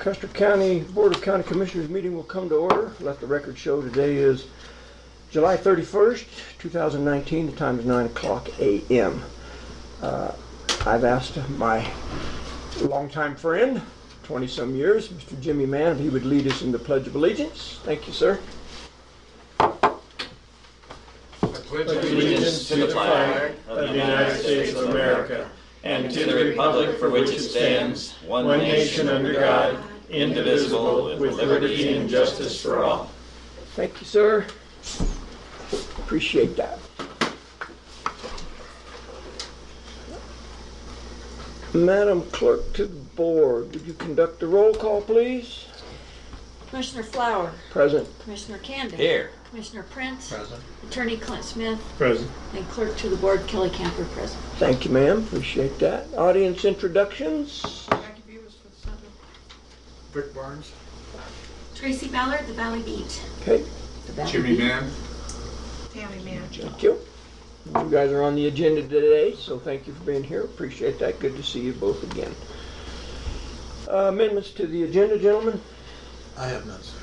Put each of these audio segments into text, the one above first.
Custer County Board of County Commissioners meeting will come to order. Let the record show today is July 31st, 2019. The time is 9 o'clock a.m. I've asked my longtime friend, 20-some years, Mr. Jimmy Mann, if he would lead us in the Pledge of Allegiance. Thank you, sir. Pledge allegiance to the flag of the United States of America and to the republic for which it stands, one nation under God, indivisible, with liberty and justice for all. Thank you, sir. Appreciate that. Madam Clerk to the board, would you conduct the roll call, please? Commissioner Flower. Present. Commissioner Candy. Here. Commissioner Prince. Present. Attorney Clint Smith. Present. And Clerk to the board Kelly Camper present. Thank you, ma'am. Appreciate that. Audience introductions. Rick Barnes. Tracy Ballard, the Valley Beat. Okay, The Valley Jimmy Beat. Mann. Tammy Mann. thank you. You guys are on the agenda today, so thank you for being here. Appreciate that. Good to see you both again. Amendments to the agenda, gentlemen. I have none, sir.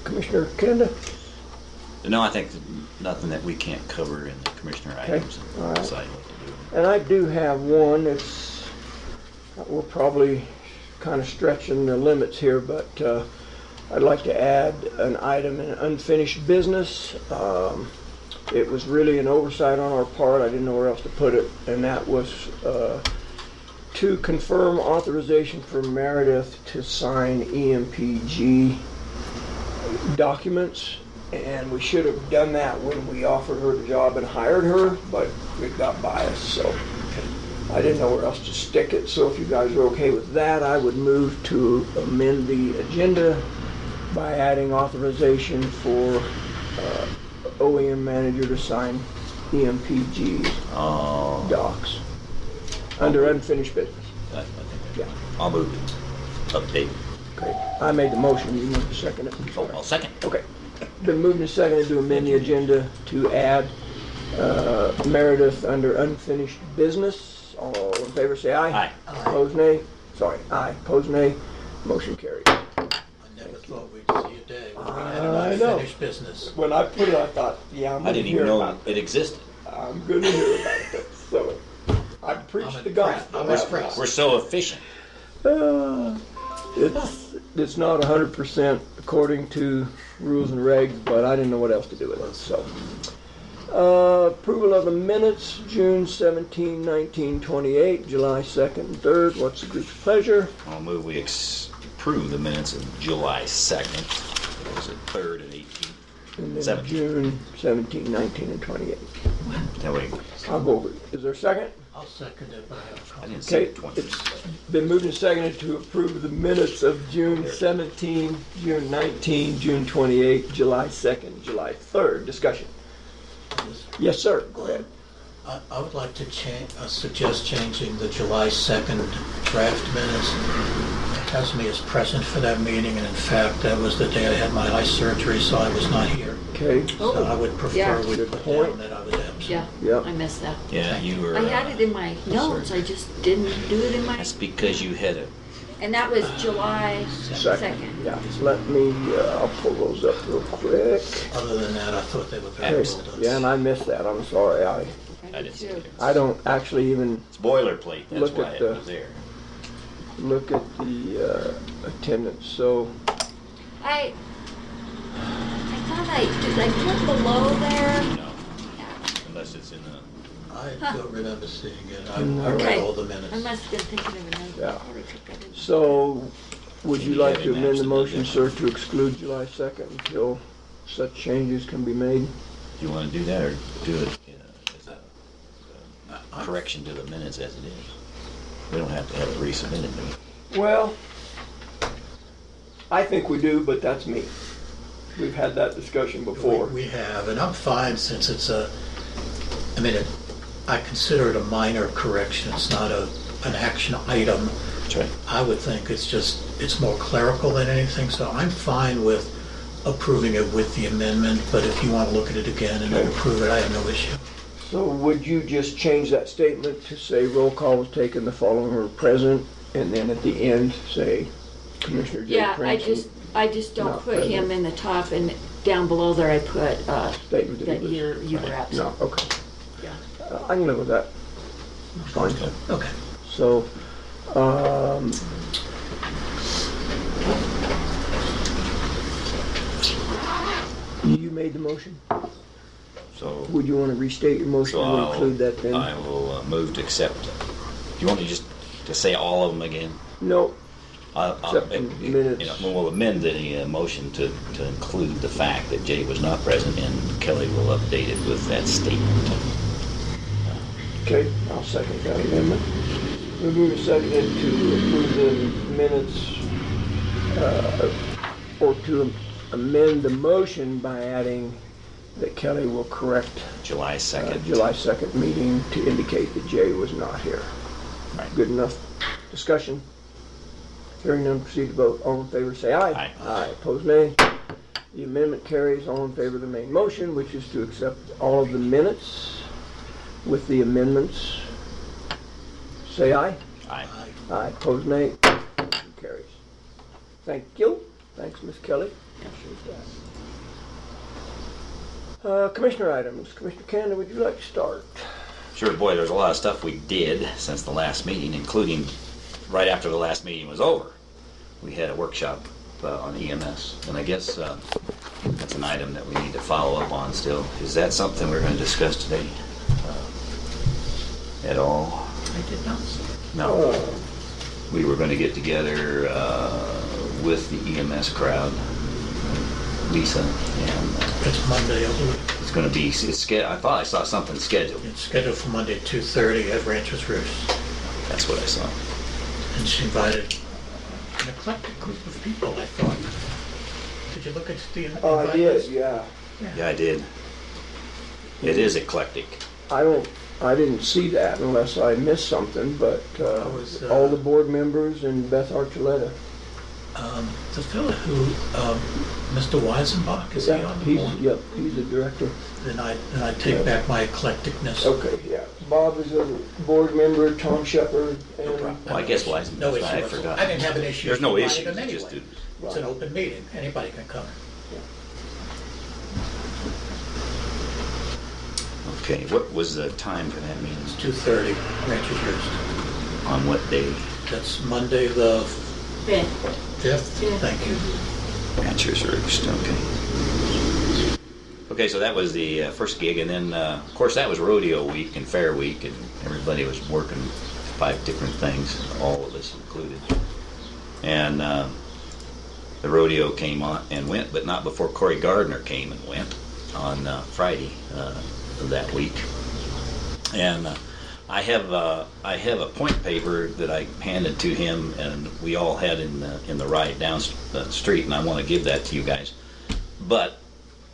Commissioner Kenda. No, I think nothing that we can't cover in the commissioner items all and right. decide what to do. And I do have one. We're probably kind of stretching the limits here, but I'd like to add an item in unfinished business. It was really an oversight on our part. I didn't know where else to put it, and that was to confirm authorization for Meredith to sign EMPG documents. And we should have done that when we offered her the job and hired her, but it got by us, so I didn't know where else to stick it. So if you guys are okay with that, I would move to amend the agenda by adding authorization for OEM manager to sign EMPG docs under unfinished business. I think Yeah. I'll move to update. Okay, I made the motion. You want to second it? Oh, I'll second. Okay. Been moved and seconded to amend the agenda to add Meredith under unfinished business. All in favor say aye. Aye. Opposed nay. Sorry, aye. Opposed nay. Motion carried. I never thought we'd see a day when we had I an know. unfinished business. When I put it, I thought, yeah, I'm I going to didn't hear even know about it existed. I'm going to hear about it. So I preached the gospel. I'm impressed. We're so efficient. It's not 100% according to rules and regs, but I didn't know what else to do with it. So, approval of the minutes, June 17, 1928, July 2nd and 3rd. What's the group's pleasure? I'll move we approve the minutes of July 2nd. What was it, 3rd and 18th? And then 17. June 17, 19, and 28. That way, I'll go over it. Is there a second? I'll second it, but I have a I comment. didn't see Okay, the 20. it's been moved and seconded to approve the minutes of June 17, June 19, June 28, July 2nd, July 3rd. Discussion. Yes, sir. Go ahead. I would like to suggest changing the July 2nd draft minutes. It has me as present for that meeting, and in fact, that was the day I had my eye surgery, so I was not here. Okay. So I would prefer Yeah. we Good put point. down that I was absent. Yeah, Yep. I missed that. Yeah, you were. I had it in my notes, I just didn't do it in my, That's because you had a. and that was July 2nd. Yeah. Let me, I'll pull those up real quick. Other than that, I thought they were very Okay. well done. Yeah, and I missed that. I'm sorry. I didn't see it. I don't actually even It's boilerplate. That's Look why at it the- was there. look at the attendance. So, I thought did I put below there? No, unless it's in the. I don't remember seeing it. I No. read Okay. all the I minutes. must have been thinking of another. Yeah. I probably took that in. so would you You like had to it amend the matched motion, up. sir, to exclude July 2nd until such changes can be made? Do you want to do that or do it as a correction to the minutes as it is? We don't have to have it resubmitted, do we? Well, I think we do, but that's me. We've had that discussion before. We have, and I'm fine since it's I consider it a minor correction. It's not an action item. That's right. I would think it's more clerical than anything, so I'm fine with approving it with the amendment, but if you want to look at it again and then approve it, I have no issue. So would you just change that statement to say roll call was taken, the following were present, and then at the end say Commissioner Jay Yeah, Prince. I just don't Not put him present. in the top, and down below there I put, Statement that that he was. you were absent. No, okay. Yeah. I can live with that. Fine. Okay. So, you made the motion. So, Would you want to restate your motion so and include that then? I will move to accept. Do you want me just to say all of them again? No, I'll, Accept the minutes. We'll amend the motion to include the fact that Jay was not present, and Kelly will update it with that statement. okay, I'll second that amendment. We're moving seconded to approve the minutes, or to amend the motion by adding that Kelly will correct July 2nd. July 2nd meeting to indicate that Jay was not here. Right. Good enough discussion? Hearing none, proceed to vote. All in favor, say aye. Aye. Aye. Opposed, nay. The amendment carries. All in favor of the main motion, which is to accept all of the minutes with the amendments. Say aye. Aye. Aye. Opposed, nay. Motion carries. Thank you. Thanks, Ms. Kelly. Appreciate that. Commissioner items. Commissioner Canada, would you like to start? Sure, boy, there's a lot of stuff we did since the last meeting, including right after the last meeting was over. We had a workshop on EMS, and I guess that's an item that we need to follow up on still. Is that something we're going to discuss today at all? I did not. No. We were going to get together with the EMS crowd, Lisa, and It's Monday, I believe. it's going to be, I thought I saw something scheduled. It's scheduled for Monday at 2:30 at Rancher's Roost. That's what I saw. And she invited an eclectic group of people, I thought. Did you look at the invite I did, list? yeah. Yeah, I did. It is eclectic. I didn't see that unless I missed something, but I was, all the board members and Beth Archuleta. The fellow who, Mr. Weisenbach, is he on the board? Yep, he's a director. Then I take back my eclecticness. Okay, yeah. Bob is a board member, Tom Shepard, No and problem. Well, I guess Wiseman. No issue. I whatsoever. forgot. I didn't have an issue. There's no inviting issue. them anyway. Just It's an open meeting. Anybody can come. okay. What was the time for that meeting? 2:30, Rancher's Roost. On what day? That's Monday the Fifth. 5th. Yeah. Thank you. Rancher's Roost. Okay. Okay, so that was the first gig, and then of course that was rodeo week and fair week, and everybody was working 5 different things, all of us included. And the rodeo came on and went, but not before Corey Gardner came and went on Friday of that week. And I have a point paper that I handed to him, and we all had in the ride down the street, and I want to give that to you guys. But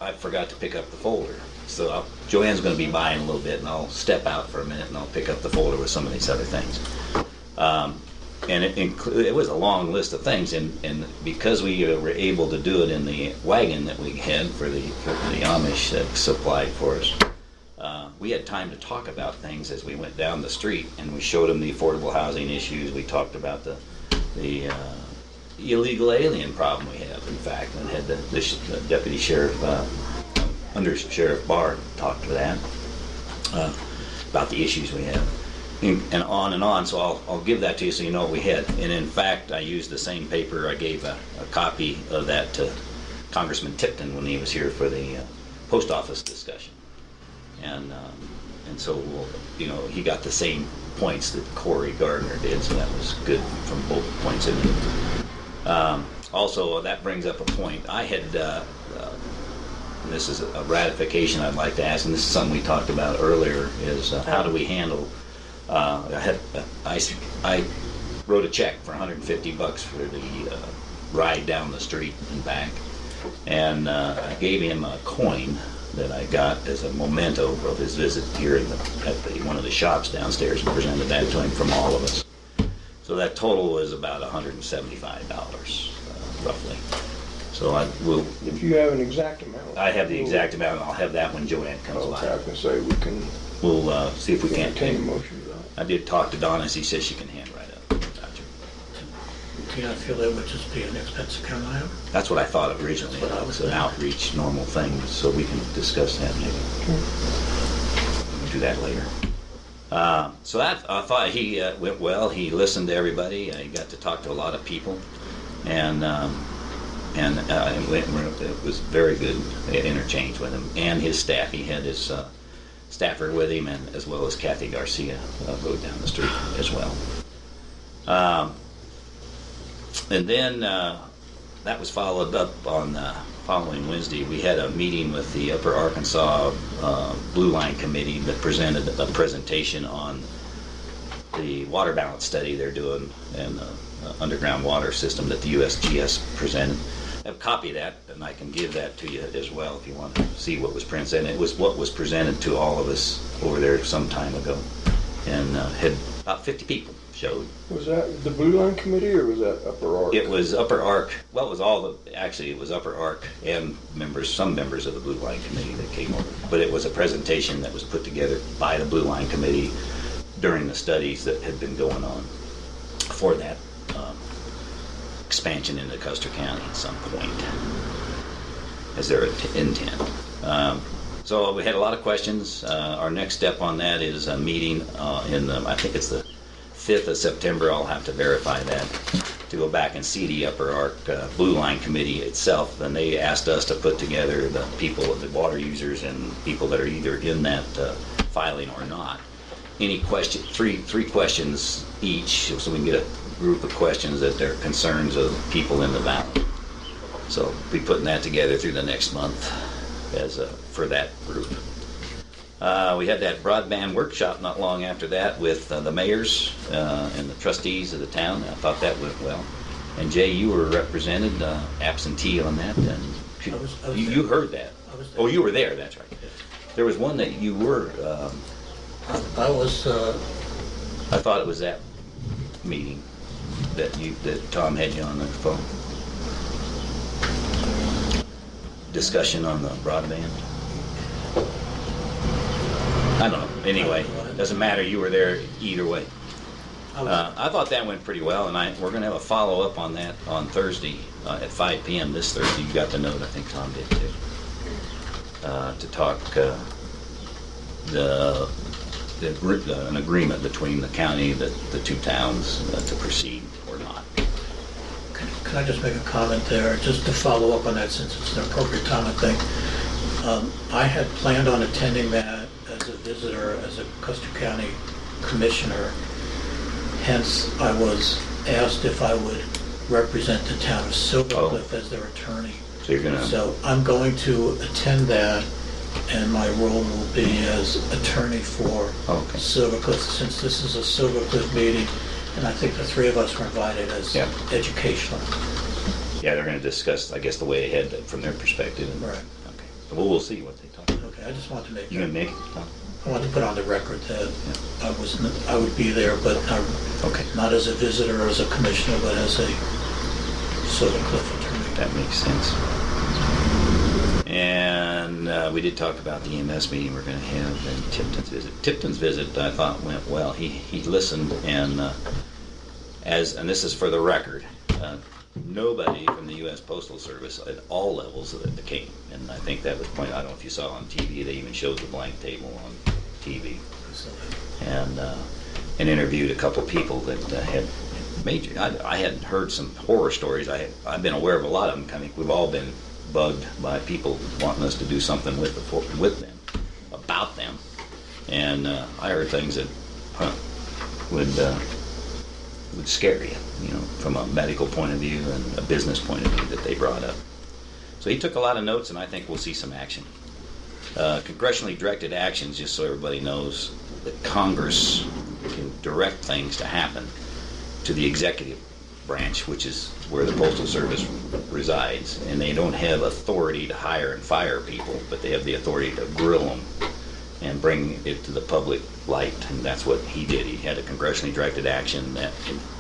I forgot to pick up the folder. So Joanne's going to be by in a little bit, and I'll step out for a minute, and I'll pick up the folder with some of these other things. And it was a long list of things, and because we were able to do it in the wagon that we had for the Amish that supplied for us, we had time to talk about things as we went down the street, and we showed them the affordable housing issues. We talked about the illegal alien problem we have, in fact, and had the deputy sheriff, under Sheriff Barr, talk to that, about the issues we have, and on and on. So I'll give that to you so you know what we had. And in fact, I used the same paper. I gave a copy of that to Congressman Tipton when he was here for the post office discussion. And so, he got the same points that Corey Gardner did, so that was good from both points of view. Also, that brings up a point. I had, and this is a ratification I'd like to ask, and this is something we talked about earlier, is how do we handle, I wrote a check for $150 for the ride down the street and back, and I gave him a coin that I got as a memento of his visit here at one of the shops downstairs, and presented that to him from all of us. So that total was about $175, roughly. So I will. if you have an exact amount. I have the exact amount, and I'll have that when Joanne comes Okay, I by. was gonna say, we can We'll see if we can't entertain a take. motion to that. I did talk to Donna, she says she can hand write up. Gotcha. you not feel it would just be an expense account item? That's what I thought originally. That's what I It was was an outreach, normal thing, so we can discuss that maybe. We'll do that later. So that I thought he went well. He listened to everybody. He got to talk to a lot of people, and it was very good interchange with him and his staff. He had his staffer with him, and as well as Kathy Garcia rode down the street as well. And then that was followed up on following Wednesday. We had a meeting with the Upper Arkansas Blue Line Committee that presented a presentation on the water balance study they're doing and the underground water system that the USGS presented. I have a copy of that, and I can give that to you as well if you want to see what was presented. It was what was presented to all of us over there some time ago, and had about 50 people showed. Was that the Blue Line Committee or was that Upper Ark? It was Upper Ark. Well, it was actually it was Upper Ark and some members of the Blue Line Committee that came over. But it was a presentation that was put together by the Blue Line Committee during the studies that had been going on for that expansion into Custer County at some point, as their intent. So we had a lot of questions. Our next step on that is a meeting I think it's the 5th of September. I'll have to verify that, to go back and see the Upper Ark Blue Line Committee itself. And they asked us to put together the people, the water users and people that are either in that filing or not. Any question, three questions each, so we can get a group of questions that they're concerns of people in the valley. So we'll be putting that together through the next month for that group. We had that broadband workshop not long after that with the mayors and the trustees of the town. I thought that went well. And Jay, you were represented absentee on that, and you heard that. I was there. Oh, you were there. That's right. There was one that you were. I was. I thought it was that meeting that Tom had you on the phone. Discussion on the broadband. I don't know. Anyway, doesn't matter. You were there either way. I thought that went pretty well, and we're going to have a follow-up on that on Thursday at 5 p.m. this Thursday. You got the note. I think Tom did too. To talk an agreement between the county, the two towns, to proceed or not. Can I just make a comment there, just to follow up on that, since it's an appropriate time, I think. I had planned on attending that as a visitor, as a Custer County Commissioner. Hence, I was asked if I would represent the town of Silver Cliff as their attorney. So you're gonna. So I'm going to attend that, and my role will be as attorney for Silver Cliff, since this is a Silver Cliff meeting, and I think the three of us were invited as educational. Yeah, they're going to discuss, I guess, the way ahead from their perspective. Right. Okay. So we'll see what they talk about. Okay, I just want to make. You gonna make it? I want to put on the record that I would be there, but not as a visitor or as a commissioner, but as a Silver Cliff attorney. That makes sense. And we did talk about the EMS meeting we're going to have and Tipton's visit. Tipton's visit, I thought, went well. He listened, and this is for the record, nobody from the U.S. Postal Service at all levels came. And I think that was pointed. I don't know if you saw on TV. They even showed the blank table on TV, and interviewed a couple people that had major. I hadn't heard some horror stories. I've been aware of a lot of them. I think we've all been bugged by people wanting us to do something with them, about them, and I heard things that would scare you, from a medical point of view and a business point of view that they brought up. So he took a lot of notes, and I think we'll see some action. Congressionally directed actions, just so everybody knows, that Congress can direct things to happen to the executive branch, which is where the Postal Service resides, and they don't have authority to hire and fire people, but they have the authority to grill them and bring it to the public light, and that's what he did. He had a congressionally directed action that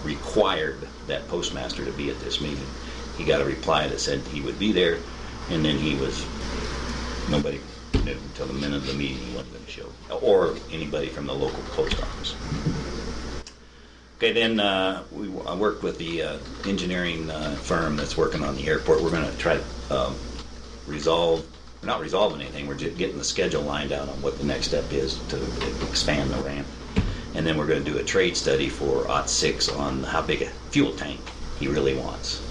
required that postmaster to be at this meeting. He got a reply that said he would be there, and then nobody knew until the minute of the meeting he wasn't going to show, or anybody from the local post office. Okay, then I worked with the engineering firm that's working on the airport. We're going to try to we're not resolving anything. We're just getting the schedule lined out on what the next step is to expand the ramp. And then we're going to do a trade study for OT6 on how big a fuel tank he really wants.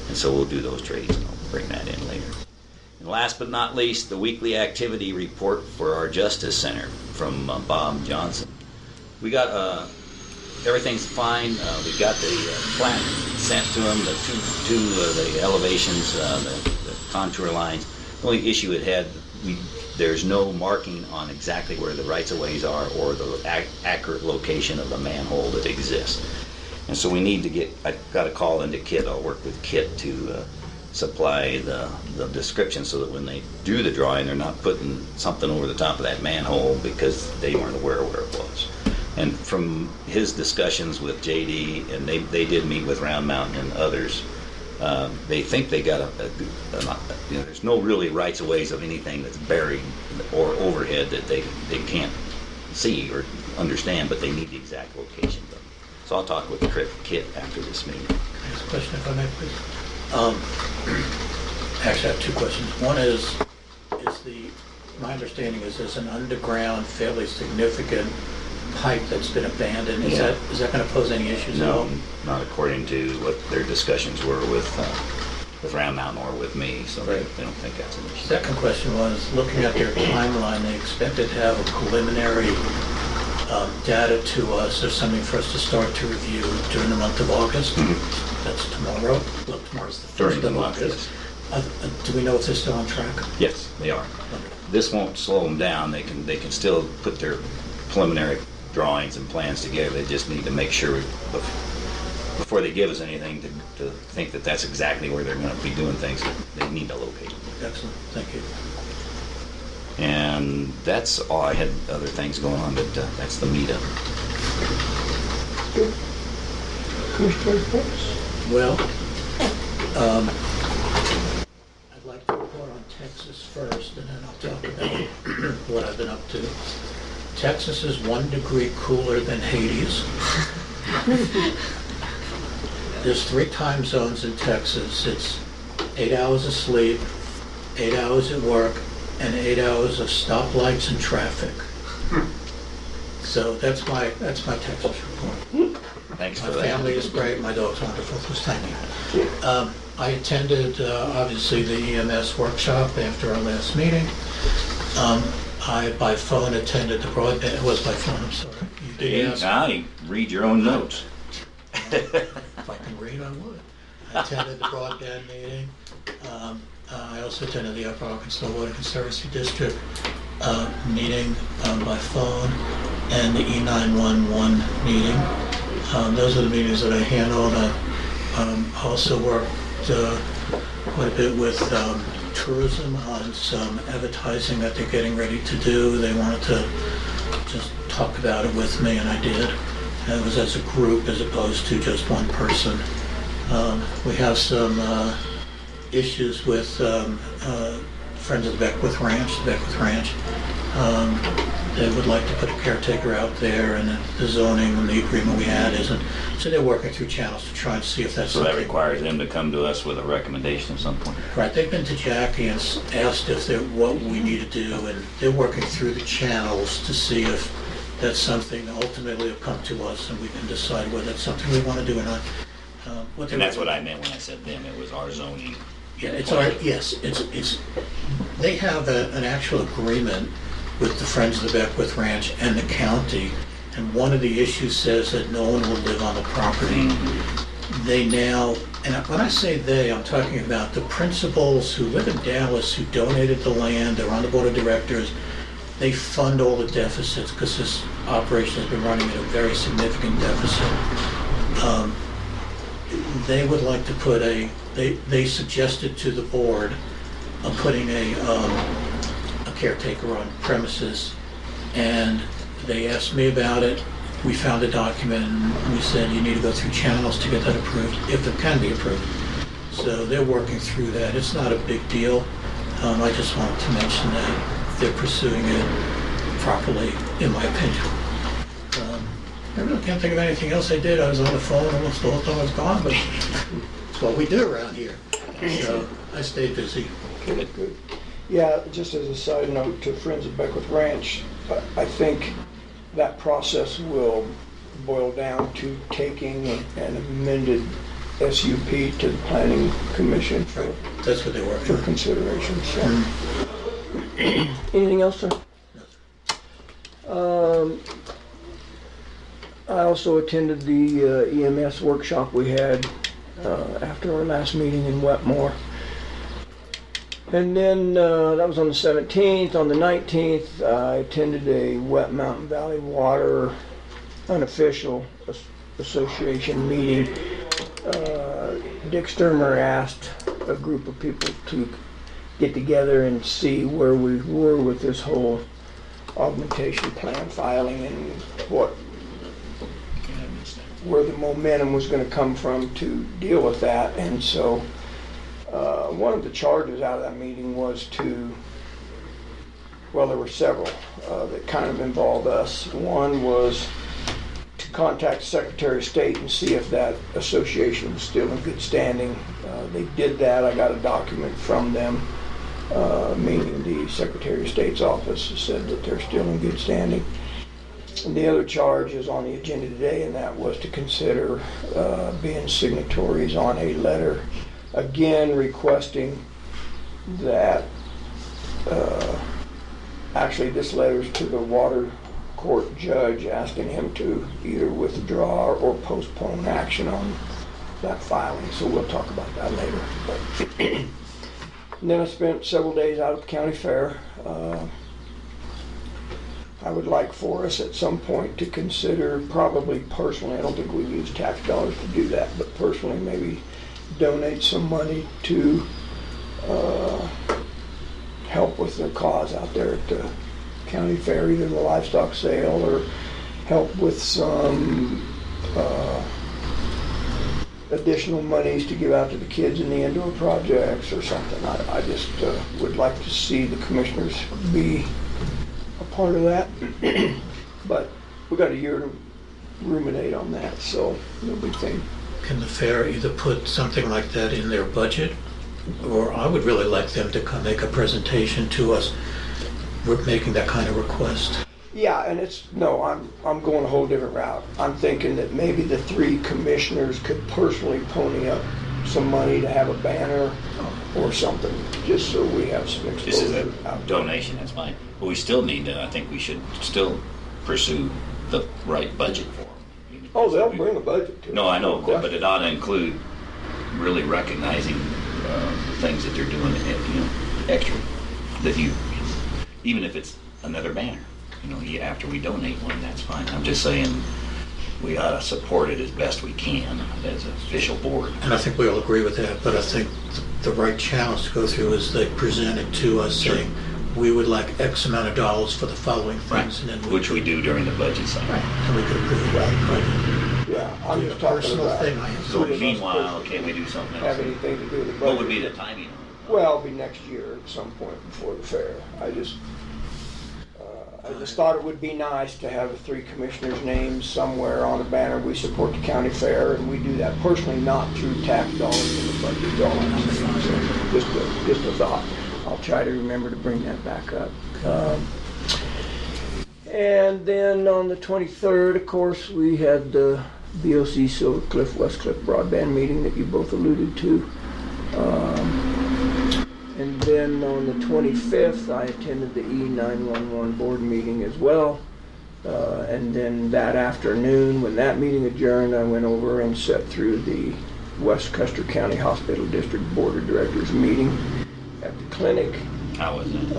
And so we'll do those trades, and I'll bring that in later. And last but not least, the weekly activity report for our Justice Center from Bob Johnson. We got everything's fine. We got the plat sent to him, the elevations, the contour lines. The only issue it had, there's no marking on exactly where the rights-of-ways are or the accurate location of the manhole that exists. And so we need to I got a call into Kit. I'll work with Kit to supply the description so that when they do the drawing, they're not putting something over the top of that manhole because they weren't aware where it was. And from his discussions with JD, and they did meet with Round Mountain and others, they think they got there's no really rights of ways of anything that's buried or overhead that they can't see or understand, but they need the exact locations of them. So I'll talk with Kit after this meeting. Next question, if I may, please. Actually, I have two questions. One is my understanding is there's an underground, fairly significant pipe that's been abandoned. Is that going to pose any issues at all? No, not according to what their discussions were with Round Mountain or with me, so they don't think that's an issue. Second question was, looking at their timeline, they expected to have a preliminary data to us or something for us to start to review during the month of August. Mm-hmm. That's tomorrow. Well, tomorrow's the During 1st the of month, August. Do we know if they're still on track? Yes, they are. This won't slow them down. They can still put their preliminary drawings and plans together. They just need to make sure before they give us anything to think that that's exactly where they're going to be doing things. They need to locate them. Excellent. Thank you. And that's all. I had other things going on, but that's the meetup. Good. Commissioner reports? Well, I'd like to report on Texas first, and then I'll talk about what I've been up to. Texas is 1 degree cooler than Hades. There's 3 time zones in Texas. It's 8 hours of sleep, 8 hours at work, and 8 hours of stoplights and traffic. So that's my Texas report. Thanks for My that. family is great. My dog's wonderful. Just thank you. I attended, obviously, the EMS workshop after our last meeting. I, by phone, attended the broadband. It was by phone, I'm sorry. You did ask. Now you read your own notes. If I can read, I would. I attended the broadband meeting. I also attended the Upper Arkansas Water Conservancy District meeting by phone and the E911 meeting. Those are the meetings that I handled. I also worked quite a bit with tourism on some advertising that they're getting ready to do. They wanted to just talk about it with me, and I did. And it was as a group as opposed to just one person. We have some issues with Friends of the Beckwith Ranch. They would like to put a caretaker out there, and the zoning and the agreement we had isn't. So they're working through channels to try and see if that's So that something. requires them to come to us with a recommendation at some point. Right, they've been to Jackie and asked if what we need to do, and they're working through the channels to see if that's something that ultimately will come to us, and we can decide whether it's something we want to do or not. And that's what I meant when I said them. It was our zoning. Yeah, yes, it's, they have an actual agreement with the Friends of the Beckwith Ranch and the county, and one of the issues says that no one will live on the property. They now, and when I say they, I'm talking about the principals who live in Dallas who donated the land, they're on the board of directors. They fund all the deficits because this operation has been running at a very significant deficit. They would like to put they suggested to the board of putting a caretaker on premises, and they asked me about it. We found a document, and we said you need to go through channels to get that approved, if it can be approved. So they're working through that. It's not a big deal. I just wanted to mention that they're pursuing it properly, in my opinion. I really can't think of anything else I did. I was on the phone almost the whole time I was gone, but it's what we do around here. So I stayed busy. Good, good. Yeah, just as a side note to Friends of Beckwith Ranch, I think that process will boil down to taking an amended SUP to the Planning Commission for That's what they work for. consideration, so. Anything else, sir? I also attended the EMS workshop we had after our last meeting in Wetmore. And then that was on the 17th. On the 19th, I attended a Wet Mountain Valley Water unofficial association meeting. Dick Sturmer asked a group of people to get together and see where we were with this whole augmentation plan filing and where the momentum was going to come from to deal with that. And so one of the charges out of that meeting was well, there were several that kind of involved us. One was to contact the Secretary of State and see if that association was still in good standing. They did that. I got a document from them, meaning the Secretary of State's office said that they're still in good standing. And the other charge is on the agenda today, and that was to consider being signatories on a letter, again requesting that, actually this letter is to the water court judge asking him to either withdraw or postpone action on that filing. So we'll talk about that later. But and then I spent several days out at the county fair. I would like for us at some point to consider, probably personally, I don't think we use tax dollars to do that, but personally maybe donate some money to help with the cause out there at the county fair, either the livestock sale or help with some additional monies to give out to the kids in the indoor projects or something. I just would like to see the commissioners be a part of that. But we got a year to ruminate on that, so no big thing. Can the fair either put something like that in their budget, or I would really like them to come make a presentation to us. We're making that kind of request. Yeah, and I'm going a whole different route. I'm thinking that maybe the three commissioners could personally pony up some money to have a banner or something, just so we have some exposure. This is a donation, that's fine. But we still need to, I think we should still pursue the right budget for them. Oh, they'll bring a budget to it. No, I know, No question. but it ought to include really recognizing the things that they're doing, extra, that even if it's another banner, after we donate one, that's fine. I'm just saying we ought to support it as best we can as an official board. And I think we all agree with that, but I think the right channels to go through is they present it to us saying, we would like X amount of dollars for the following things. And then Which we do during the budget cycle. Right, and we could approve that. Yeah, I'm But just a talking personal about. thing I have. So meanwhile, can we do something Have else? anything to do with the budget. What would be the timing on it? Well, it'll be next year at some point before the fair. I just thought it would be nice to have the three commissioners' names somewhere on a banner. We support the county fair, and we do that personally, not through tax dollars in the budget. That's all I'm saying. So just a thought. I'll try to remember to bring that back up. And then on the 23rd, of course, we had the BOC Silver Cliff West Cliff broadband meeting that you both alluded to. And then on the 25th, I attended the E911 board meeting as well. And then that afternoon, when that meeting adjourned, I went over and sat through the West Custer County Hospital District Board of Directors meeting at the clinic. How was it?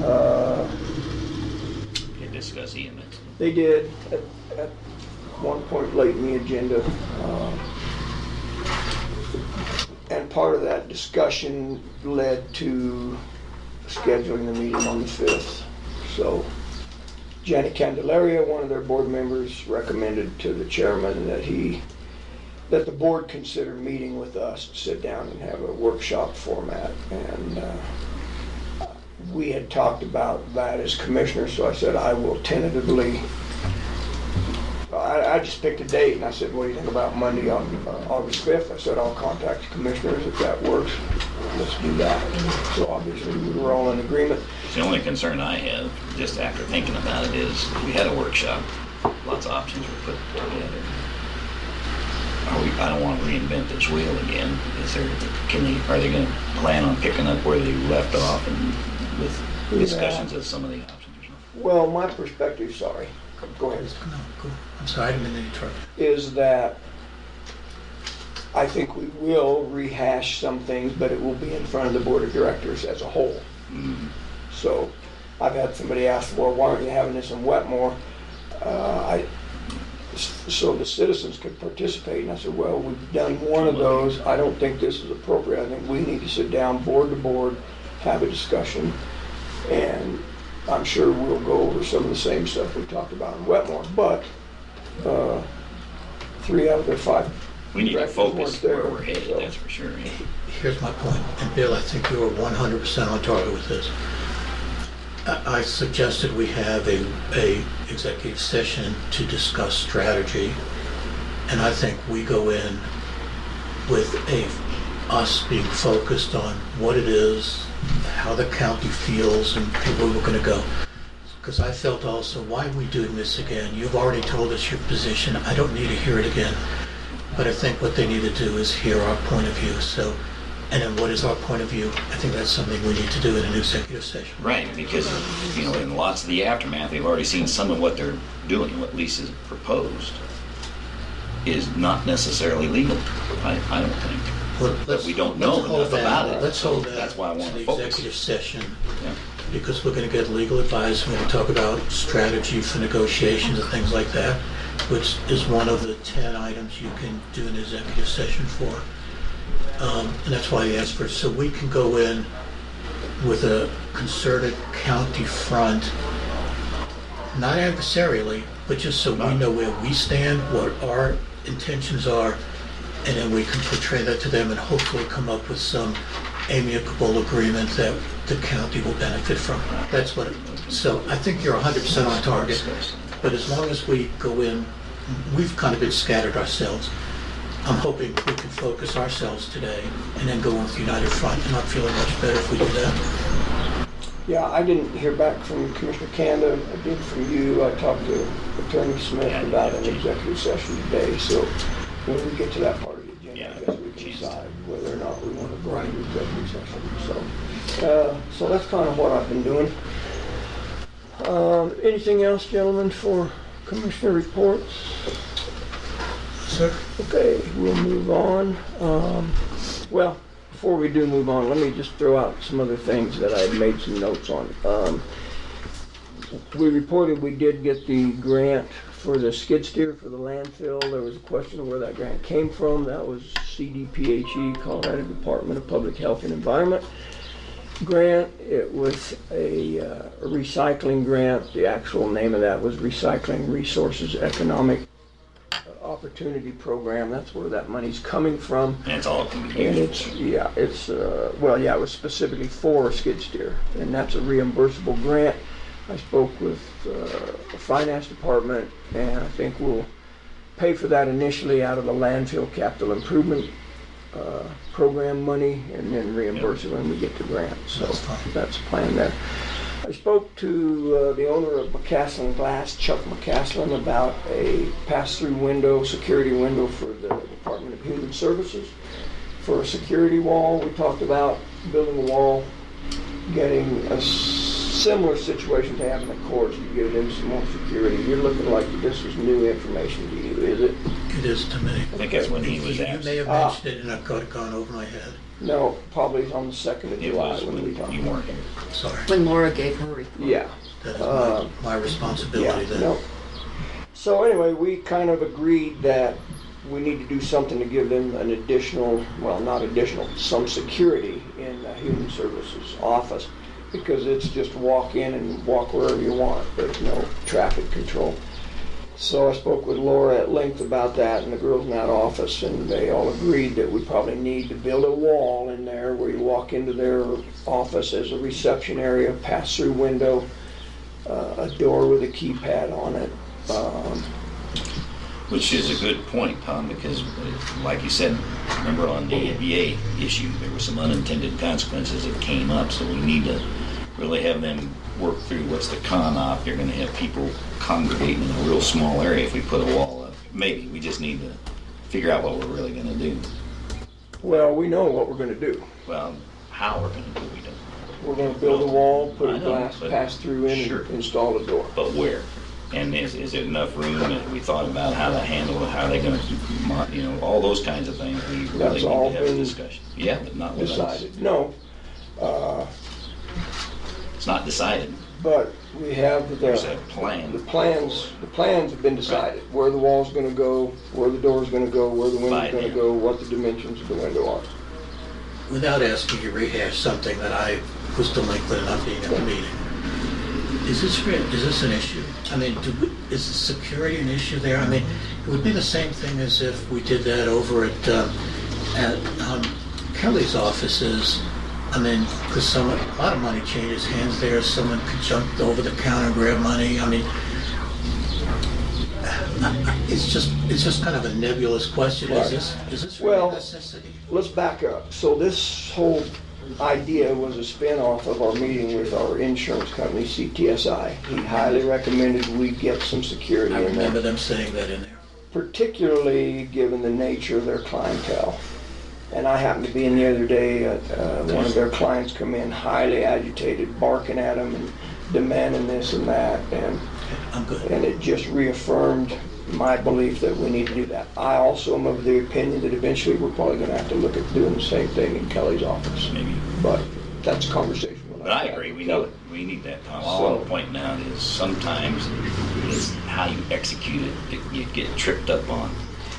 They discuss EMS. They did at one point late in the agenda. And part of that discussion led to scheduling the meeting on the 5th. So Janet Candelaria, one of their board members, recommended to the chairman that the board consider meeting with us, sit down and have a workshop format. And we had talked about that as commissioners, so I said I will tentatively, I just picked a date and I said, what do you think about Monday, August 5th? I said, I'll contact the commissioners if that works. Let's do that. So obviously we were all in agreement. The only concern I have, just after thinking about it, is we had a workshop, lots of options were put together. I don't want to reinvent this wheel again. Are they going to plan on picking up where they left off and with discussions of some of the options or something? Well, my perspective, sorry, go ahead, No, go. I'm sorry, I didn't mean to interrupt. is that I think we will rehash some things, but it will be in front of the board of directors as a whole. So I've had somebody ask, well, why aren't you having this in Wetmore? So the citizens could participate. And I said, well, we've done one of those. I don't think this is appropriate. I think we need to sit down board to board, have a discussion, and I'm sure we'll go over some of the same stuff we talked about in Wetmore. But 3 out of the 5 We need to directors focus weren't there, where we're headed, so. that's for sure. Here's my point, and Bill, I think you were 100% on target with this. I suggested we have a executive session to discuss strategy, and I think we go in with us being focused on what it is, how the county feels, and where we're going to go. Because I felt also, why are we doing this again? You've already told us your position. I don't need to hear it again. But I think what they need to do is hear our point of view. So, and then what is our point of view? I think that's something we need to do in an executive session. Right, because, in lots of the aftermath, they've already seen some of what they're doing, what Lisa's proposed is not necessarily legal, I don't think. Well, But we don't know enough about it. Let's hold that. That's why I want to to the focus. executive session, Yeah. because we're going to get legal advice. We're going to talk about strategy for negotiations and things like that, which is one of the 10 items you can do an executive session for. And that's why I asked for it. So we can go in with a concerted county front, not adversarially, but just so we know where we stand, what our intentions are, and then we can portray that to them and hopefully come up with some amicable agreement that the county will benefit from. That's what so I think you're 100% on target, but as long as we go in, we've kind of been scattered ourselves. I'm hoping we can focus ourselves today and then go in with United Front, and I'm feeling much better if we do that. Yeah, I didn't hear back from Commissioner Kanda. I did from you. I talked to Attorney Smith about an executive session today. So when we get to that part of the agenda, I guess we can decide whether or not we want to go into executive session. So that's kind of what I've been doing. Anything else, gentlemen, for Commissioner reports? Sir? Okay, we'll move on. Well, before we do move on, let me just throw out some other things that I had made some notes on. We reported we did get the grant for the skid steer for the landfill. There was a question of where that grant came from. That was CDPHE, Colorado Department of Public Health and Environment grant. It was a recycling grant. The actual name of that was Recycling Resources Economic Opportunity Program. That's where that money's coming from. And it's all can be And used. it was specifically for skid steer, and that's a reimbursable grant. I spoke with the finance department, and I think we'll pay for that initially out of the landfill capital improvement program money, and then reimburse it when we get the grant. So that's the plan there. I spoke to the owner of McCaslin Glass, Chuck McCaslin, about a pass-through window, security window for the Department of Human Services for a security wall. We talked about building a wall, getting a similar situation to have in the courts. You get in some more security. You're looking like this is new information to you, is it? It is to me. I think that's when he was You asked. may have mentioned it, and I've gone over my head. No, probably on the 2nd of It July was when we talked. you weren't here. Sorry. When Laura gave her report. Yeah. That is my responsibility then. No. So anyway, we kind of agreed that we need to do something to give them an additional, well, not additional, some security in the Human Services office, because it's just walk in and walk wherever you want. There's no traffic control. So I spoke with Laura at length about that and the girls in that office, and they all agreed that we probably need to build a wall in there where you walk into their office as a reception area, pass-through window, a door with a keypad on it. Which is a good point, Tom, because like you said, remember on the VA issue, there were some unintended consequences that came up, so we need to really have them work through what's the con op. You're going to have people congregating in a real small area if we put a wall up. Maybe we just need to figure out what we're really going to do. Well, we know what we're gonna do. Well, how we're going to do it, we don't. We're gonna build a wall, put I a know, glass but- pass-through in, Sure. and install a door. But where? And is it enough room? Have we thought about how to handle it? How are they going to, all those kinds of things. We really That's need all to have a been discussion. Yeah, but not with us. Decided, no, It's not decided. but we have There's a the plan. plans have been decided. Where the wall's gonna go, where the door's gonna go, where the By window's gonna them. go, what the dimensions of the window are. Without asking you to rehash something that I was delinquent in not being at the meeting, is this an issue? I mean, is the security an issue there? I mean, it would be the same thing as if we did that over at Kelly's offices. I mean, because a lot of money changes hands there. Someone could jump over the counter and grab money. I mean, it's just kind of a nebulous question. Right. Is this really Well, a necessity? Let's back up. So this whole idea was a spin-off of our meeting with our insurance company, CTSI. He highly recommended we get some security I in remember there, them saying that in there. particularly given the nature of their clientele. And I happened to be in the other day, one of their clients come in highly agitated, barking at them and demanding this and that, I'm good. and it just reaffirmed my belief that we need to do that. I also am of the opinion that eventually we're probably gonna have to look at doing the same thing in Kelly's office. Maybe. But that's a conversation we'll But I have to agree, have we with Kelly. need that, Tom. All I'm pointing out is sometimes it's how you execute it that you get tripped up on.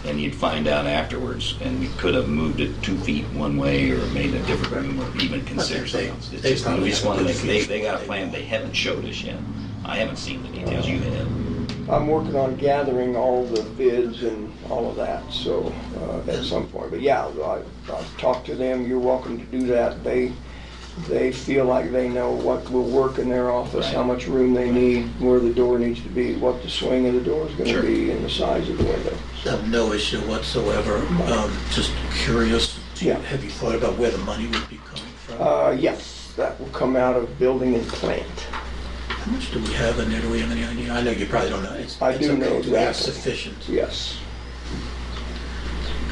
And you'd find out afterwards, and we could have moved it 2 feet one way or made a different room or even considered something else. It's just, we just want to make, they got a plan they haven't showed us yet. I haven't seen the details, you have. I'm working on gathering all the bids and all of that, so, at some point. But yeah, I've talked to them, you're welcome to do that. They feel like they know what will work in their office, how Right. much room they need, where the door needs to be, what the swing of the door is Sure. gonna be, and the size of the window. No issue whatsoever. Just curious, Yeah. have you thought about where the money would be coming from? Yes, that will come out of building and plant. How much do we have in there? Do we have any idea? I know you probably don't know. I It's do okay. know Do we have exactly. sufficient? Yes,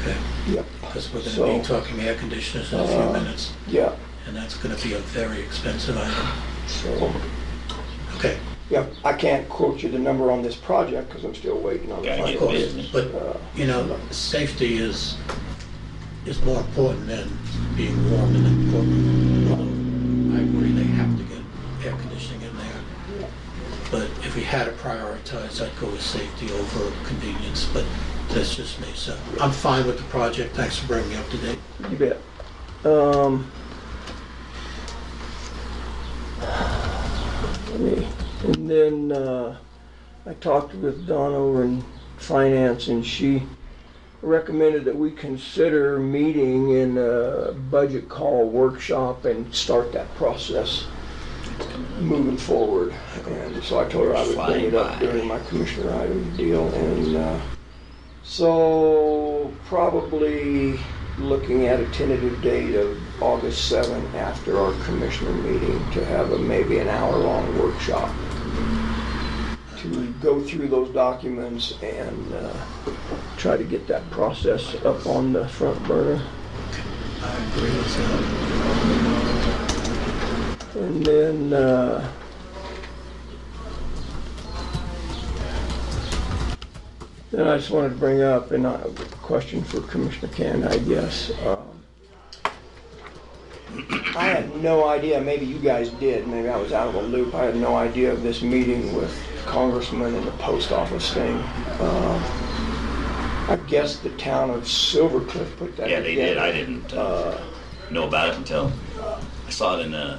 Okay. yep. Because we're So- going to be talking air conditioners in a few minutes, Yeah, and that's going to be a very expensive item. so, Okay. yeah, I can't quote you the number on this project because I'm still waiting on the Gotta final get Of course, business. but, safety is more important than being warm in the courtroom. Although I agree they have to get air conditioning in there. But if we had to prioritize, I'd go with safety over convenience, but that's just me. So I'm fine with the project. Thanks for bringing me up to date. You bet. And then I talked with Dawn over in finance, and she recommended that we consider meeting in a budget call workshop and start that process moving forward. And so I told her I would bring it up during my commissioner item deal. And so probably looking at a tentative date of August 7 after our commissioner meeting to have maybe an hour-long workshop to go through those documents and try to get that process up on the front burner. I agree with that. And then then I just wanted to bring up a question for Commissioner Cannon, I guess. I had no idea, maybe you guys did, maybe I was out of the loop. I had no idea of this meeting with Congressman and the post office thing. I guess the town of Silver Cliff put that Yeah, together. they did. I didn't know about it until I saw it in I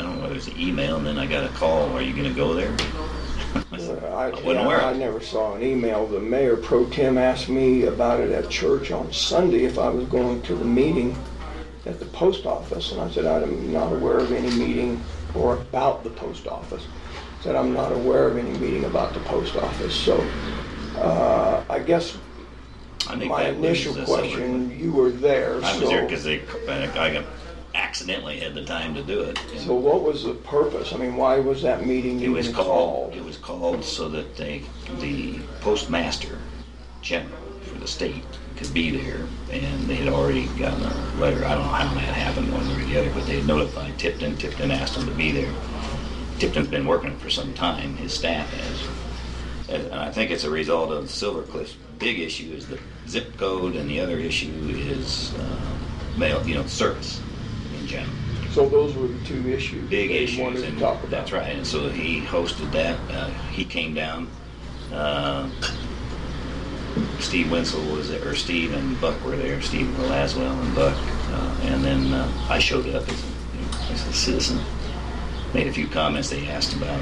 don't know whether it was an email, and then I got a call, are you going to go there? I wasn't aware. I never saw an email. The mayor pro tem asked me about it at church on Sunday if I was going to the meeting at the post office, and I said I'm not aware of any meeting or about the post office. I said I'm not aware of any meeting about the post office. So Yeah. I guess I think my that was initial the silver question, you were there, I was there so, because I accidentally had the time to do it. so what was the purpose? I mean, why was that meeting It was even called. called? It was called so that the postmaster general for the state could be there, and they had already gotten a letter. I don't know how that happened, one way or the other, but they had notified Tipton. Tipton asked him to be there. Tipton's been working for some time. His staff has, and I think it's a result of Silver Cliff's big issue is the zip code, and the other issue is mail, service in general. So those were the two issues Big they issues, wanted to and talk about. that's right. And so he hosted that. He came down. Steve Winsel was there, or Steve and Buck were there. Steve Laswell and Buck, and then I showed up as a citizen. Made a few comments. They asked about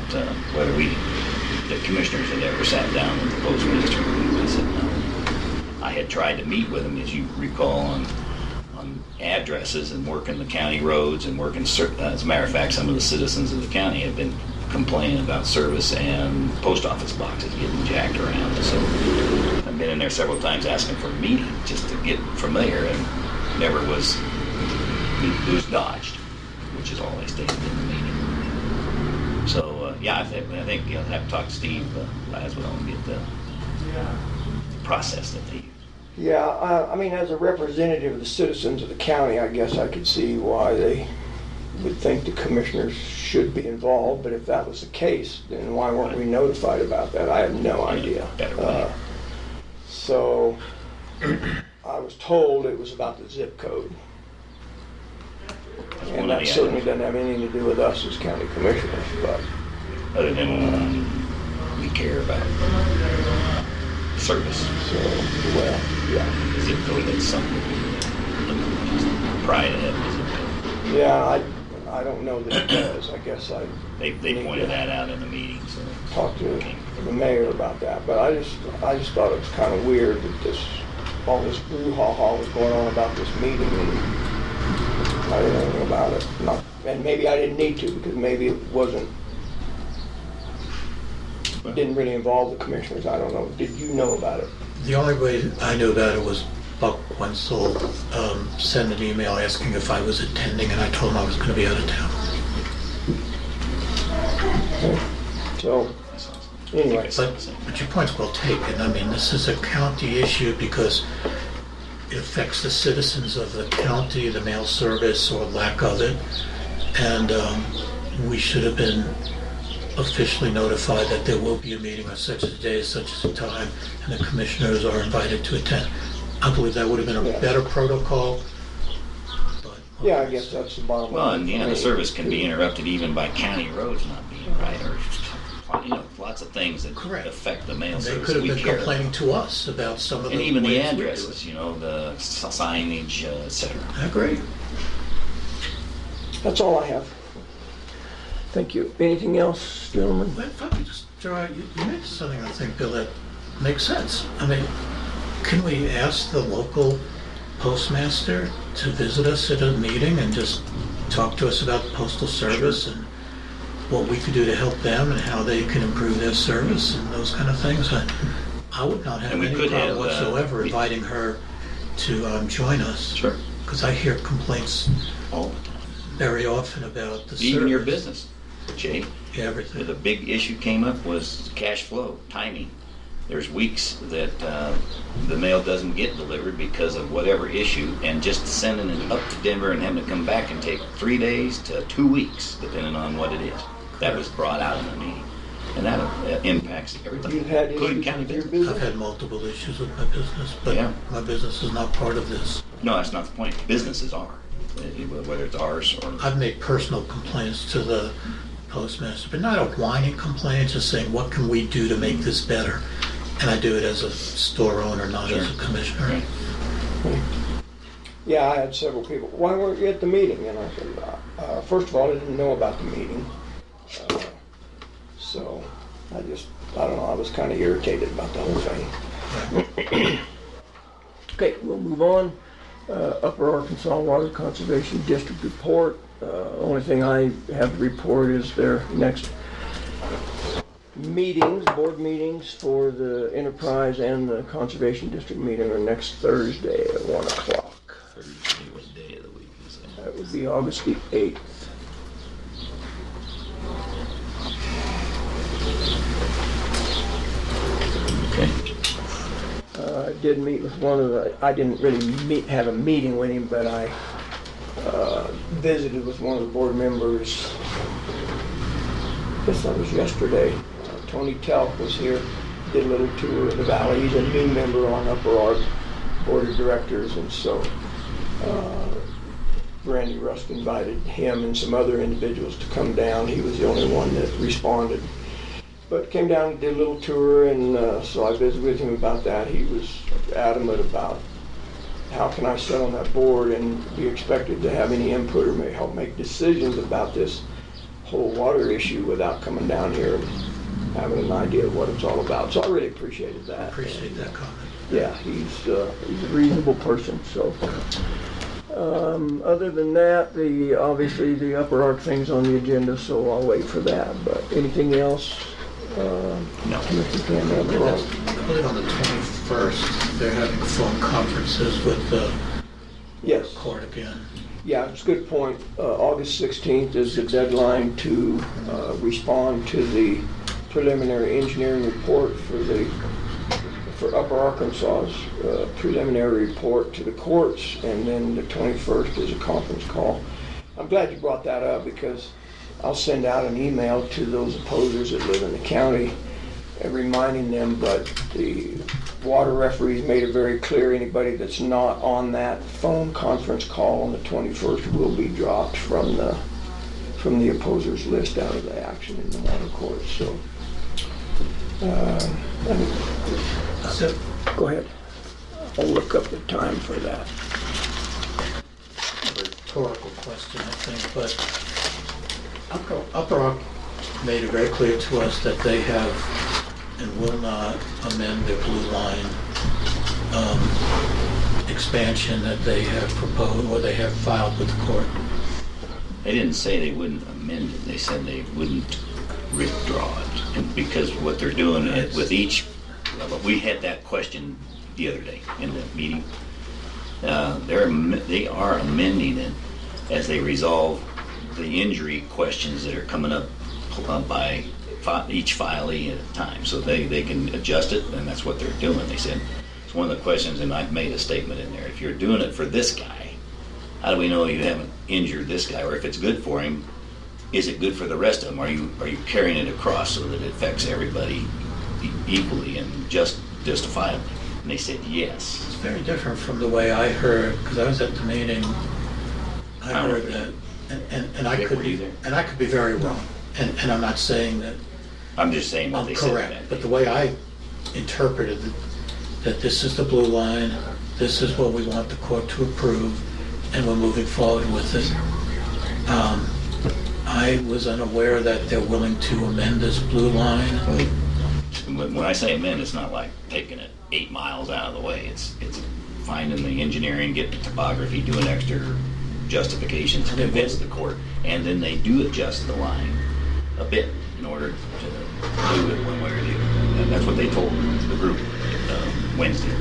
whether the commissioners had ever sat down with the postmaster. I said no. I had tried to meet with him, as you recall, on addresses and working the county roads and working. As a matter of fact, some of the citizens of the county have been complaining about service and post office boxes getting jacked around. So I've been in there several times asking for a meeting just to get familiar, and never was. It was dodged, which is all I stated in the meeting. So I think you'll have to talk to Steve Laswell and get the process that they use. Yeah, I mean, as a representative of the citizens of the county, I guess I could see why they would think the commissioners should be involved, but if that was the case, then why weren't we notified about that? I have no idea. So I was told it was about the zip code. And that certainly doesn't have anything to do with us as county commissioners, but. Other than we care about service. So, well, yeah. Zip code, that's something. Pride of that zip code. Yeah, I don't know that it does. I guess They pointed that out in the meeting, so. talked to the mayor about that, but I just thought it was kind of weird that all this brouhaha was going on about this meeting, and I didn't know anything about it. And maybe I didn't need to, because maybe it didn't really involve the commissioners. I don't know. Did you know about it? The only way I knew about it was Buck Wenzel sent an email asking if I was attending, and I told him I was going to be out of town. So, anyway. But your point's well taken. I mean, this is a county issue because it affects the citizens of the county, the mail service or lack of it, and we should have been officially notified that there will be a meeting on such a day, such as a time, and the commissioners are invited to attend. I believe that would have been a better protocol. But Yeah, I guess that's the bottom line. Well, and the service can be interrupted even by county roads not being right, or lots of things that affect the mail they service. could have we been care complaining to us about some of the and even the ways we do it. addresses, the signage, etc. I agree. That's all I have. Thank you. Anything else, gentlemen? Well, if I could just throw out, you mentioned something I think, Bill, that makes sense. I mean, can we ask the local postmaster to visit us at a meeting and just talk to us about the postal service and what we could do to help them and how they can improve their service and those kind of things? I would not have any problem whatsoever inviting her to join us. Sure. Because I hear complaints All the time. very often about the service. Even your business, Jay. Everything. The big issue came up was cash flow, timing. There's weeks that the mail doesn't get delivered because of whatever issue, and just sending it up to Denver and having to come back can take 3 days to 2 weeks, depending on what it is. That was brought out in the meeting, and that impacts everybody, You've had including issues county with your business. I've had multiple issues with my business, but Yeah. my business is not part of this. No, that's not the point. Businesses are, whether it's ours or. I've made personal complaints to the postmaster, but not a whining complaint, just saying, what can we do to make this better? And I do it as a store owner, not as a commissioner. Right. Yeah, I had several people. Why weren't you at the meeting? And I said, first of all, I didn't know about the meeting. So I don't know, I was kind of irritated about the whole thing. Okay, we'll move on. Upper Arkansas Water Conservation District report. Only thing I have to report is their next meetings, board meetings for the Enterprise and the Conservation District meeting are next Thursday at 1 o'clock. Thursday, what day of the week is that? That would be August the 8th. Okay. I did meet with one of the, I didn't really have a meeting with him, but I visited with one of the board members, I guess that was yesterday. Tony Telk was here, did a little tour of the valley. He's a new member on Upper Ark Board of Directors, and so Randy Rusk invited him and some other individuals to come down. He was the only one that responded. But came down and did a little tour, and so I visited with him about that. He was adamant about how can I sit on that board and be expected to have any input or may help make decisions about this whole water issue without coming down here and having an idea of what it's all about. So I really appreciated that. I appreciate that comment. Yeah, he's a reasonable person. So other than that, obviously the Upper Ark thing's on the agenda, so I'll wait for that. But anything else? No. Mr. Campbell? I believe on the 21st, they're having phone conferences with the Yes. court again. Yeah, it's a good point. August 16th is the deadline to respond to the preliminary engineering report for Upper Arkansas's preliminary report to the courts, and then the 21st is a conference call. I'm glad you brought that up because I'll send out an email to those opposers that live in the county reminding them, but the water referees made it very clear anybody that's not on that phone conference call on the 21st will be dropped from the opposers list out of the action in the water court. So go ahead. I'll look up the time for that. Rhetorical question, I think, but Upper Ark made it very clear to us that they have and will not amend their blue line expansion that they have proposed or they have filed with the court. They didn't say they wouldn't amend it, they said they wouldn't withdraw it. And because what they're doing with each, we had that question the other day in the meeting. They are amending it as they resolve the injury questions that are coming up by each filee at a time. So they can adjust it, and that's what they're doing. They said, it's one of the questions, and I've made a statement in there. If you're doing it for this guy, how do we know you haven't injured this guy? Or if it's good for him, is it good for the rest of them? Are you carrying it across so that it affects everybody equally and justifiably? And they said yes. It's very different from the way I heard, because I was at the meeting. I heard that, and I could be very wrong. And I'm not saying that I'm just saying what I'm they said. correct, but the way I interpreted it, that this is the blue line, this is what we want the court to approve, and we're moving forward with it. I was unaware that they're willing to amend this blue line. When I say amend, it's not like taking it 8 miles out of the way. It's finding the engineering, getting the topography, doing extra justification to convince the court, and then they do adjust the line a bit in order to do it one way or the other. And that's what they told the group Wednesday.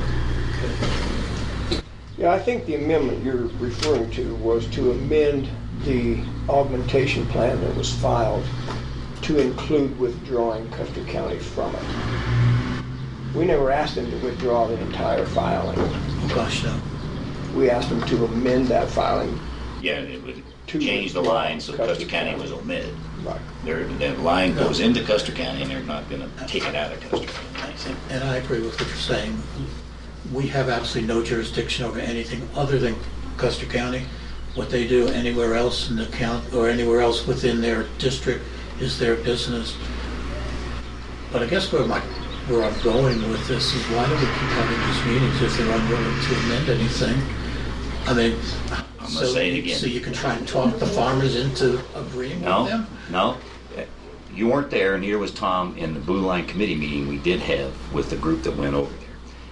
Yeah, I think the amendment you're referring to was to amend the augmentation plan that was filed to include withdrawing Custer County from it. We never asked them to withdraw the entire filing. Oh gosh, no. We asked them to amend that filing. Yeah, it would To change the withdraw line so Custer County was omitted. Right. That line goes into Custer County, and they're not going to take it out of Custer County. And I agree with what you're saying. We have absolutely no jurisdiction over anything other than Custer County. What they do anywhere else in the county or anywhere else within their district is their business. But I guess where I'm going with this is, why do we keep having these meetings if they're unwilling to amend anything? I mean, I'm going to say it again. So you can try and talk the farmers into agreeing with them? No. You weren't there, and neither was Tom in the Blue Line Committee meeting we did have with the group that went over there.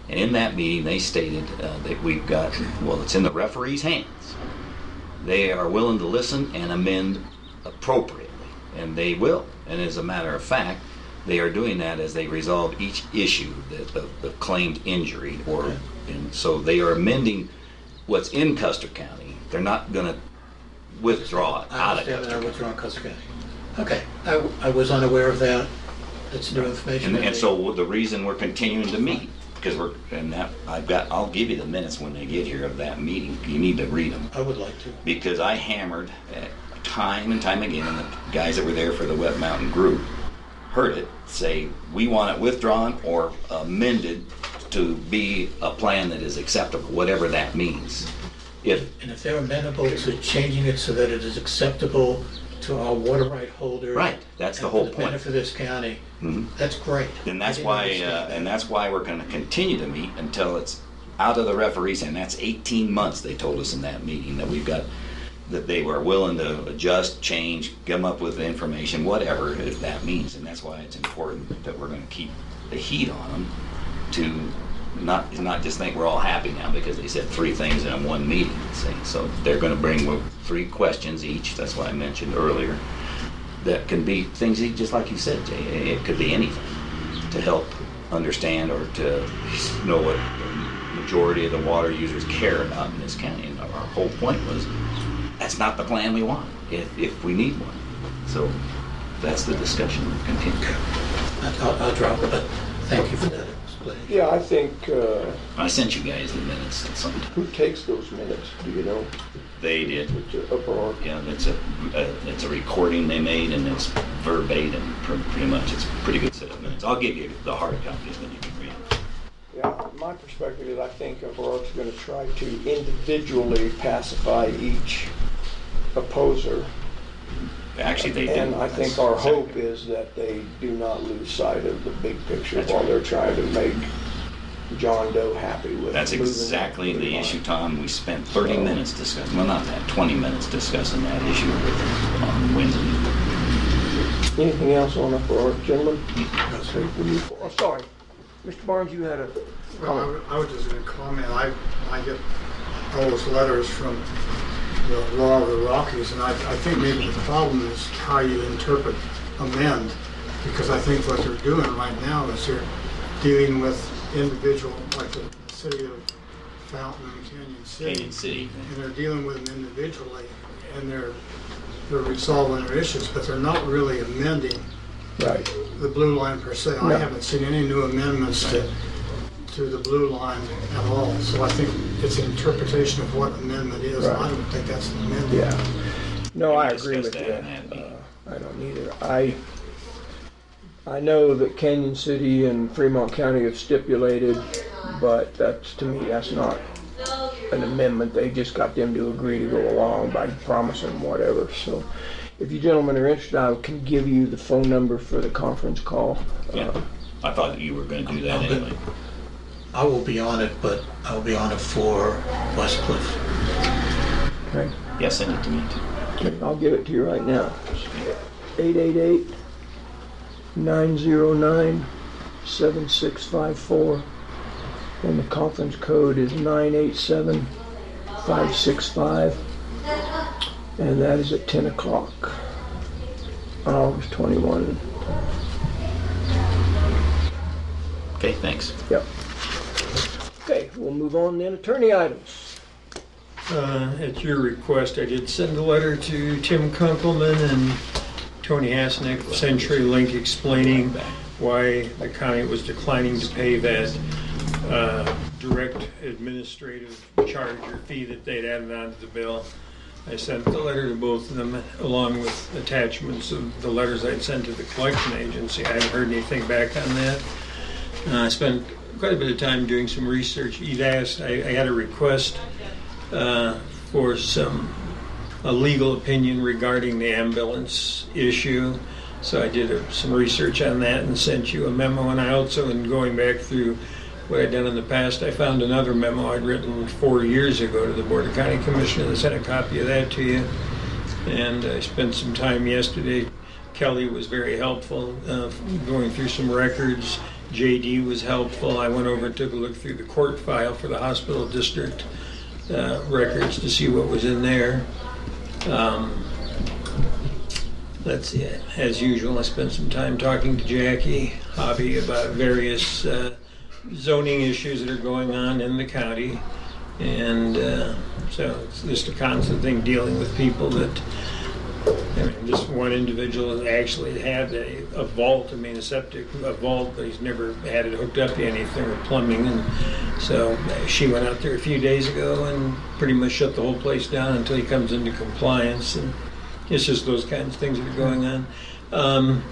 And in that meeting, they stated that we've got, well, it's in the referee's hands. They are willing to listen and amend appropriately, and they will. And as a matter of fact, they are doing that as they resolve each issue, the claimed injury, and so they are amending what's in Custer County. They're not going to withdraw it out of I understand Custer they're County. withdrawing Custer County. Okay, I was unaware of that. It's new information. And so the reason we're continuing to meet, because I'll give you the minutes when they get here of that meeting. You need to read them. I would like to. Because I hammered time and time again, and the guys that were there for the Wet Mountain group heard it say, we want it withdrawn or amended to be a plan that is acceptable, whatever that means. And if they're amenable to changing it so that it is acceptable to our water right holders. Right, that's the and whole for the point. benefit of this county, Mhm. that's great. And that's I didn't why, understand that. and that's why we're going to continue to meet until it's out of the referees, and that's 18 months. They told us in that meeting that that they were willing to adjust, change, come up with the information, whatever that means. And that's why it's important that we're going to keep the heat on them to not just think we're all happy now because they said 3 things in one meeting. So they're going to bring 3 questions each. That's what I mentioned earlier. That can be things just like you said, Jay. It could be anything to help understand or to know what the majority of the water users care about in this county. And our whole point was that's not the plan we want if we need one. So that's the discussion we'll continue. I'll drop it, but thank you for that explanation. Yeah, I think, I sent you guys the minutes at some time. who takes those minutes, do you know? They did. It's abroad. Yeah, it's a recording they made, and it's verbatim, pretty much. It's a pretty good set of minutes. I'll give you the hard copies, then you can read them. Yeah, my perspective is I think Avaro's going to try to individually pacify each opposer. Actually, they did. And I think our hope is that they do not lose sight of the big picture while they're trying to make John Doe happy with. That's moving exactly it the on. issue, Tom. We spent 30 minutes discussing, well, not that, 20 minutes discussing that issue with them on Wednesday. Anything else on Avaro, gentlemen? No, sir. Oh, sorry. Mr. Barnes, you had a comment. Well, I was just going to comment. I get all those letters from the Law of the Rockies, and I think maybe the problem is how you interpret amend, because I think what they're doing right now is they're dealing with individual, like the city of Fountain and Canyon City. and they're dealing with them individually, and they're resolving their issues, but they're not really amending Right. the blue line per se. No. I haven't seen any new amendments to the blue line at all. So I think it's an interpretation of what amendment is. Right. I don't think that's an amendment. Yeah. No, I We agree with discussed you. that in that meeting. I don't either. I know that Canyon City and Fremont County have stipulated, but to me, that's not an amendment. They just got them to agree to go along by promising whatever. So if you gentlemen are interested, I can give you the phone number for the conference call. Yeah, I thought you were going to do that anyway. I will be on it, but I'll be on it for West Cliff. Okay. Yeah, send it to me too. Okay, I'll give it to you right now. 888-909-7654. And the conference code is 987565. And that is at 10 o'clock on August 21. Okay, thanks. Yep. Okay, we'll move on then. Attorney items. At your request, I did send a letter to Tim Kunkelman and Tony Hasnick of CenturyLink explaining why the county was declining to pay that direct administrative charge or fee that they'd added onto the bill. I sent the letter to both of them along with attachments of the letters I'd sent to the collection agency. I haven't heard anything back on that. I spent quite a bit of time doing some research. I had a request for a legal opinion regarding the ambulance issue. So I did some research on that and sent you a memo. And I also, in going back through what I'd done in the past, I found another memo I'd written 4 years ago to the Board of County Commissioners. I sent a copy of that to you. And I spent some time yesterday. Kelly was very helpful going through some records. JD was helpful. I went over and took a look through the court file for the hospital district records to see what was in there. let's see, as usual, I spent some time talking to Jackie Hobby about various zoning issues that are going on in the county. And so it's just a constant thing dealing with people that, I mean, this one individual has actually had a vault, I mean a vault, but he's never had it hooked up to anything or plumbing. And so she went out there a few days ago and pretty much shut the whole place down until he comes into compliance. And it's just those kinds of things that are going on.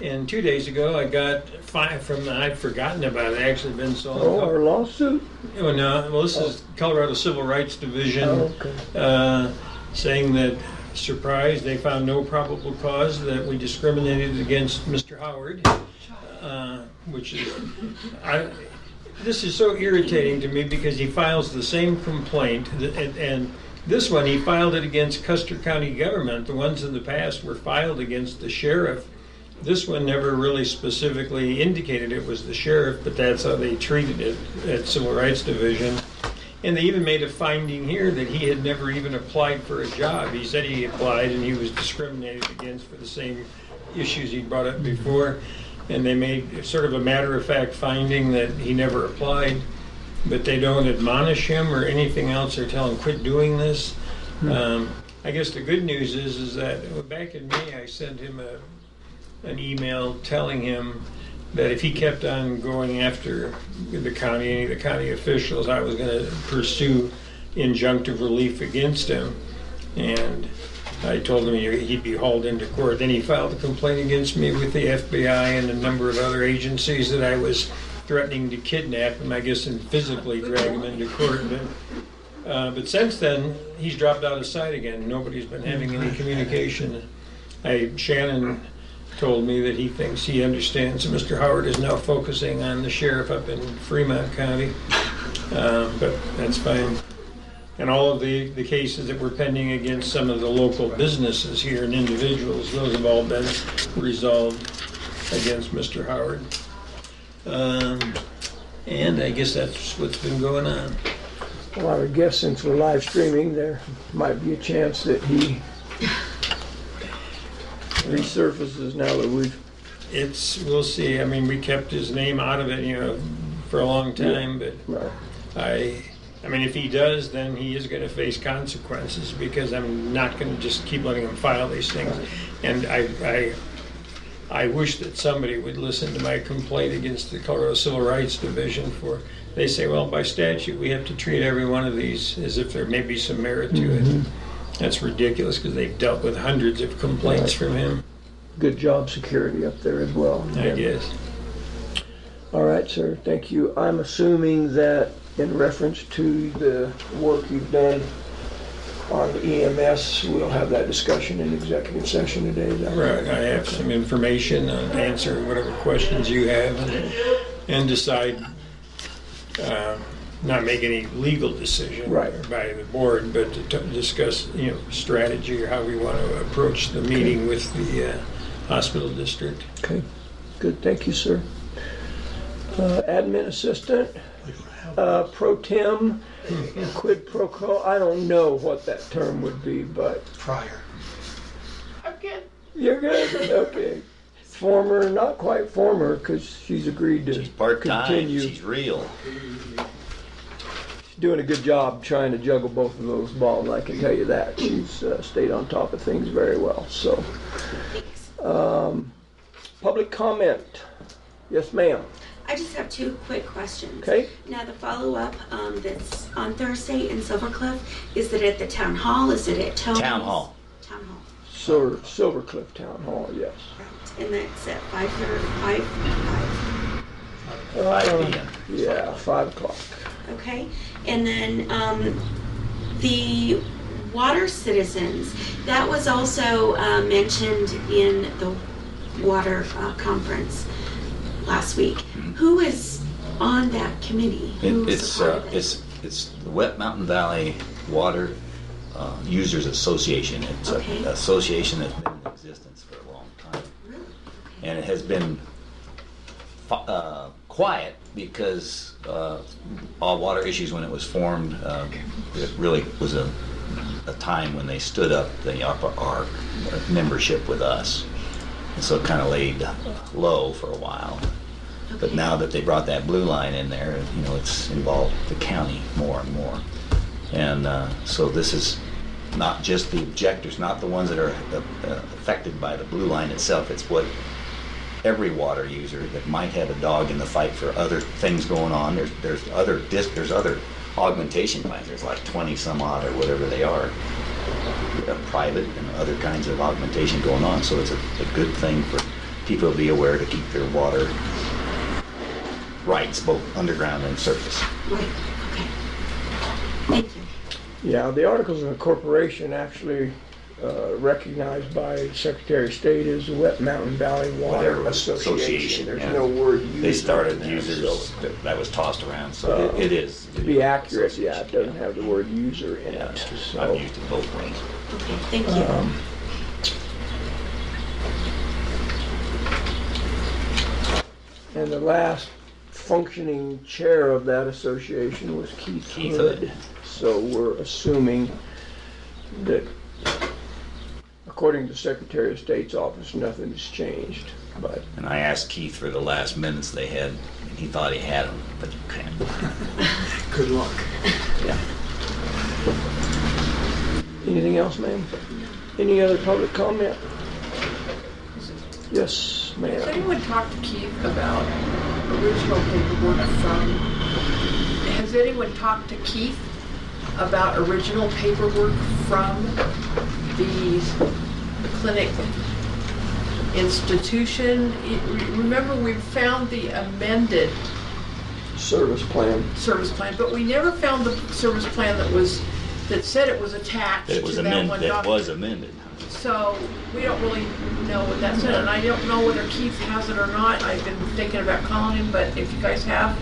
And 2 days ago, I got I'd forgotten about it, actually been solved. Oh, our lawsuit? Oh, no, well, this is Colorado Civil Rights Division Oh, okay. saying that, surprise, they found no probable cause that we discriminated against Mr. Howard, which is, this is so irritating to me because he files the same complaint, and this one, he filed it against Custer County government. The ones in the past were filed against the sheriff. This one never really specifically indicated it was the sheriff, but that's how they treated it at Civil Rights Division. And they even made a finding here that he had never even applied for a job. He said he applied and he was discriminated against for the same issues he brought up before. And they made sort of a matter-of-fact finding that he never applied, but they don't admonish him or anything else or tell him quit doing this. I guess the good news is that back in May I sent him an email telling him that if he kept on going after the county, any of the county officials, I was going to pursue injunctive relief against him. And I told him he'd be hauled into court. Then he filed a complaint against me with the FBI and a number of other agencies that I was threatening to kidnap him, I guess, and physically drag him into court. But since then, he's dropped out of sight again. Nobody's been having any communication. Shannon told me that he thinks he understands that Mr. Howard is now focusing on the sheriff up in Fremont County, but that's fine. And all of the cases that were pending against some of the local businesses here and individuals, those have all been resolved against Mr. Howard. And I guess that's what's been going on. Well, I would guess since we're live streaming, there might be a chance that he resurfaces now that We'll see. I mean, we kept his name out of it, for a long time, but right. I mean, if he does, then he is going to face consequences because I'm not going to just keep letting him file these things. And I wish that somebody would listen to my complaint against the Colorado Civil Rights Division they say, well, by statute, we have to treat every one of these as if there may be some merit to it. That's ridiculous because they've dealt with hundreds of complaints from him. Good job security up there as well. I guess. All right, sir. Thank you. I'm assuming that in reference to the work you've done on the EMS, we'll have that discussion in executive session today. Is that Right. I have some information on answering whatever questions you have and decide not make any legal decision Right. by the board, but to discuss, strategy or how we want to approach the meeting with the hospital district. Okay. Good. Thank you, sir. Admin assistant, pro tem, quid pro quo. I don't know what that term would be, but Prior. you're good. Okay. Former, not quite former, because she's agreed to She's part-time, continue. she's real. Doing a good job trying to juggle both of those balls, I can tell you that. She's stayed on top of things very well. So, public comment. Yes, ma'am. I just have two quick questions. Okay. Now, the follow-up that's on Thursday in Silver Cliff, is it at the town hall? Is it at Tony's? Town hall. Town hall. Silver Cliff Town Hall, yes. Right. And that's at 5:30. 5 p.m. Yeah, 5 o'clock. Okay. And then the water citizens, that was also mentioned in the water conference last week. Who is on that committee? Who's a part of it? It's the Wet Mountain Valley Water Users Association. It's an association that's been in existence for a long time. Really? And it has been quiet because all water issues when it was formed, it really was a a time when they stood up our membership with us. And so it kind of laid low for a while. But now that they brought that blue line in there, you know, it's involved the county more and more. And so this is not just the objectors, not the ones that are affected by the blue line itself. It's what every water user that might have a dog in the fight for other things going on. There's other augmentation plans. There's like 20 some odd or whatever they are, private and other kinds of augmentation going on. So it's a good thing for people to be aware to keep their water rights, both underground and surface. Right, okay. Thank you. Yeah, the Articles of Incorporation actually recognized by Secretary of State as the Wet Mountain Valley Water Association. There's yeah. no word used. They started in there, users, so that was tossed around, so it is. to be accurate, yeah, it doesn't have the word user in it. So, I've used it both ways. Okay, thank you. And the last functioning chair of that association was Keith Hood. So we're assuming that, according to the Secretary of State's office, nothing has changed. But And I asked Keith for the last minutes they had, and he thought he had them, but you can't. Good luck. Yeah. anything else, ma'am? Any other public comment? Yes, Has ma'am. anyone talked to Keith about original paperwork from, has anyone talked to Keith about original paperwork from the clinic institution? Remember, we found the amended Service plan. service plan, but we never found the service plan that said it was attached That was to that amended, one that document. was amended. So we don't really know what that said, and I don't know whether Keith has it or not. I've been thinking about calling him, but if you guys have,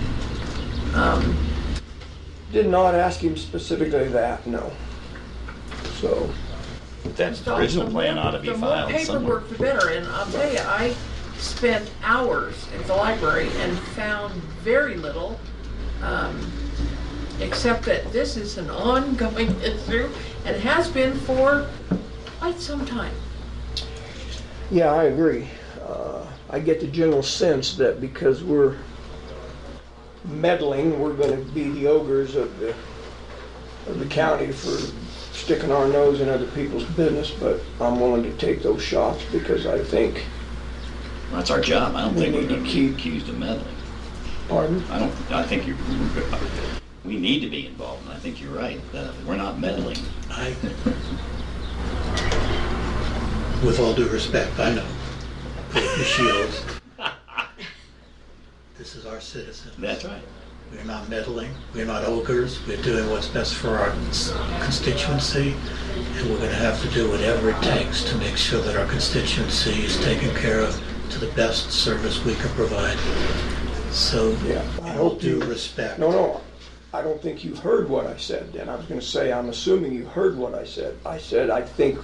Did not ask him specifically that, no. So, That original plan ought to be filed the more somewhere. paperwork, the better. And I'll tell you, I spent hours at the library and found very little, except that this is an ongoing issue and has been for quite some time. yeah, I agree. I get the general sense that because we're meddling, we're going to be the ogres of the county for sticking our nose in other people's business, but I'm willing to take those shots because I think, Well, that's our job. I don't think We we're need to going to keep- be accused of meddling. pardon? I think we need to be involved, and I think you're right. We're not meddling. With all due respect, I know. Put the shields. This is our citizens. That's right. We're not meddling. We're not ogres. We're doing what's best for our constituency, and we're going to have to do whatever it takes to make sure that our constituency is taken care of to the best service we can provide. So, Yeah, I in all hope due you- respect. No, I don't think you heard what I said then. I was going to say, I'm assuming you heard what I said. I said, I think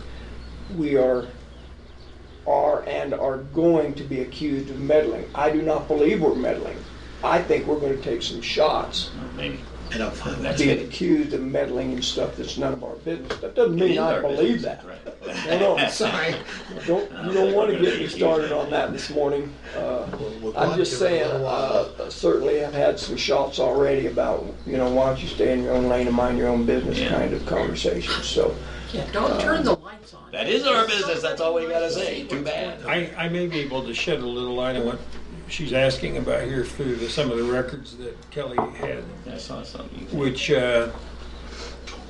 we are and are going to be accused of meddling. I do not believe we're meddling. I think we're going to take some shots Maybe. And I'm fine with That's that. being it. accused of meddling in stuff that's none of our business. That doesn't It mean is I our believe business, that. right. No, Sorry. you don't want to get me started on that this morning. We'll I'm go just on to it saying, in a little while. certainly I've had some shots already about, why don't you stay in your own lane and mind your own business Yeah. kind of conversations, so. Yeah, don't turn the lights on. That is our business. That's all we got to say. Too bad. I may be able to shed a little light on what she's asking about here through some of the records that Kelly had, I saw something. which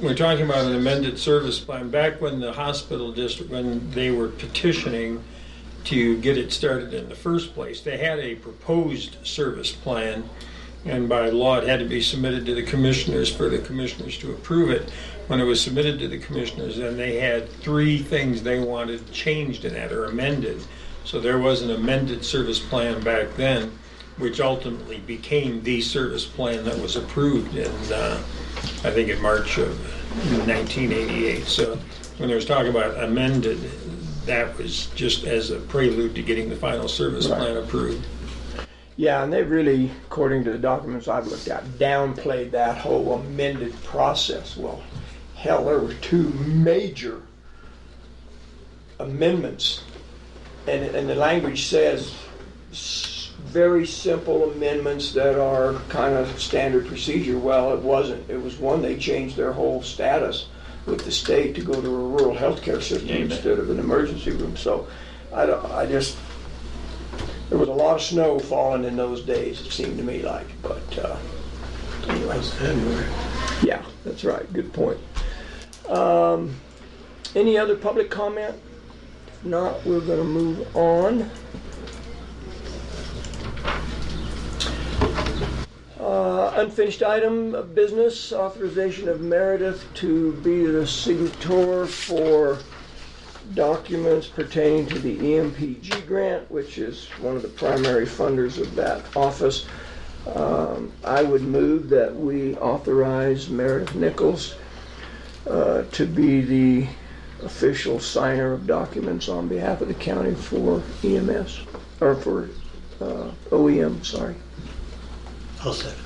we're talking about an amended service plan. Back when the hospital district, when they were petitioning to get it started in the first place, they had a proposed service plan, and by law it had to be submitted to the commissioners for the commissioners to approve it. When it was submitted to the commissioners, then they had 3 things they wanted changed in that or amended. So there was an amended service plan back then, which ultimately became the service plan that was approved in, I think in March of 1988. So when there was talk about amended, that was just as a prelude to getting the final service Right. plan approved. Yeah, and they really, according to the documents I've looked at, downplayed that whole amended process. Well, hell, there were two major amendments. And the language says very simple amendments that are kind of standard procedure. Well, it wasn't. It was one, they changed their whole status with the state to go to a rural healthcare system instead of an emergency room. So there was a lot of snow falling in those days, it seemed to me like. But anyway. Yeah, that's right. Good point. Any other public comment? If not, we're going to move on. Unfinished item of business, authorization of Meredith to be the signator for documents pertaining to the EMPG grant, which is one of the primary funders of that office. I would move that we authorize Meredith Nichols to be the official signer of documents on behalf of the county for EMS, or for OEM, sorry. I'll second that.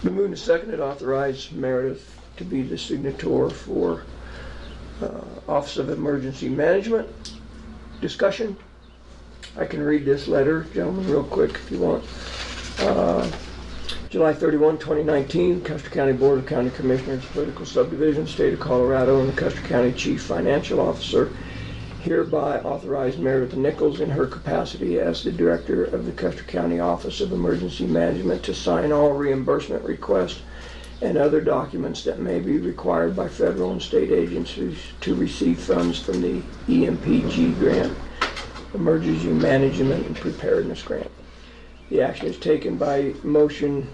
Been moved and seconded, authorize Meredith to be the signator for Office of Emergency Management. Discussion? I can read this letter, gentlemen, real quick if you want. July 31, 2019, Custer County Board of County Commissioners, Political Subdivision, State of Colorado, and the Custer County Chief Financial Officer hereby authorize Meredith Nichols in her capacity as the Director of the Custer County Office of Emergency Management to sign all reimbursement requests and other documents that may be required by federal and state agencies to receive funds from the EMPG grant, Emergency Management and Preparedness Grant. The action is taken by a motion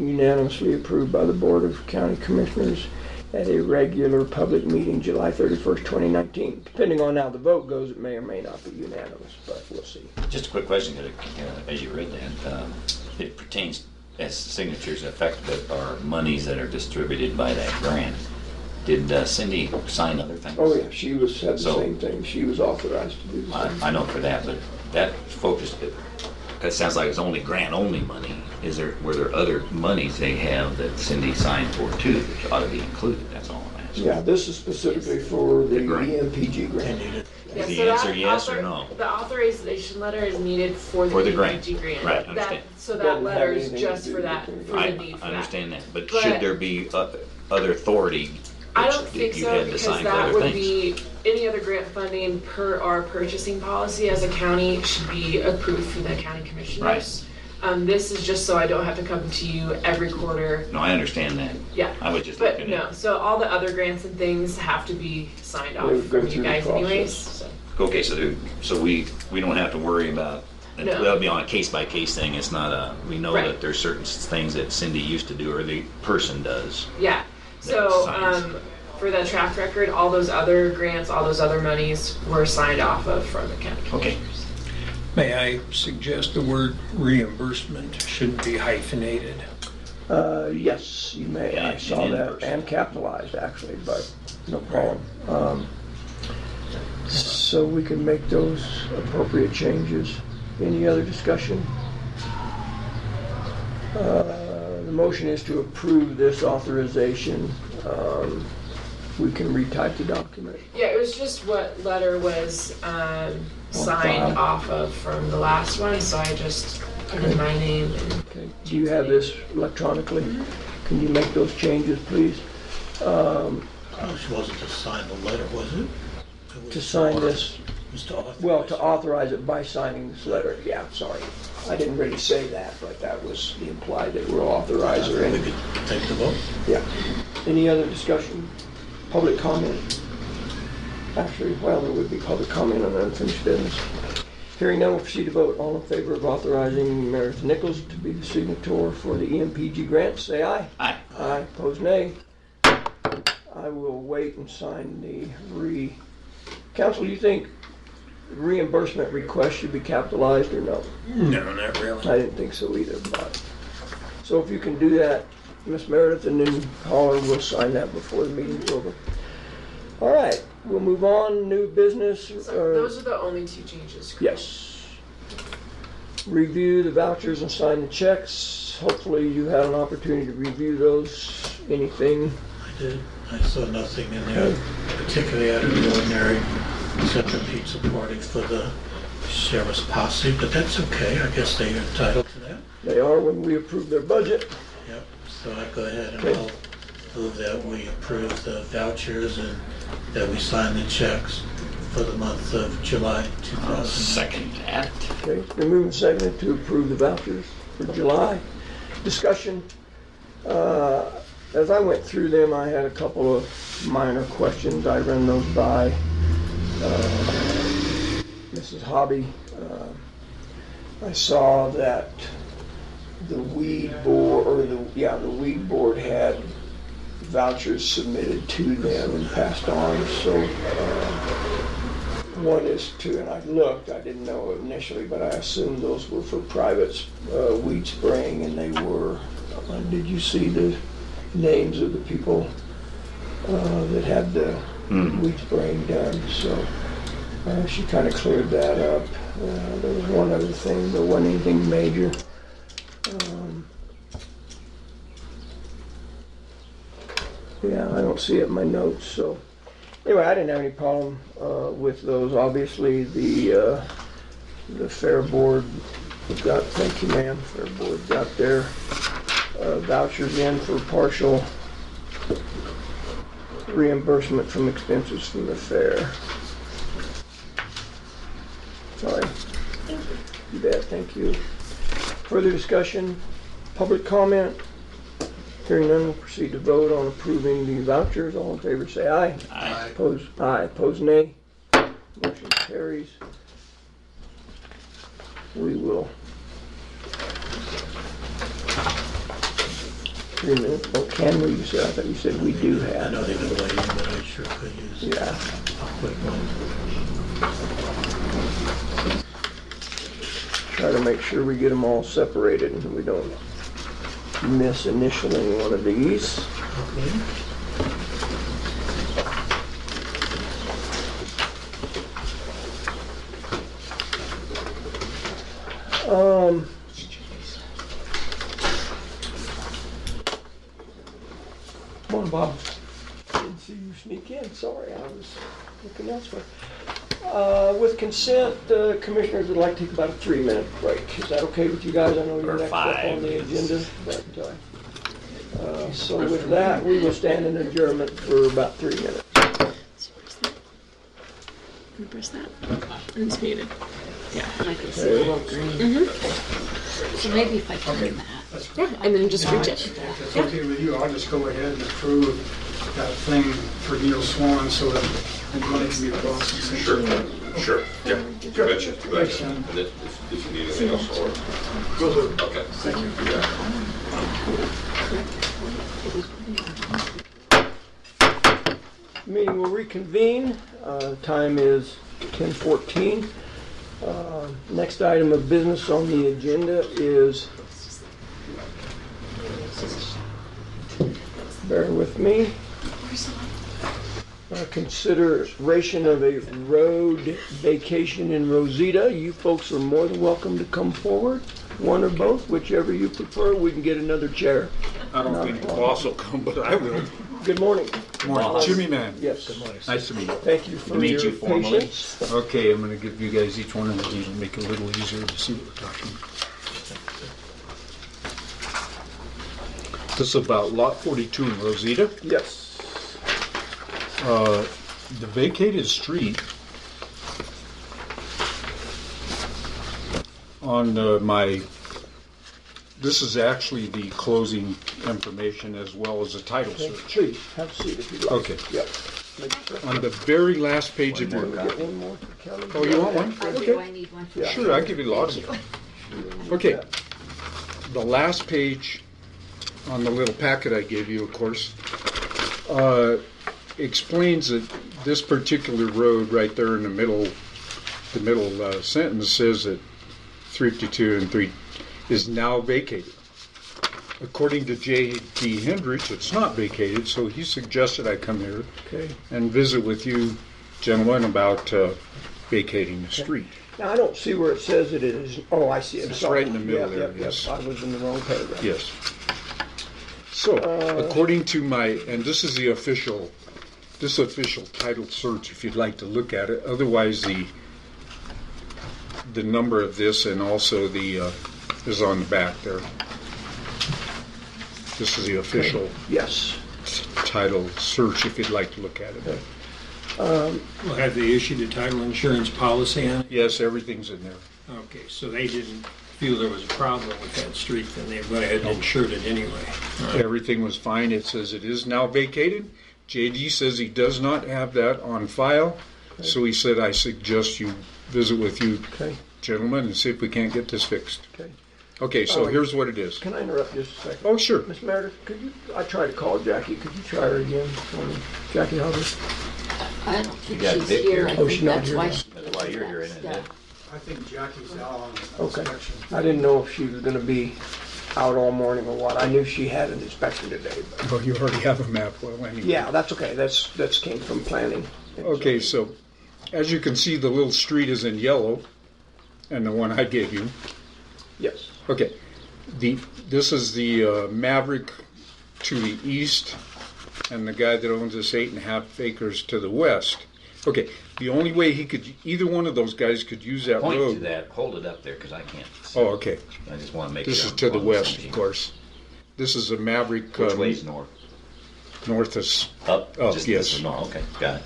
unanimously approved by the Board of County Commissioners at a regular public meeting July 31st, 2019. Depending on how the vote goes, it may or may not be unanimous, but we'll see. Just a quick question, as you read that, it pertains as signatures effect that are monies that are distributed by that grant. Did Cindy sign other things? Oh yeah, she said the So- same thing. She was authorized to do the same. I know for that, but that focused, that sounds like it's only grant-only money. Were there other monies they have that Cindy signed for too that ought to be included? That's all I'm asking. Yeah, this is specifically for the The grant. EMPG I grant. need it. Is the so that answer yes or no? The authorization letter is needed for For the the grant. EPG grant. Right, understand. So Doesn't that letter have is anything to just do for with that, the for I the need for I that. understand that, but But- should there be other authority? I that don't think you so, had to because sign for that other would things? be, any other grant funding per our purchasing policy as a county should be approved through the county commissioners. This is just so I don't have to come to you every quarter. No, I understand that. Yeah. I was just But looking no, at, so all the other grants and things have to be signed They off would go from through you the guys anyways, process. so. okay, so we don't have to worry about, No. that'll be on a case-by-case thing. It's not we know Right. that there's certain things that Cindy used to do or the person does. Yeah, so, signs. for the track record, all those other grants, all those other monies were signed off of from the county Okay. commissioners. May I suggest the word reimbursement shouldn't be hyphenated? Yes, you may. Yeah, I saw and in that, person. and capitalized actually, but no problem. So we can make those appropriate changes. Any other discussion? The motion is to approve this authorization. We can retype the document. Yeah, it was just what letter was, signed file. off of from the last one, so I just put in my name and. Okay. Do you have this electronically? Can you make those changes, please? Oh, she wasn't to sign the letter, was it? It was To sign this, It was to authorize. well, to authorize it by signing this letter. Yeah, sorry. I didn't really say that, but that was the implied that we'll authorize her. We in. could take the vote. Yeah. Any other discussion? Public comment? Actually, well, there would be public comment on unfinished business. Hearing none, we'll proceed to vote. All in favor of authorizing Meredith Nichols to be the signator for the EMPG grant, say aye. Aye. Aye, opposed nay. I will wait and sign the Council, do you think reimbursement request should be capitalized or no? No, not really. I didn't think so either, but, so if you can do that, Miss Meredith, and then Holler will sign that before the meeting's over. All right, we'll move on, new business. So those are the only two changes. correct? Yes. Review the vouchers and sign the checks. Hopefully you had an opportunity to review those. Anything? I did. I saw nothing in there particularly out of the ordinary, except the pizza party for the sheriff's posse, but that's okay. I guess they're entitled to that. They are when we approve their budget. Yep, so I go ahead and Okay. I'll move that we approve the vouchers and that we sign the checks for the month of July 2000. Second that. Okay, it's been moved and seconded to approve the vouchers for July. Discussion. As I went through them, I had a couple of minor questions. I ran those by Mrs. Hobby. I saw that the weed board, the weed board had vouchers submitted to them and passed on. So one is to, and I looked, I didn't know initially, but I assumed those were for private weed spraying, and they were. Did you see the names of the people that had the weed spraying done? So she kind of cleared that up. There was one other thing, there wasn't anything major. Yeah, I don't see it in my notes. So anyway, I didn't have any problem with those. Obviously, the Fair Board got, thank you, ma'am. Fair Board got their vouchers in for partial reimbursement from expenses from the fair. Sorry. You bet, thank you. Further discussion, public comment? Hearing none, we'll proceed to vote on approving the vouchers. All in favor say aye. Aye. Opposed nay. Motion carries. We will. 3 minutes. Oh, can we? You said, I thought you said we do I have. know they've been waiting, but I sure could use Yeah. a quick one. Try to make sure we get them all separated and we don't miss initialing one of these. Okay. Come on, Bob. Didn't see you sneak in. Sorry, I was looking elsewhere. With consent, commissioners would like to take about a 3-minute break. Is that okay with you guys? I know you're Or next up 5 on the minutes. agenda, but so with that, we will stand in adjournment for about 3 minutes. Can you press that? And it's muted. I can see the little green. So maybe if I turn that. Yeah, and then just reach it. If it's okay with you, I'll just go ahead and approve that thing for Neil Swan so that the money can be processed. Sure, sure, yeah, you betcha, you Thanks, betcha. Sam. And if you need anything else, or, Will do. okay, thank you. Meeting will reconvene. Time is 10:14. Next item of business on the agenda is, bear with me, consideration of a road vacation in Rosita. You folks are more than welcome to come forward, one or both, whichever you prefer. We can get another chair. I don't think the boss will come, but I will. Good morning. Morning, Jimmy Man. Yes, good morning. Nice to meet you. Thank you for Meet your you formally. patience. Okay, I'm gonna give you guys each one of these and make it a little easier to see what we're talking about. This is about lot 42 in Rosita. Yes. The vacated street on this is actually the closing information as well as the title search. Please, have a seat if you'd like. Okay. Yep. Make sure. On the very last page of Can we your, get one more for county? oh, you want one? I do, I need one. Yeah. Sure, I'll give you lots of them. Okay, the last page on the little packet I gave you, of course, explains that this particular road right there in the middle sentence says that 352 and 3 is now vacated. According to J.D. Hendricks, it's not vacated, so he suggested I come here Okay. and visit with you gentlemen about vacating the street. Now, I don't see where it says that it is, oh, I see it. It's Sorry. right in the middle Yep, there, yep, yes. yep. I was in the wrong paragraph. Yes. So, according to and this is the official title search if you'd like to look at it. Otherwise, the number of this and also the is on the back there. This is the official Yes. title search if you'd like to look at it. Well, have they issued a title insurance policy on it? Yes, everything's in there. Okay, so they didn't feel there was a problem with that street, then they went ahead and insured it anyway. Everything was fine. It says it is now vacated. JD says he does not have that on file, so he said I suggest you visit with you Okay. gentlemen and see if we can't get this fixed. Okay. Okay, so here's what it is. Can I interrupt just a second? Oh, sure. Miss Meredith, I tried to call Jackie. Could you try her again for me? Jackie Hubbard? I don't think got she's Vic here. here. I Oh, think she's not that's here why now. she. That's why you're here, isn't it? I think Jackie's out on Okay. inspection. I didn't know if she was gonna be out all morning or what. I knew she had an inspection today, but. Well, you already have a map. Well, anyway. Yeah, that's okay. That's came from planning. Okay, so as you can see, the little street is in yellow, and the one I gave you. Yes. Okay, this is the Maverick to the east, and the guy that owns this 8.5 acres to the west. Okay, the only way either one of those guys could use that Point to road. that, hold it up there, because I can't see. Oh, okay. I just want to make This sure. is I'm to the on west, same of sheet. course. This is a Maverick. Which way's north? North is. Up? Up, Just yes. this one. No, okay, got it.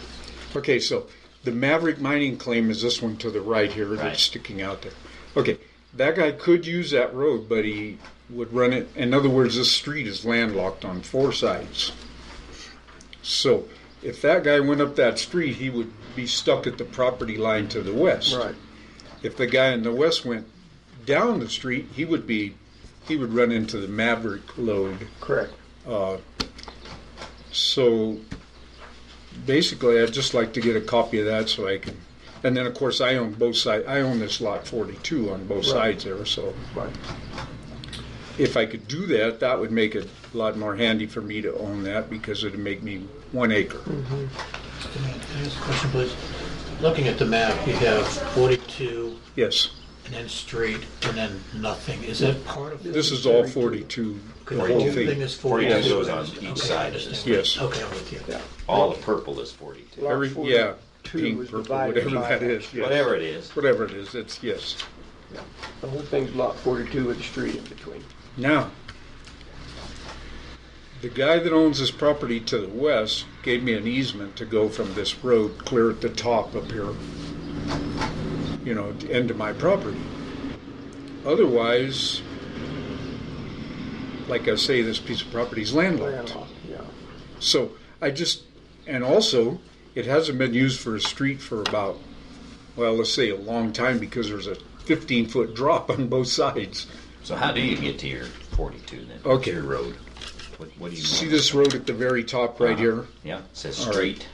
Okay, so the Maverick mining claim is this one to the right here Right. that's sticking out there. Okay, that guy could use that road, but he would run it. In other words, this street is landlocked on 4 sides. So if that guy went up that street, he would be stuck at the property line to the west. Right. If the guy in the west went down the street, he would run into the Maverick load. Correct. So basically, I'd just like to get a copy of that so I can. And then, of course, I own both sides. I own this lot 42 on both sides there. So Right. if I could do that, that would make it a lot more handy for me to own that because it would make me 1 acre. Can I ask a question, please? Looking at the map, you have 42, Yes, and then street, and then nothing. Is that part of it? this is all 42. The The whole whole thing. thing is 42 42. goes on each side of this. Yes. Okay, I'm with you. Yeah. All the purple is 42. Lot Every, 42 yeah, pink, was purple, divided whatever by that is. Yes. Whatever it is. Whatever it is, it's yes. The whole thing's lot 42 with the street in between. Now, the guy that owns this property to the west gave me an easement to go from this road clear at the top up here, into my property. Otherwise, like I say, this piece of property is landlocked. Landlocked, yeah. So and also, it hasn't been used for a street for about, well, let's say a long time because there's a 15-foot drop on both sides. So how do you get to your 42 then? What's Okay. your road? What do you See want? this road at the very top right here? Yeah, it says All right. street.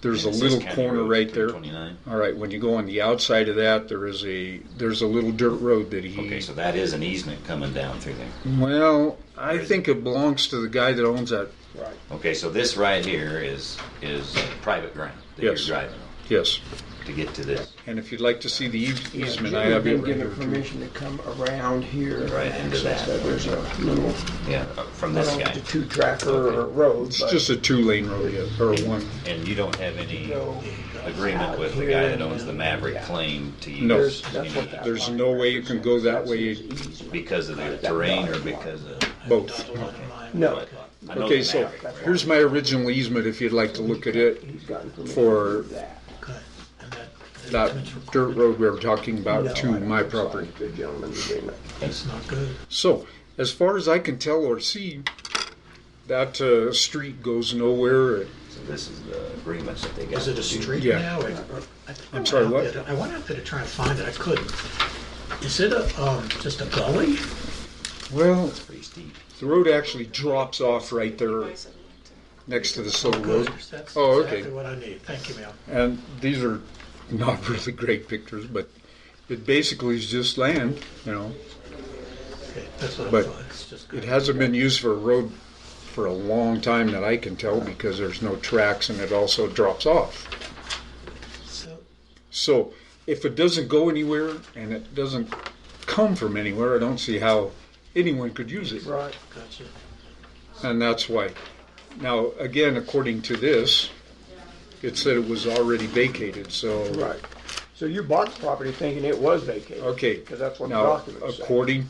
There's a and it says little County corner Road right there. 329. All right, when you go on the outside of that, there's a little dirt road that he. Okay, so that is an easement coming down through there. Well, I think it belongs to the guy that owns that. Right. Okay, so this right here is private ground that Yes. you're driving on Yes, to get to this. and if you'd like to see the easement, I Jim's have it been right given here. too. permission to come around here. Right into access that. There's a little, Yeah, from I this don't know if guy. it's a 2-tracker or a Okay. road, It's but just a 2-lane road, yeah, or one. And you don't have any go agreement with the guy that owns the Maverick claim to use No. There's- any- that's what that There's line no way you can go that represents. way. That's his easement. because of the terrain or because of. Both. Dotted line in mine. No. But I know Okay, the so Maverick, right? here's my original easement if you'd like to look at it. He's gotten permission For- to do that. Okay. And That easement's dirt recorded? road we were talking about No, to I don't my think so. property. The gentleman's agreement. That's not good. So, as far as I can tell or see, that street goes nowhere. So this is the agreements that they got. Is it a to do. street Yeah. now? I'm sorry, what? I went out there to try to find it. I couldn't. Is it just a gully? Well, Pretty steep. the road actually drops off right there next to the Silver Road. That's Oh, exactly okay. what I need. Thank you, ma'am. And these are not really great pictures, but it basically is just land, Okay, that's what I But thought. It's just It good. hasn't been used for a road for a long time that I can tell because there's no tracks and it also drops off. So, So if it doesn't go anywhere and it doesn't come from anywhere, I don't see how anyone could use it. Right. gotcha. And that's why. Now, again, according to this, it said it was already vacated, so. Right. So you bought the property thinking it was vacated. Okay. Because that's what the Now, documents say. according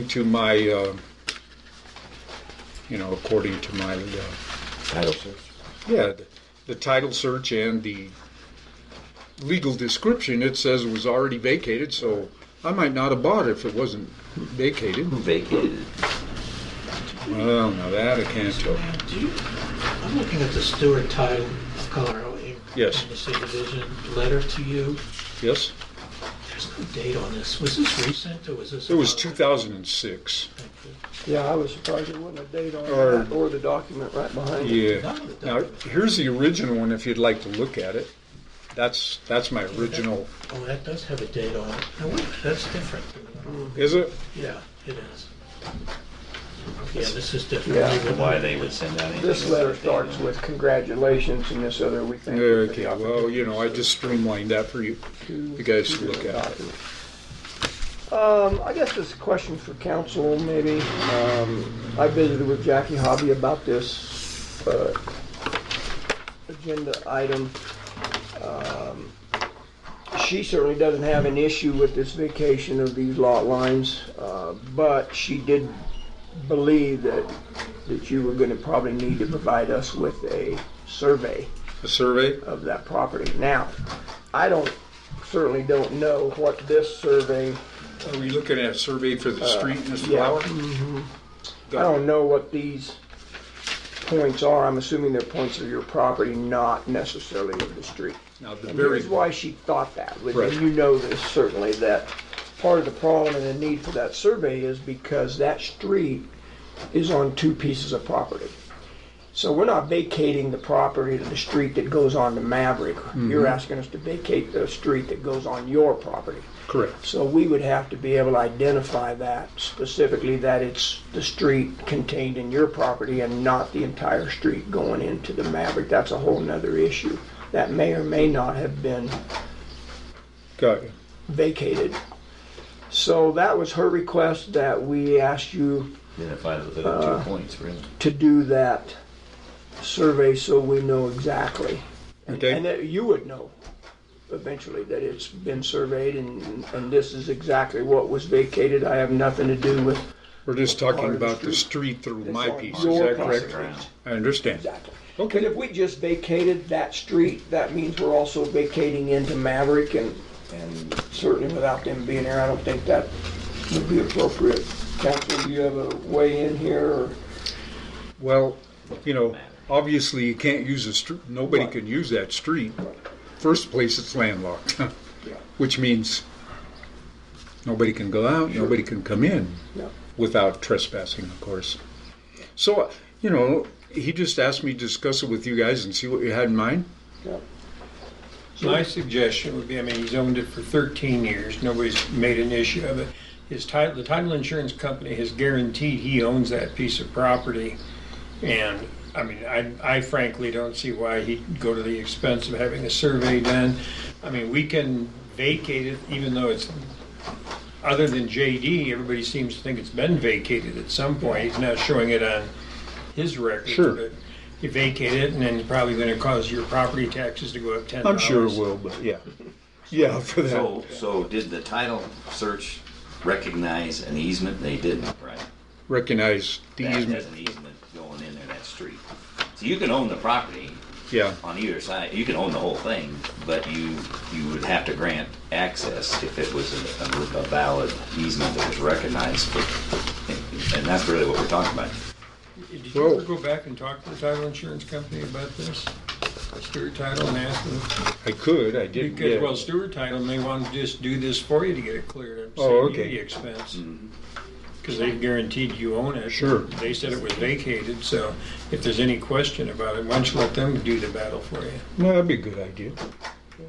to my, Title search. yeah, the title search and the legal description, it says it was already vacated, so I might not have bought it if it wasn't vacated. Who vacated it? Well, now that I can't tell. I'm looking at the Stewart Title of Colorado Inc. Yes. Tennessee Division letter to you. Yes? There's no date on this. Was this recent or was this? It was about- 2006. Thank you. Yeah, I was surprised there wasn't a date on Or- that or the document right behind it. Yeah. None of the Now, documents. here's the original one if you'd like to look at it. That's my original. Oh, that does have a date on it. Now, wait, that's different. Is it? Yeah, it is. Yeah, this is different. Yeah. Why they would send out anything? This letter starts with congratulations and this other we thank you for Okay, the well, I just streamlined that for you. You guys to look at it. I guess this is a question for council, maybe. I visited with Jackie Hobby about this agenda item. She certainly doesn't have an issue with this vacation of these lot lines, but she did believe that you were going to probably need to provide us with a survey A survey? of that property. Now, I certainly don't know what this survey. Are we looking at a survey for the street, Mr. Yeah. Flower? I don't know what these points are. I'm assuming they're points of your property, not necessarily of the street. Now, the And very, here's why she thought that. Right. And you know this certainly, that part of the problem and the need for that survey is because that street is on two pieces of property. So we're not vacating the property to the street that goes on to Maverick. You're asking us to vacate the street that goes on your property. correct. So we would have to be able to identify that specifically, that it's the street contained in your property and not the entire street going into the Maverick. That's a whole nother issue. That may or may not have been Got you. vacated. So that was her request, that we asked you Identify the other 2 points, really. to do that survey so we know exactly. Okay. And that you would know eventually that it's been surveyed and this is exactly what was vacated. I have nothing to do with. We're just Part talking of the about the street. street through It's my on piece, is your that correct? property. I understand. Exactly. Okay. And if we just vacated that street, that means we're also vacating into Maverick and certainly without them being there, I don't think that would be appropriate. Council, do you have a way in here or? Well, obviously you can't use a street, nobody Right. can use that street. First place, it's landlocked, which means nobody can go out, nobody can come in Yeah. without trespassing, of course. So, he just asked me to discuss it with you guys and see what you had in mind. Yeah. My suggestion would be, he's owned it for 13 years, nobody's made an issue of it. The title insurance company has guaranteed he owns that piece of property. And, I frankly don't see why he'd go to the expense of having a survey done. We can vacate it, even though it's, other than JD, everybody seems to think it's been vacated at some point. He's not showing it on his record. Sure. But you vacate it, and then you're probably going to cause your property taxes to go up $10. I'm sure it will, but yeah. Yeah, for that. So did the title search recognize an easement? They didn't, right? Recognize the That easement. has an easement going in there, that street. So you can own the property Yeah, on either side, you can own the whole thing, but you would have to grant access if it was a valid easement that was recognized. And that's really what we're talking about. Did you ever go back and talk to the title insurance company about this? Stewart Title, and ask them? I could, I did. Because, Yeah. well, Stewart Title may want to just do this for you to get it cleared up. Oh, save you okay. the expense. Because they've guaranteed you own it. Sure. They said it was vacated, so if there's any question about it, why don't you let them do the battle for you? No, that'd be a good idea.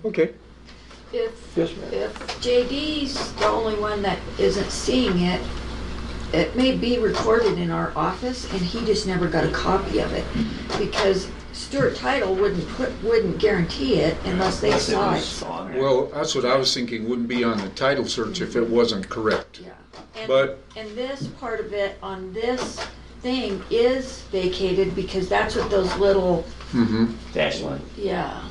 Okay. If, Yes, ma'am. if JD's the only one that isn't seeing it, it may be recorded in our office and he just never got a copy of it. Because Stewart Title wouldn't guarantee it unless they Unless it saw was it. on there. Well, that's what I was thinking, wouldn't be on the title search if it wasn't correct. Yeah. And, But- and this part of it on this thing is vacated because that's what those little, Dash line. yeah.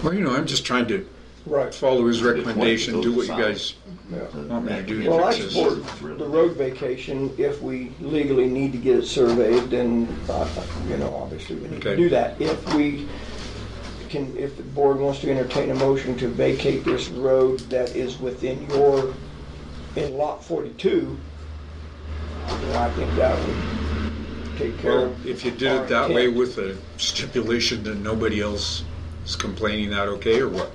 Well, I'm just trying to Right. follow his recommendation, do what you guys Yeah. want me to do. Well, I to fix support this. the road vacation. If we legally need to get it surveyed, then, obviously we need to Okay. do that. If the board wants to entertain a motion to vacate this road that is within in lot 42, then I think that would take care Well, of. if you did our it that way intent. with a stipulation that nobody else is complaining, that okay, or what?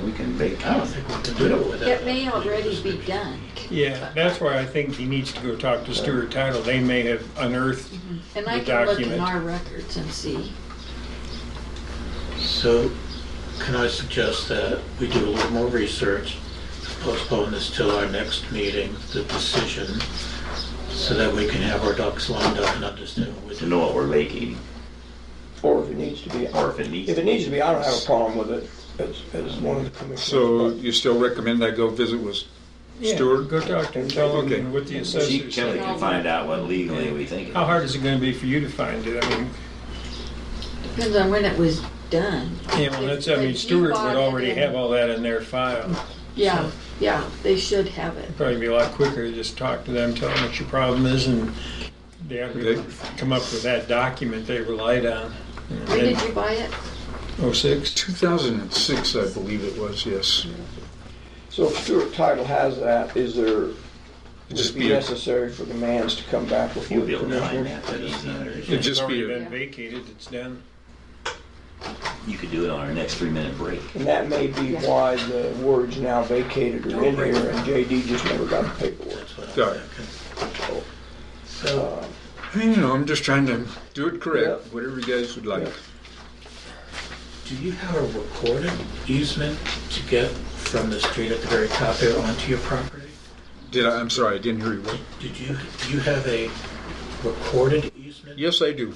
We can vacate. I don't think we can do it with that. It may already be done. Yeah, that's why I think he needs to go talk to Stewart Title. They may have unearthed And I the can look in document. our records and see. So, can I suggest that we do a little more research, postpone this till our next meeting, the decision, so that we can have our ducks lined up and understand what we're To doing? know what we're vacating, Or if it needs to be. or if it needs. If it needs to be, I don't have a problem with it as one of the commissioners. So but- you still recommend I go visit with Yeah, Stewart? go talk to him, tell Okay. him what the She, assessors Kelly say. can find out what legally we think. How hard is it gonna be for you to find it? I mean, Depends on when it was done. yeah, well, that's, I mean, If you Stewart bought would it already in- have all that in their file. Yeah, yeah, they should have it. Probably be a lot quicker to just talk to them, tell them what your problem is, and they have to Okay. come up with that document they relied on. When did you buy it? 06? 2006, I believe it was, yes. So if Stewart Title has that, would Just it be be a- necessary for the Mans to come back before You'll be the able to find commissioners? that pretty easy. It'd It's just already be a, been vacated, it's done. You could do it on our next 3-minute break. And that may be why the words now vacated are in here, and JD just never got the paperwork. That's what Got I'm it. thinking. So, I'm just trying to do it correct, Yeah. whatever you guys would like. Yeah. do you have a recorded easement to get from the street at the very top there onto your property? I'm sorry, I didn't hear you. What? Do you have a recorded easement? Yes, I do.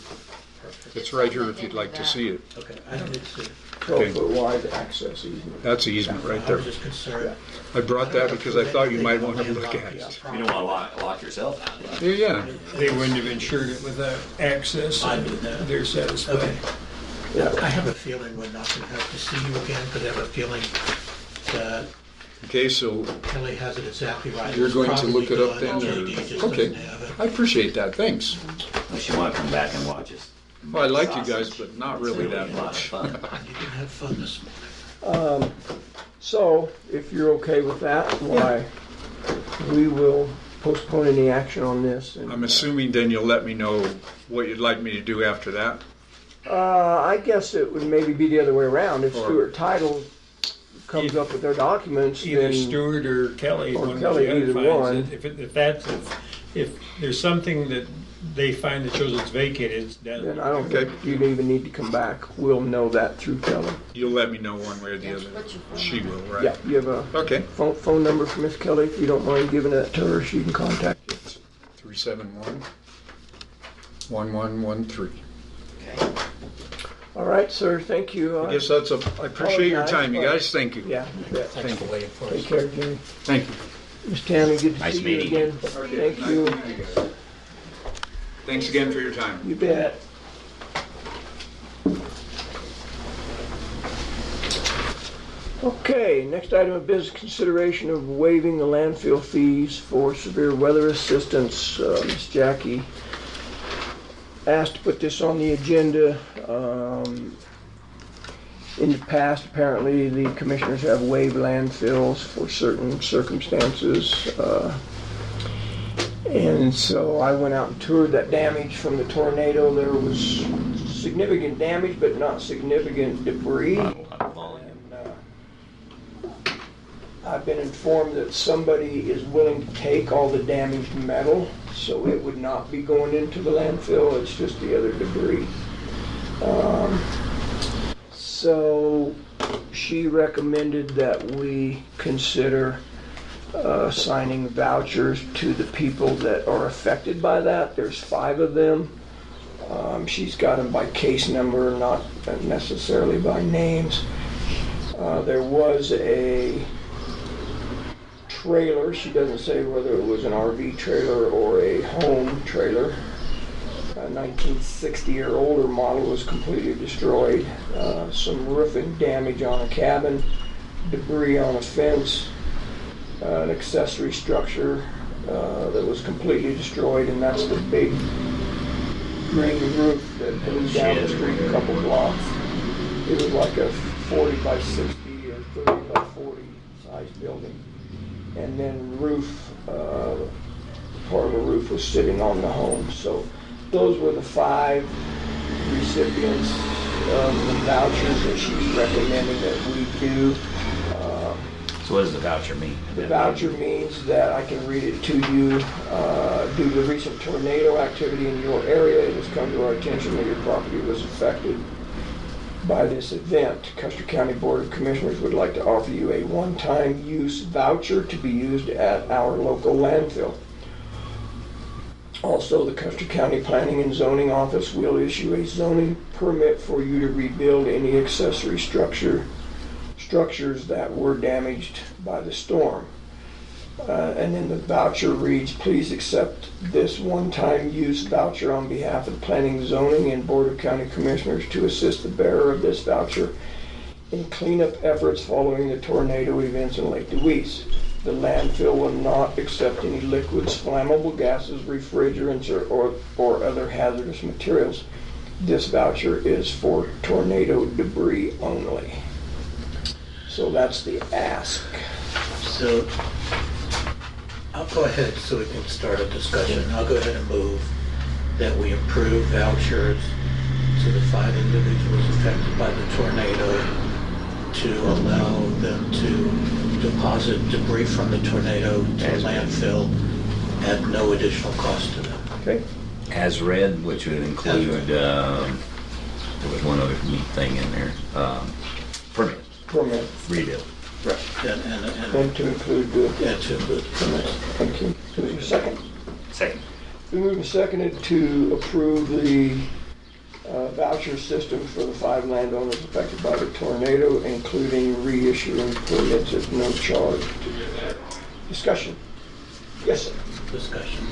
Perfect. It's right here if you'd like to see it. Okay, I don't need to see it. 12-foot wide access easement. That's the easement right I there. was just concerned. I brought that because I thought you might want to look at it. You don't want to lock yourself out. Yeah, They wouldn't have insured it without access. I knew that. They're satisfied. Okay. Yeah. I have a feeling we're not going to have to see you again, but I have a feeling that okay, so Kelly has it exactly right. You're It's going to probably look it up gone. then, or- JD just okay. doesn't have it. I appreciate that, thanks. Unless you want to come back and watch us. Well, I like you guys, but not really It's that a lot of much. fun. You can have fun this morning. So, if you're okay with that, why, we will postpone any action on this. and, I'm assuming then you'll let me know what you'd like me to do after that. I guess it would maybe be the other way around. If Or- Stewart Title comes up with their documents, Either then, Stewart or Kelly, Or one or Kelly, the other either finds one. it. If there's something that they find that shows it's vacated, it's done. then I don't Okay. think you'd even need to come back. We'll know that through Kelly. You'll let me know one way or the other. What's your phone She number? will, right? Yeah, you have a Okay. phone number for Miss Kelly, if you don't mind giving that to her, she can contact you. 371-1113. All right, sir, thank you. I guess I appreciate your time, you guys. Thank you. Yeah, you bet. Thanks for waiting for us. Take care, Jimmy. Thank you. Miss Tammy, good to Nice see you meeting you. again. Thank you. Thanks again for your time. You bet. Okay, next item of business, consideration of waiving the landfill fees for severe weather assistance. Miss Jackie asked to put this on the agenda. In the past, apparently, the commissioners have waived landfills for certain circumstances. And so I went out and toured that damage from the tornado. There was significant damage, but not significant debris. And, I've been informed that somebody is willing to take all the damaged metal, so it would not be going into the landfill, it's just the other debris. So she recommended that we consider signing vouchers to the people that are affected by that. There's 5 of them. She's got them by case number, not necessarily by names. There was a trailer. She doesn't say whether it was an RV trailer or a home trailer. A 1960 or older model was completely destroyed. Some roofing damage on a cabin, debris on a fence, an accessory structure that was completely destroyed, and that's the big green roof that blew down the street a couple blocks. It was like a 40 by 60 or 30 by 40 size building. And then roof, part of the roof was sitting on the home. So those were the 5 recipients of the vouchers that she's recommending that we do. So what does the voucher mean? The voucher means that, I can read it to you, due to the recent tornado activity in your area, it has come to our attention that your property was affected by this event. Custer County Board of Commissioners would like to offer you a one-time use voucher to be used at our local landfill. Also, the Custer County Planning and Zoning Office will issue a zoning permit for you to rebuild any accessory structures that were damaged by the storm. And then the voucher reads, please accept this one-time use voucher on behalf of Planning, Zoning, and Board of County Commissioners to assist the bearer of this voucher in cleanup efforts following the tornado events in Lake Deweese. The landfill will not accept any liquids, flammable gases, refrigerants, or other hazardous materials. This voucher is for tornado debris only. So that's the ask. So I'll go ahead so we can start a discussion. I'll go ahead and move that we approve vouchers to the 5 individuals affected by the tornado to allow them to deposit debris from the tornado to landfill at no additional cost to them. Okay. As read, which would include, there was one other neat thing in there, permit, Permit. rebuild. Right. And to include the permit. Thank you. So is there a second? Second. We moved and seconded to approve the voucher system for the 5 landowners affected by the tornado, including reissuing permits at no charge. Discussion. Yes, sir. Discussion.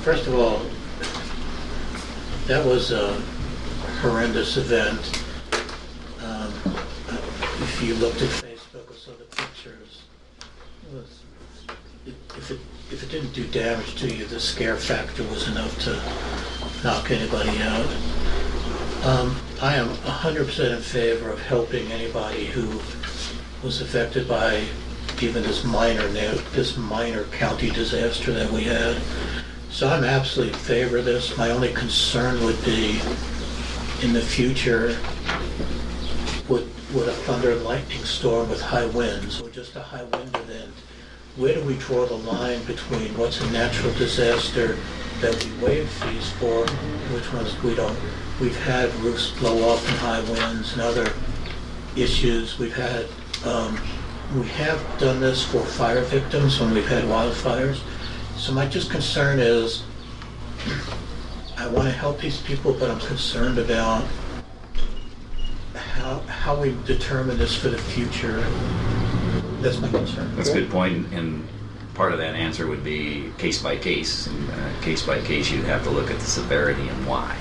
First of all, that was a horrendous event. If you looked at Facebook or saw the pictures, if it didn't do damage to you, the scare factor was enough to knock anybody out. I am 100% in favor of helping anybody who was affected by even this minor county disaster that we had. So I'm absolutely in favor of this. My only concern would be in the future, would a thunder and lightning storm with high winds or just a high wind event, where do we draw the line between what's a natural disaster that we waive fees for, and which ones we don't? We've had roofs blow off in high winds and other issues. We have done this for fire victims when we've had wildfires. So my just concern is, I want to help these people, but I'm concerned about how we determine this for the future. That's my concern. That's a good point, and part of that answer would be case by case. And case by case, you'd have to look at the severity and why.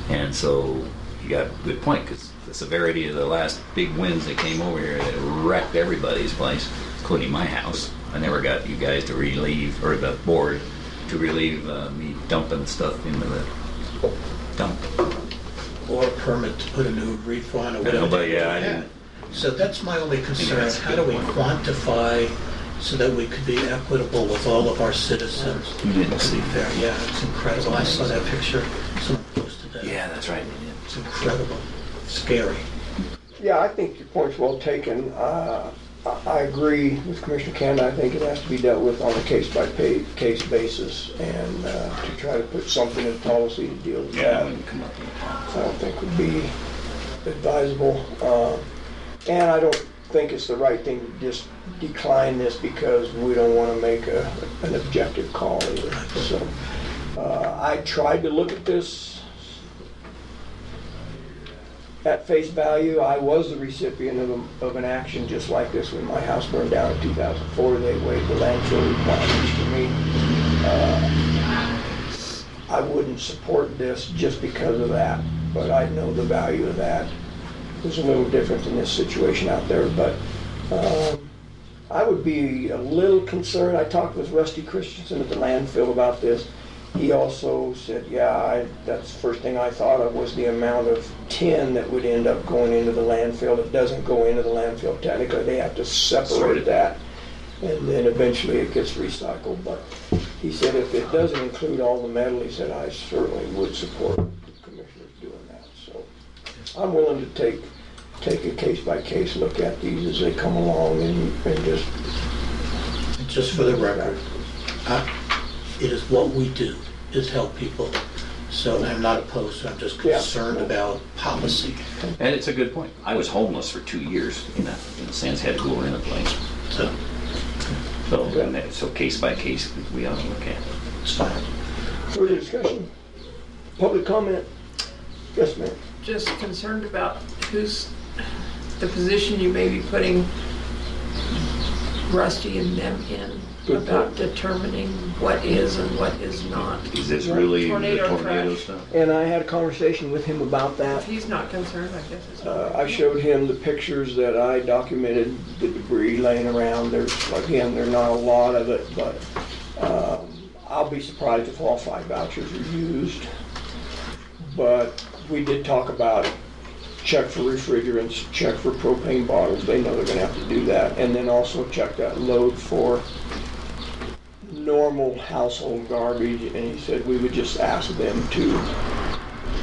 And so you got a good point, because the severity of the last big winds that came over here that wrecked everybody's place, including my house. I never got you guys to relieve, or the board to relieve me dumping stuff into the dump. Or a permit to put a new roof on or whatever. But yeah, I didn't. So that's my only concern. How do we quantify so that we could be equitable with all of our citizens? You didn't see Fair. Yeah, it's incredible. I saw that picture. Someone posted that. Yeah, that's right. It's incredible. Scary. Yeah, I think your point's well taken. I agree with Commissioner Canada. I think it has to be dealt with on a case-by-case basis, and to try to put something in policy to deal with that, I don't think would be advisable. And I don't think it's the right thing to just decline this because we don't want to make an objective call either. So I tried to look at this at face value, I was the recipient of an action just like this when my house burned down in 2004. They waived the landfill requirements for me. I wouldn't support this just because of that, but I know the value of that. It's a little different in this situation out there, but I would be a little concerned. I talked with Rusty Christensen at the landfill about this. He also said, yeah, that's the first thing I thought of was the amount of tin that would end up going into the landfill. It doesn't go into the landfill technically. They have to separate that, and then eventually it gets recycled. But he said if it doesn't include all the metal, he said, I certainly would support the commissioners doing that. So I'm willing to take a case-by-case look at these as they come along and Just for the record, it is what we do, is help people. So I'm not opposed to it, I'm just concerned about policy. And it's a good point. I was homeless for 2 years in a sense, had to go rent a place. So case by case, we ought to look at it. It's fine. Further discussion? Public comment? Yes, ma'am. Just concerned about who's the position you may be putting Rusty and them in Good about point. determining what is and what is not. Is this really Tornado the tornado crash. stuff? And I had a conversation with him about that. If he's not concerned, I guess it's not. I showed him the pictures that I documented, the debris laying around. There's, again, there's not a lot of it, but I'll be surprised if all 5 vouchers are used. But we did talk about check for refrigerants, check for propane bottles. They know they're gonna have to do that. And then also check that load for normal household garbage. And he said we would just ask them to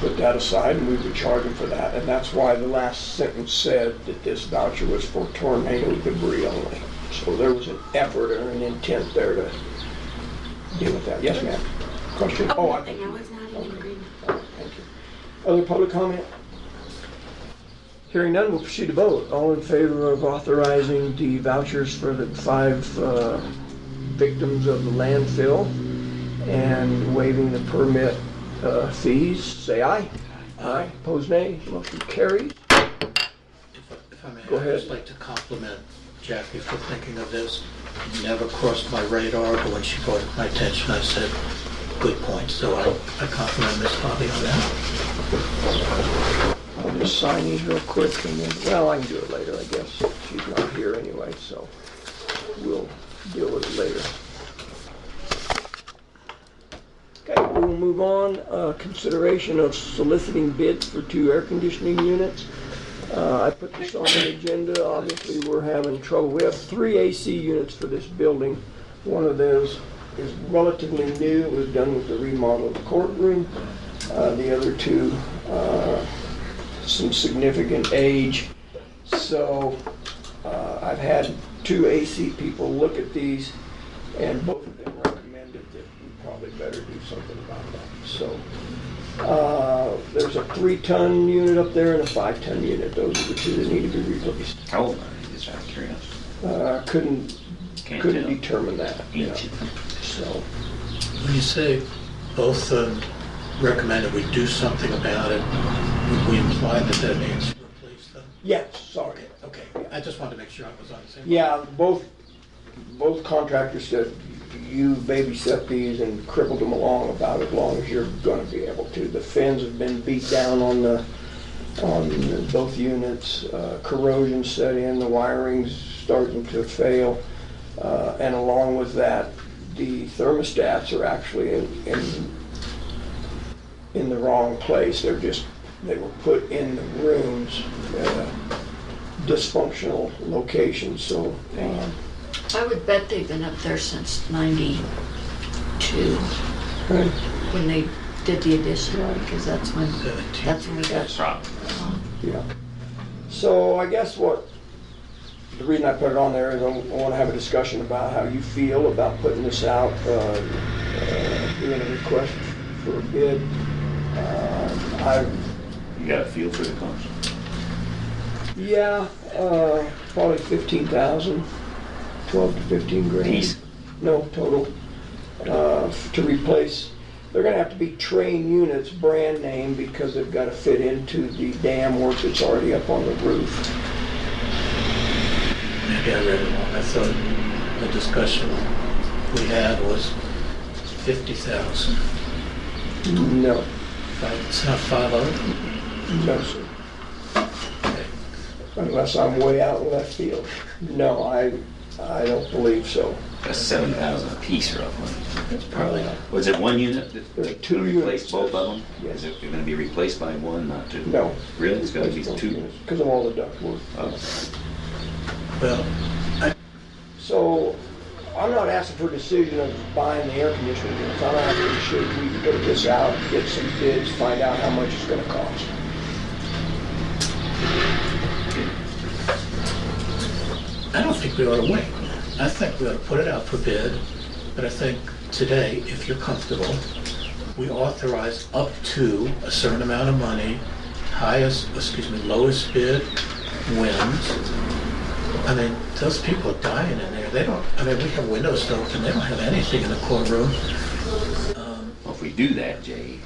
put that aside and we would charge them for that. And that's why the last sentence said that this voucher was for tornado debris only. So there was an effort or an intent there to deal with that. Yes, ma'am. Question? Nothing, I was not in agreement. Thank you. Other public comment? Hearing none, we'll proceed to vote. All in favor of authorizing the vouchers for the 5 victims of the landfill and waiving the permit fees, say aye. Aye. Opposed, nay. Motion carries. If I may, Go ahead. I'd just like to compliment Jackie for thinking of this. It never crossed my radar, but when she brought it to my attention, I said, good point. So I compliment Ms. Bobby on that. I'll just sign these real quick and then, well, I can do it later, I guess. She's not here anyway, so we'll deal with it later. Okay, we will move on. Consideration of soliciting bids for 2 air conditioning units. I put this on the agenda. Obviously, we're having trouble. We have 3 AC units for this building. One of those is relatively new. It was done with the remodel of the courtroom. The other 2, some significant age. So I've had 2 AC people look at these, and both of them recommended that we probably better do something about that. So there's a 3-ton unit up there and a 5-ton unit. Those are the 2 that need to be replaced. How old are they? Just out of curiosity. Couldn't Can't couldn't tell. determine that. You know. Ancient. So When you say both recommended we do something about it, would we imply that that means replace them? yes, sorry. Okay, I just wanted to make sure I was on the same. Yeah, both contractors said you babysit these and crippled them along about as long as you're going to be able to. The fins have been beat down on both units. Corrosion set in. The wiring's starting to fail, and along with that, the thermostats are actually in the wrong place. They were put in the rooms. Dysfunctional location, so I would bet they've been up there since '92 when they did the addition, because that's when we got. Problem. yeah. So I guess the reason I put it on there is I want to have a discussion about how you feel about putting this out, doing a request for a bid. You got a feel for the cost? Yeah, probably 15,000, 12 to 15 grand. Piece? No, total. To replace They're gonna have to be train units, brand name, because they've gotta fit into the dam once it's already up on the roof. Maybe I read it wrong. I thought the discussion we had was 50,000. No, It's not 500? no, sir. Unless I'm way out in left field. No, I don't believe so. That's 7,000 a piece roughly. It's probably not. Was it one unit? There's To two replace units. both of them? Yes. Is it going to be replaced by one, not two? No. Really? It's going to be two? Because of all the ductwork. Oh. Well, So, I'm not asking for a decision of buying the air conditioning units. I'm asking, should we put this out, get some bids, find out how much it's gonna cost? I don't think we ought to wait. I think we ought to put it out for bid, but I think today, if you're comfortable, we authorize up to a certain amount of money, lowest bid wins. I mean, those people are dying in there. They don't, I mean, we have windows open, they don't have anything in the courtroom. Well, if we do that, Jay,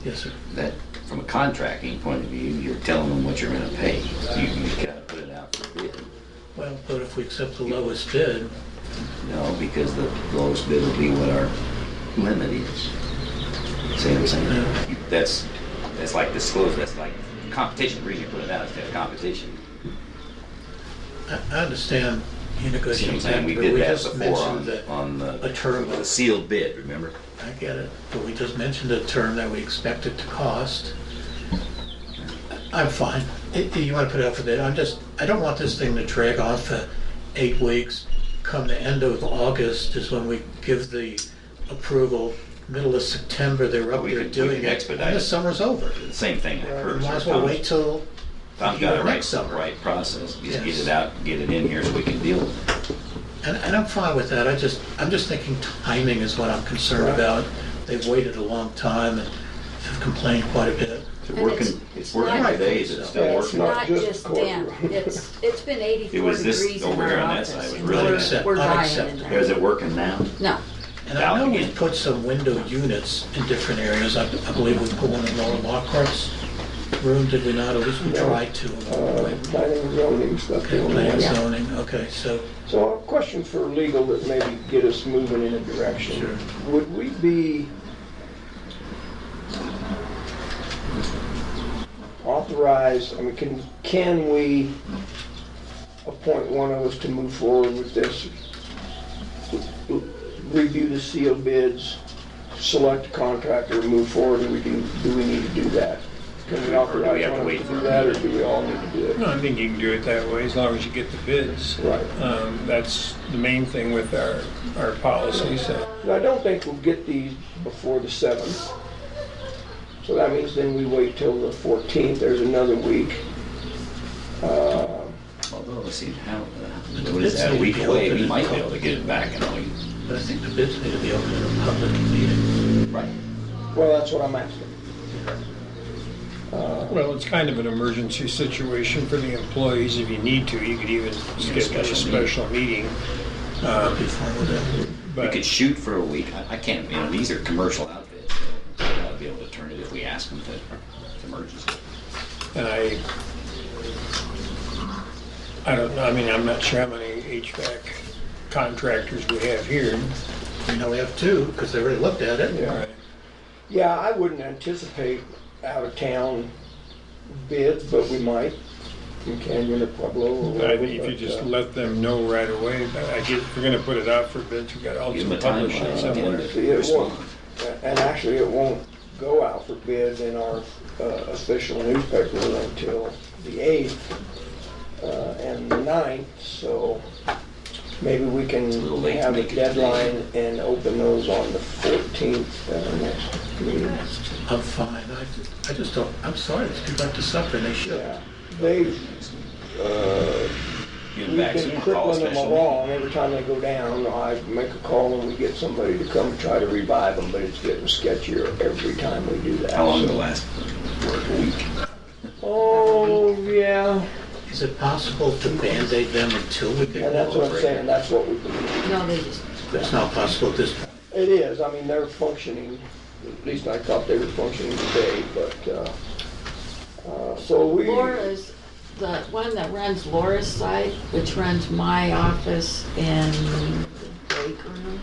Yes, sir. that from a contracting point of view, you're telling them what you're going to pay. You got to put it out for bid. Well, but if we accept the lowest bid, No, because the lowest bid will be what our limit is. See what I'm saying? Yeah. That's like disclosure. That's like competition. The reason you put it out is to have competition. I understand you See what negotiate I'm saying? that, We but did we that just before mentioned that on the a term with a of, sealed bid. Remember? I get it, but we just mentioned a term that we expect it to cost. I'm fine. You want to put it out for bid? I don't want this thing to drag on for 8 weeks. Come the end of August is when we give the approval. Middle of September, they're up We there could doing it, expedite and the it. summer's over. The same thing We occurs. might as well wait till Tom's got a next summer. right process. Just Yes. get it out, get it in here so we can deal with it. And I'm fine with that. I'm just thinking timing is what I'm concerned about. They've waited a long time and have complained quite a bit. It's And working. it's It's working not- today. Is it still Yeah, It's working? not not just just courtroom. them. It's been 84 It was this degrees in over our here on that office. side. It was and really we're- bad. We're dying in Unacceptable. there. Is it working now? No. And I know we've put some window units in different areas. I believe we put one in Laura Lockhart's room, did we not? At least we tried to. Planning and zoning stuff. Okay, going plan on. zoning, okay, so, So a question for legal that maybe get us moving in a direction. Sure. Would we be authorized, I mean, can we appoint one of us to move forward with this? Review the sealed bids, select a contractor, move forward, and do we need to do that? Can we Or do we authorize have to one of wait us for to a do that, or meeting? do we all need to do it? No, I think you can do it that way as long as you get the bids. Right. That's the main thing with our policies. I don't think we'll get these before the 7th. So that means then we wait till the 14th, there's another week. Although, let's see, how, The what is bids that, a need to week be away? open We in might be public. able to get it back in a week. but I think the bids need to be open in a public meeting. Right. Well, that's what I'm asking. Well, it's kind of an emergency situation for the employees. If you need to, you could even schedule a special meeting. I'd be fine with that. We But could shoot for a week. I can't, these are commercial outfits, so I'll be able to turn it if we ask them to. It's emergency. and I don't know, I mean, I'm not sure how many HVAC contractors we have here. We know we have two, because they already looked at it. Yeah. Yeah, I wouldn't anticipate out-of-town bids, but we might, in Canyon or Pueblo or I whatever. think if you but, just let them know right away, but I get, if we're gonna put it out for bids, we got all Give to them a publish timeline. it somewhere. See, it won't, and actually it won't go out for bid in our official newspaper until the 8th and the 9th, so maybe we can little late to have a make it deadline and open those on the 14th at our next meeting. I'm fine. I just don't, I'm sorry, these people have to suffer, and they should. Yeah, they've, Get them we've back been soon, call a crippling them special along. Every time they go down, I make a call and we get somebody to come try to revive them, but it's getting sketchier every time we do that. meeting. How long so- will it last? Work a week? Oh, yeah, Is it possible to Band-Aid them until we get and that's what I'm over it? saying, that's what we believe. No, they just, That's not possible at this point. It is, I mean, they're functioning At least I thought they were functioning today, but, so we. Laura's, the one that runs Laura's site, which runs my office and the break room,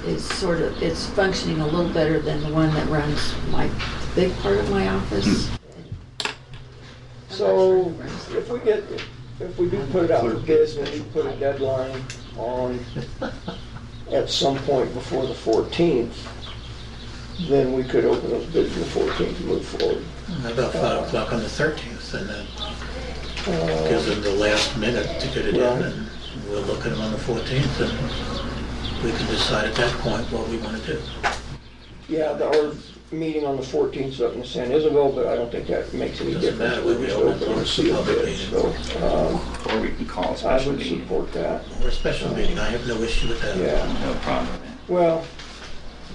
is sort of, it's functioning a little better than the one that runs my big part of my office. So if we do put it out for bids, then we put a deadline on at some point before the 14th, then we could open those bids on the 14th and move forward. About 5 o'clock on the 13th, and then gives them the last minute to get it in, and we'll look at them on the 14th, and we can decide at that point what we want to do. Yeah, our meeting on the 14th is up in San Isabel, but I don't think that makes any Doesn't difference. matter We when we just open open or and it's a seal public bids, meeting. so Or we can call a I special would meeting. support that. Or a special meeting, I have no issue with that. Yeah. No problem with that. Well,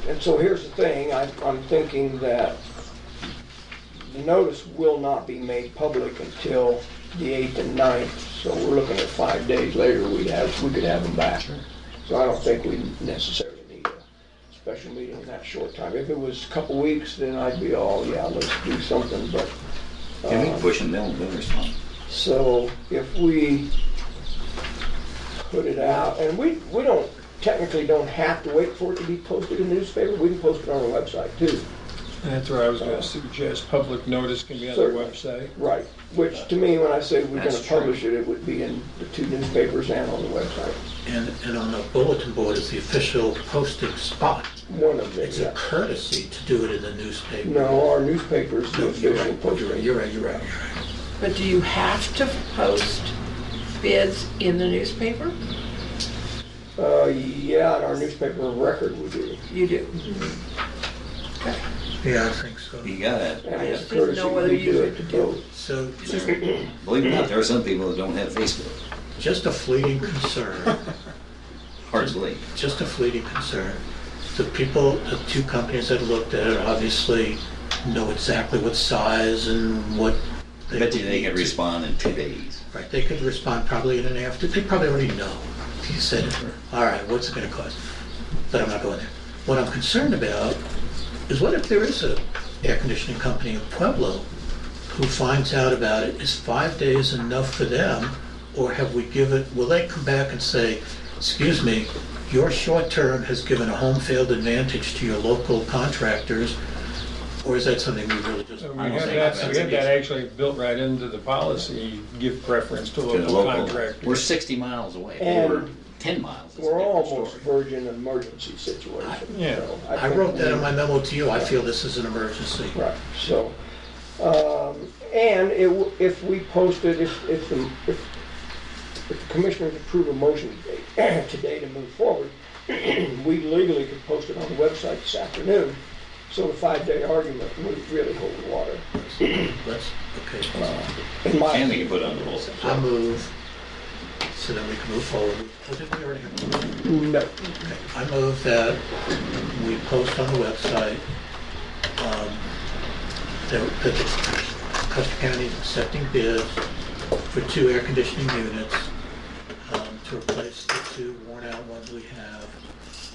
and so here's the thing, I'm thinking that the notice will not be made public until the 8th and 9th, so we're looking at 5 days later, we could have them back. So I don't think we necessarily need a special meeting in that short time. If it was a couple weeks, then I'd be all, yeah, let's do something, but. And we can push them, they'll respond. So if we put it out, and we technically don't have to wait for it to be posted in the newspaper, we can post it on our website too. That's what I was gonna suggest, public notice can be on the Certainly. website. Right, which to me, when I say we're gonna That's true. publish it, it would be in the 2 newspapers and on the website. And on the bulletin board is the official posting spot. One of them, It's a yeah. courtesy to do it in the newspaper. No, our newspaper's the No, you're official right, posting. you're right. But do you have to post bids in the newspaper? Yeah, and our newspaper of record we do. You do. Yeah, I think so. You gotta, And I it's just didn't courtesy know whether we you do could it to do both. So believe it or not, there are some people that don't have Facebook. just a fleeting concern, Hard to believe. just a fleeting concern. The people, the 2 companies that looked at it obviously know exactly what size and what I bet you they need can to- respond in 2 days. Right, they could respond probably in an after, they probably already know. If you said, all right, what's it gonna cost? But I'm not going there. What I'm concerned about is what if there is a air conditioning company in Pueblo who finds out about it? Is 5 days enough for them? Or have we given, will they come back and say, excuse me, your short term has given a home field advantage to your local contractors? Or is that something we really just? So I we don't have think that, that's we have an that issue. actually built right into the policy, give preference to To the local local, contractors. we're 60 miles away. If they And were 10 miles. it's a We're different almost story. verging an emergency situation. Yeah. So I think wrote that we- in my memo to you, I feel this is an emergency. Right, so, and if we post it, if the commissioners approve a motion today to move forward, we legally could post it on the website this afternoon, so the 5-day argument wouldn't really hold water. Let's, okay. In my And we can opinion. put it on the whole I move, so then we can move forward. Or did we already have a motion? No, Okay. I move that we post on the website that the Custer County is accepting bids for 2 air conditioning units to replace the 2 worn out ones we have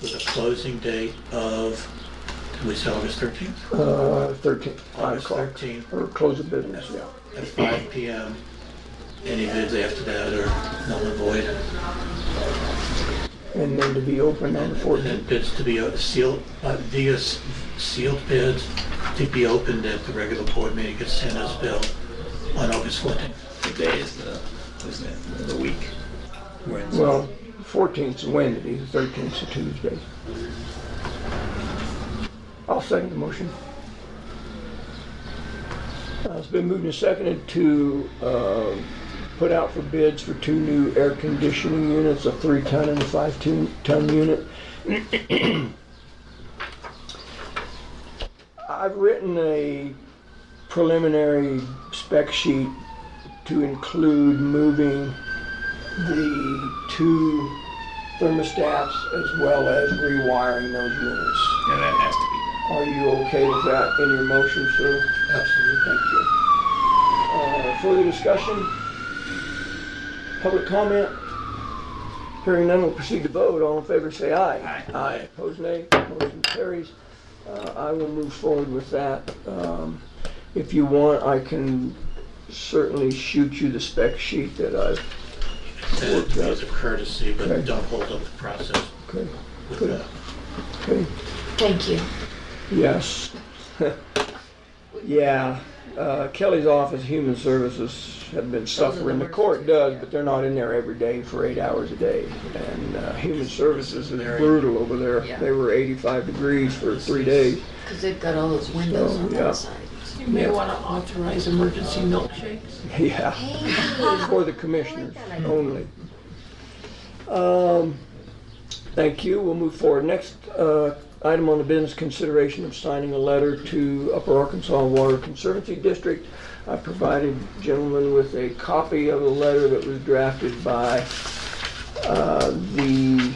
with a closing date of, did we say August 13th? 13, 5 August o'clock, 13th or close of business, yeah. at 5 p.m. Any bids after that are null and void. And then to be open on the And 14th. then bids to be sealed, via sealed bids to be opened at the regular board meeting at San Isabel on August 14th. What day is the week? Wednesday. Well, 14th's a Wednesday, the 13th's a Tuesday. I'll second the motion. It's been moved and seconded to put out for bids for 2 new air conditioning units, a 3-ton and a 5-ton unit. I've written a preliminary spec sheet to include moving the 2 thermostats as well as rewiring those units. Yeah, that has to be Are you okay with that in your motion, sir? Absolutely. Thank you. Further discussion? Public comment? Hearing none, we'll proceed to vote. All in favor say aye. Aye. Aye. Opposed, nay. Motion carries. I will move forward with that. If you want, I can certainly shoot you the spec sheet that I've worked As a out. courtesy, but Okay. don't hold up the process Okay, with good. that. Okay, Thank you. yes. Yeah, Kelly's Office of Human Services have been suffering. The court does, but they're not in there every day for 8 hours a day. And Human Services is brutal over there. Yeah. They were 85 degrees for 3 days. Because they've got all those windows So, on yeah. both sides. You may want to authorize emergency milkshakes. Yeah, Hey, for the commissioners I like that idea. only. Thank you. We'll move forward. Next item on the business, consideration of signing a letter to Upper Arkansas Water Conservancy District. I provided gentlemen with a copy of the letter that was drafted by the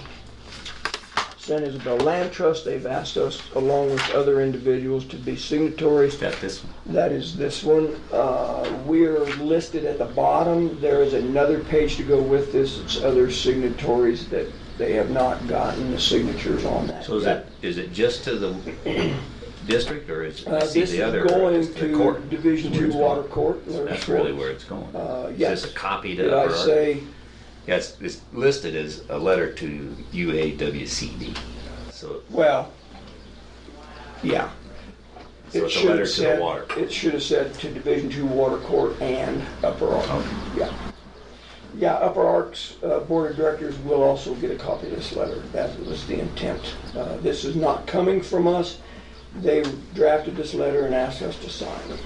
San Isabel Land Trust. They've asked us, along with other individuals, to be signatories. Got this one. That is this one. We're listed at the bottom. There is another page to go with this. It's other signatories that they have not gotten the signatures on that. So is it just to the district, or is I see This the is other going the to court? Division Where II it's Water going. Court. That's really where it's going. Yes. Is this a copy to Did I Upper Ark? say? Yeah, it's listed as a letter to UAWCD. So, Well, yeah. so it's a should letter have to said- the water. It should have said to Division II Water Court and Upper Ark. Okay. Yeah. Yeah, Upper Ark's Board of Directors will also get a copy of this letter. That was the intent. This is not coming from us. They drafted this letter and asked us to sign it.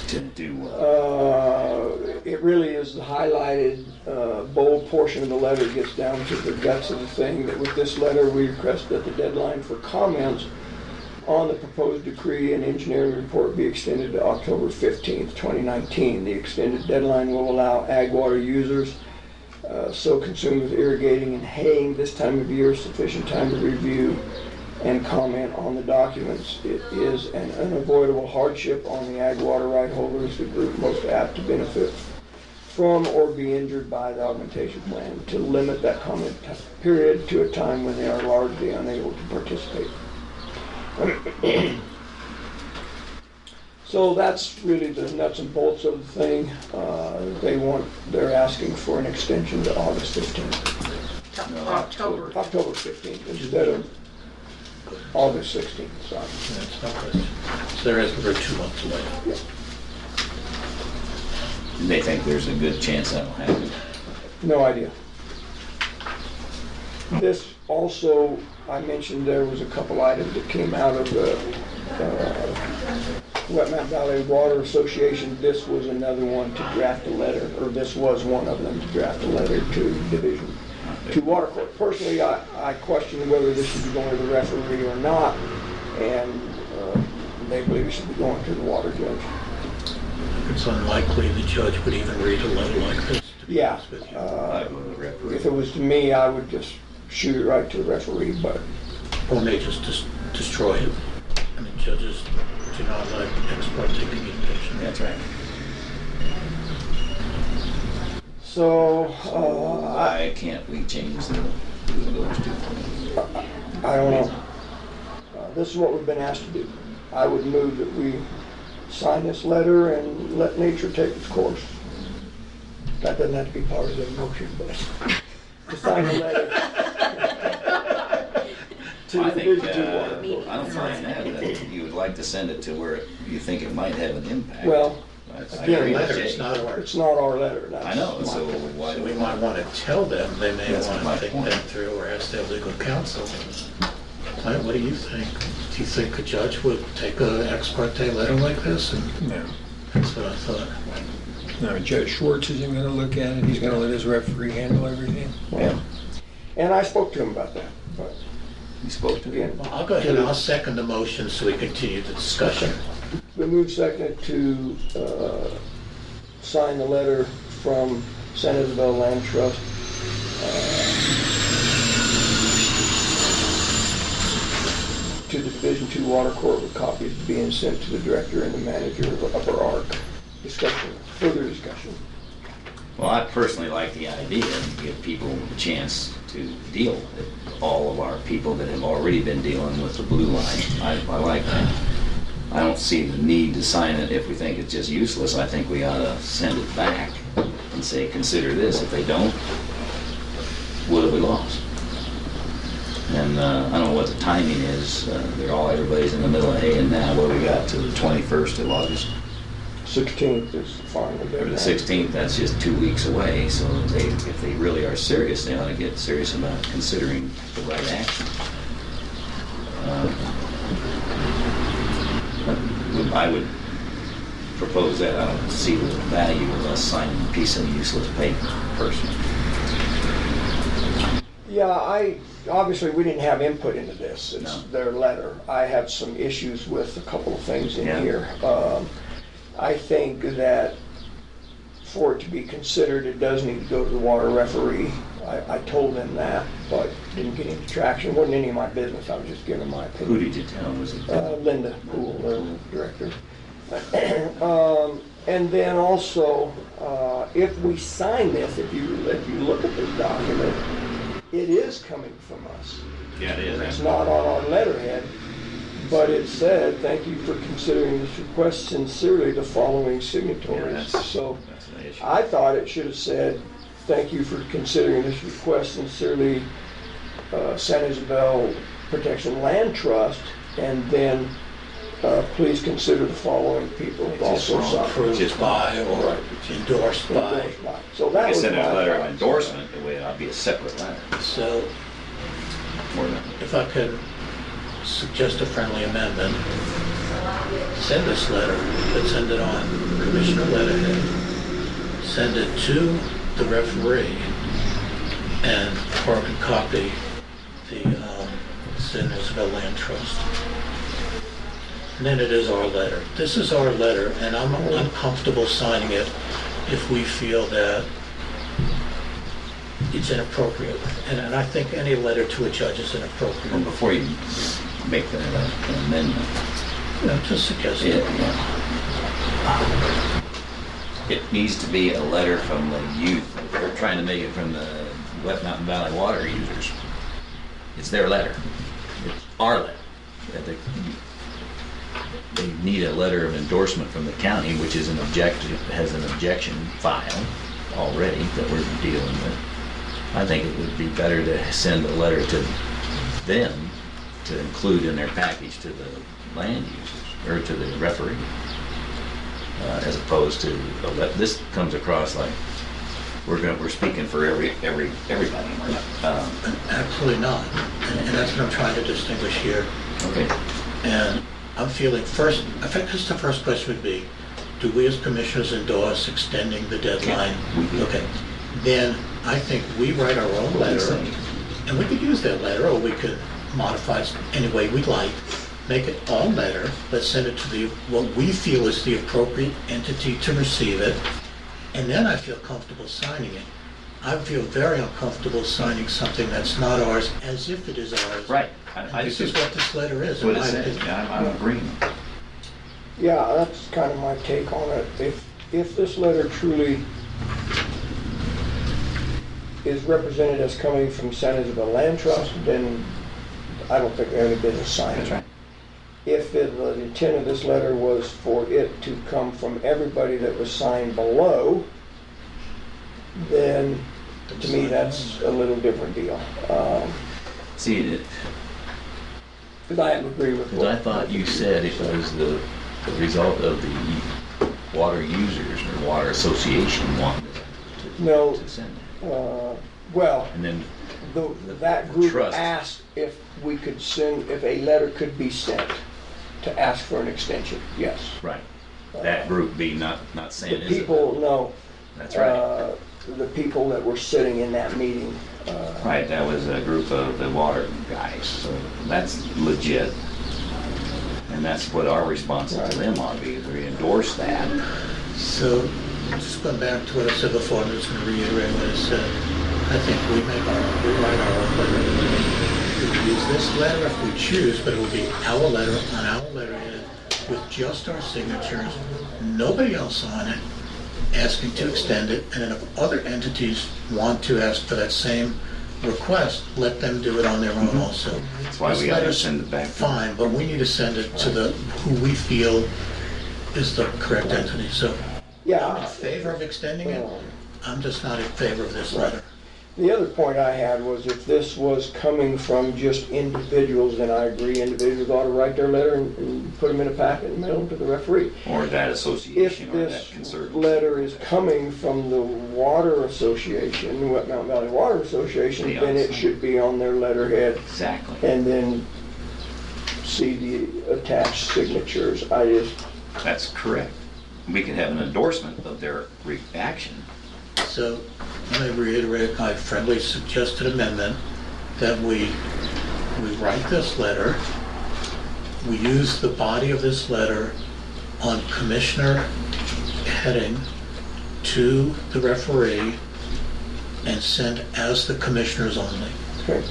To do what? It really is the highlighted, bold portion of the letter. It gets down to the guts of the thing, that with this letter, we request that the deadline for comments on the proposed decree and engineering report be extended to October 15th, 2019. The extended deadline will allow ag water users, so consumed with irrigating and haying this time of year, sufficient time to review and comment on the documents. It is an unavoidable hardship on the ag water right holders, the group most apt to benefit from or be injured by the augmentation plan, to limit that comment period to a time when they are largely unable to participate. So that's really the nuts and bolts of the thing. They're asking for an extension to August 15th, October. October 15th instead of August 16th, sorry. That's no question. So there is, we're 2 months away. They think there's a good chance that'll happen. No idea. This also, I mentioned there was a couple items that came out of the Wet Mountain Valley Water Association. This was another one to draft a letter, or this was one of them to draft a letter to Division II Water Court. Personally, I question whether this should be going to the referee or not, and they believe it should be going to the water judge. It's unlikely the judge would even read a letter like this, to be Yeah. honest with you. I go to the referee. If it was to me, I would just shoot it right to the referee, but Or may just destroy it. I mean, judges do not like ex parte communication. That's right. so Why can't we change the who goes to? I don't know. This is what we've been asked to do. I would move that we sign this letter and let nature take its course. That doesn't have to be part of the motion, but to sign the letter. To I the think, Division II Water. I don't find that you would like to send it to where you think it might have an impact. Well, I again, agree with Letter, Jay. it's not ours. It's not our letter. I know, That's so my point. why do So we we might want to tell them, they may That's want my to think point. that through or ask their legal counsel. Clint, what do you think? Do you think a judge would take an ex parte letter like this? And No. that's what I thought. No, Judge Schwartz isn't gonna look at it, he's gonna let his referee handle everything. Yeah, And I spoke to him about that, but you spoke to again, Well, I'll go ahead and I'll second the motion so we continue the discussion. we moved second to sign the letter from San Isabel Land Trust. To the Division II Water Court, with copies being sent to the director and the manager of Upper Ark. Discussion, further discussion. Well, I personally like the idea to give people a chance to deal with it. All of our people that have already been dealing with the blue line. I like that. I don't see the need to sign it if we think it's just useless. I think we ought to send it back and say, consider this. If they don't, what have we lost? And I don't know what the timing is. Everybody's in the middle of hay, and now what we got to the 21st of August. 16th is finally Or the 16th, that's just 2 weeks away, so if they really are serious, they ought to get serious about considering the right action. I would propose that. I don't see the value of us signing a piece of useless paper, personally. Yeah, obviously we didn't have input into this. It's No. their letter. I have some issues with a couple of things in Yeah. here. I think that for it to be considered, it does need to go to the water referee. I told them that, but didn't get any traction. Wasn't any of my business. I was just giving my Who opinion. did you tell? Was it? Linda Poole, their director. And then also, if we sign this, if you look at this document, it is coming from us. Yeah, it is. It's not on our letterhead, but it said, "Thank you for considering this request sincerely, the following signatories." So That's an issue. I thought it should have said, "Thank you for considering this request sincerely, San Isabel Protection Land Trust," and then please consider the following people who've It's just also wrong. signed. Approved Just by or Right. endorsed by. Endorsed by. So that You was send out a my letter of thought. endorsement, the way it ought to be a separate letter. So More than if I could suggest a friendly amendment, send this letter, but send it on Commissioner letterhead, send it to the referee, and carbon copy the San Isabel Land Trust. And then it is our letter. This is our letter, and I'm uncomfortable signing it if we feel that it's inappropriate. And I think any letter to a judge is Well, inappropriate. before you make that amendment, Just suggesting. it needs to be a letter from the youth. They're trying to make it from the West Mountain Valley water users. It's their letter. It's our letter. That they need a letter of endorsement from the county, which is has an objection file already that we're dealing with. I think it would be better to send a letter to them to include in their package to the land users, or to the referee, as opposed to, this comes across like we're speaking for everybody. Absolutely not. And that's what I'm trying to distinguish here. Okay. And I'm feeling first, I think the first question would be, do we as commissioners endorse extending the deadline? We do. Okay. Then I think we write our own letter, and we could use that letter, or we could modify it any way we'd like, make it all letter, but send it to what we feel is the appropriate entity to receive it, and then I feel comfortable signing it. I feel very uncomfortable signing something that's not ours as if it is ours. Right. This is what this letter is. That's what in it my says. opinion. I'm agreeing. Yeah, that's kind of my take on it. If this letter truly is represented as coming from San Isabel Land Trust, then I don't think we have any business signing That's it. right. If the intent of this letter was for it to come from everybody that was signed below, then to me that's a little different deal. See, Because I agree with because I thought you said it was the result of the water users or water association wanted No, to send it. well, And then, that group Trust. asked if we could send, if a letter could be sent to ask for an extension, yes. right, that group be not San The Isabel. people, no. That's right. The people that were sitting in that meeting. Right, that was a group of the water guys, so that's legit. And that's what our response to them ought to be, is we endorse that. So, just going back to what I said before, I'm just going to reiterate what I said. I think we write our own letter. We can use this letter if we choose, but it will be our letter on our letterhead with just our signatures, nobody else on it, asking to extend it, and then if other entities want to ask for that same request, let them do it on their own also. That's why we gotta send it back. Fine, but we need to send it to the, who we feel is the correct entity. So I'm Yeah. in favor of extending it. I'm just not in favor of this letter. The other point I had was if this was coming from just individuals, then I agree, individuals ought to write their letter and put them in a packet and mail them to the referee. Or that If association or that this conservancy. letter is coming from the Water Association, Wet Mountain Valley Water Association, Yeah, then it so- should be on their letterhead Exactly. and then see the attached signatures. That's correct. We can have an endorsement of their action. So let me reiterate my friendly suggested amendment that we write this letter, we use the body of this letter on commissioner heading to the referee and send as the commissioners only. Okay.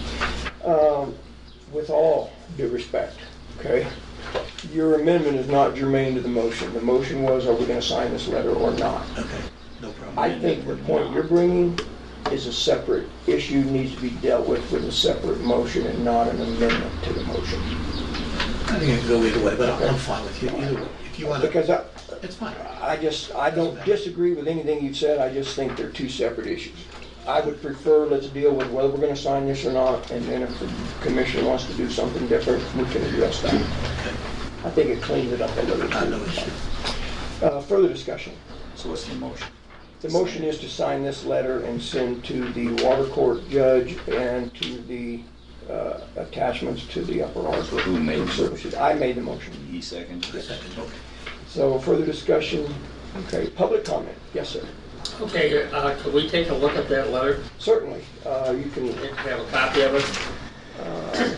With all due respect, okay, your amendment is not germane to the motion. The motion was, are we going to sign this letter or not? Okay, no problem. I think the point you're bringing is a separate issue, needs to be dealt with a separate motion and not an amendment to the motion. I think it can go either way, but I'm fine with you either way. If you want to, Because it's fine. I don't disagree with anything you've said, I just think they're two separate issues. I would prefer, let's deal with whether we're gonna sign this or not, and then if the commission wants to do something different, we can address that. I think it cleans it up a little bit. No issue. Further discussion. So what's the motion? The motion is to sign this letter and send to the water court judge and to the attachments to the upper Arthur. Who made the Services. I made the motion. He seconded it? Second, okay. So further discussion, okay, public comment, yes, sir. Okay, could we take a look at that letter Certainly, you can, and have a copy of it?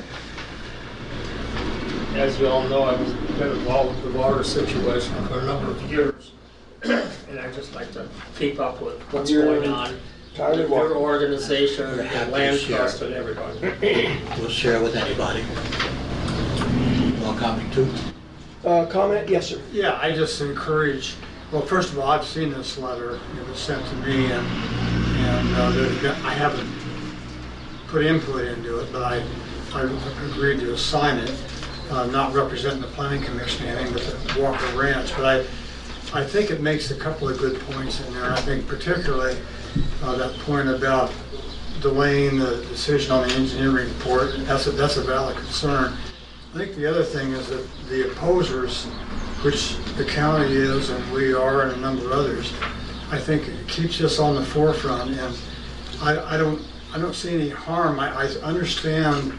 As you all know, I've been involved with the water situation for a number of years, and I just like to keep up with what's You're going on. entirely Your welcome. organization, We're happy to land share. trust, and everybody. We'll share with anybody. Want a copy too? Comment, yes, sir. Yeah, I just encourage, well, first of all, I've seen this letter, it was sent to me, and I haven't put input into it, but I agreed to assign it, not representing the planning commission or anything, but the Walker Ranch, but I think it makes a couple of good points in there. I think particularly that point about delaying the decision on the engineering report, that's a valid concern. I think the other thing is that the opposers, which the county is and we are and a number of others, I think it keeps us on the forefront, and I don't see any harm. I understand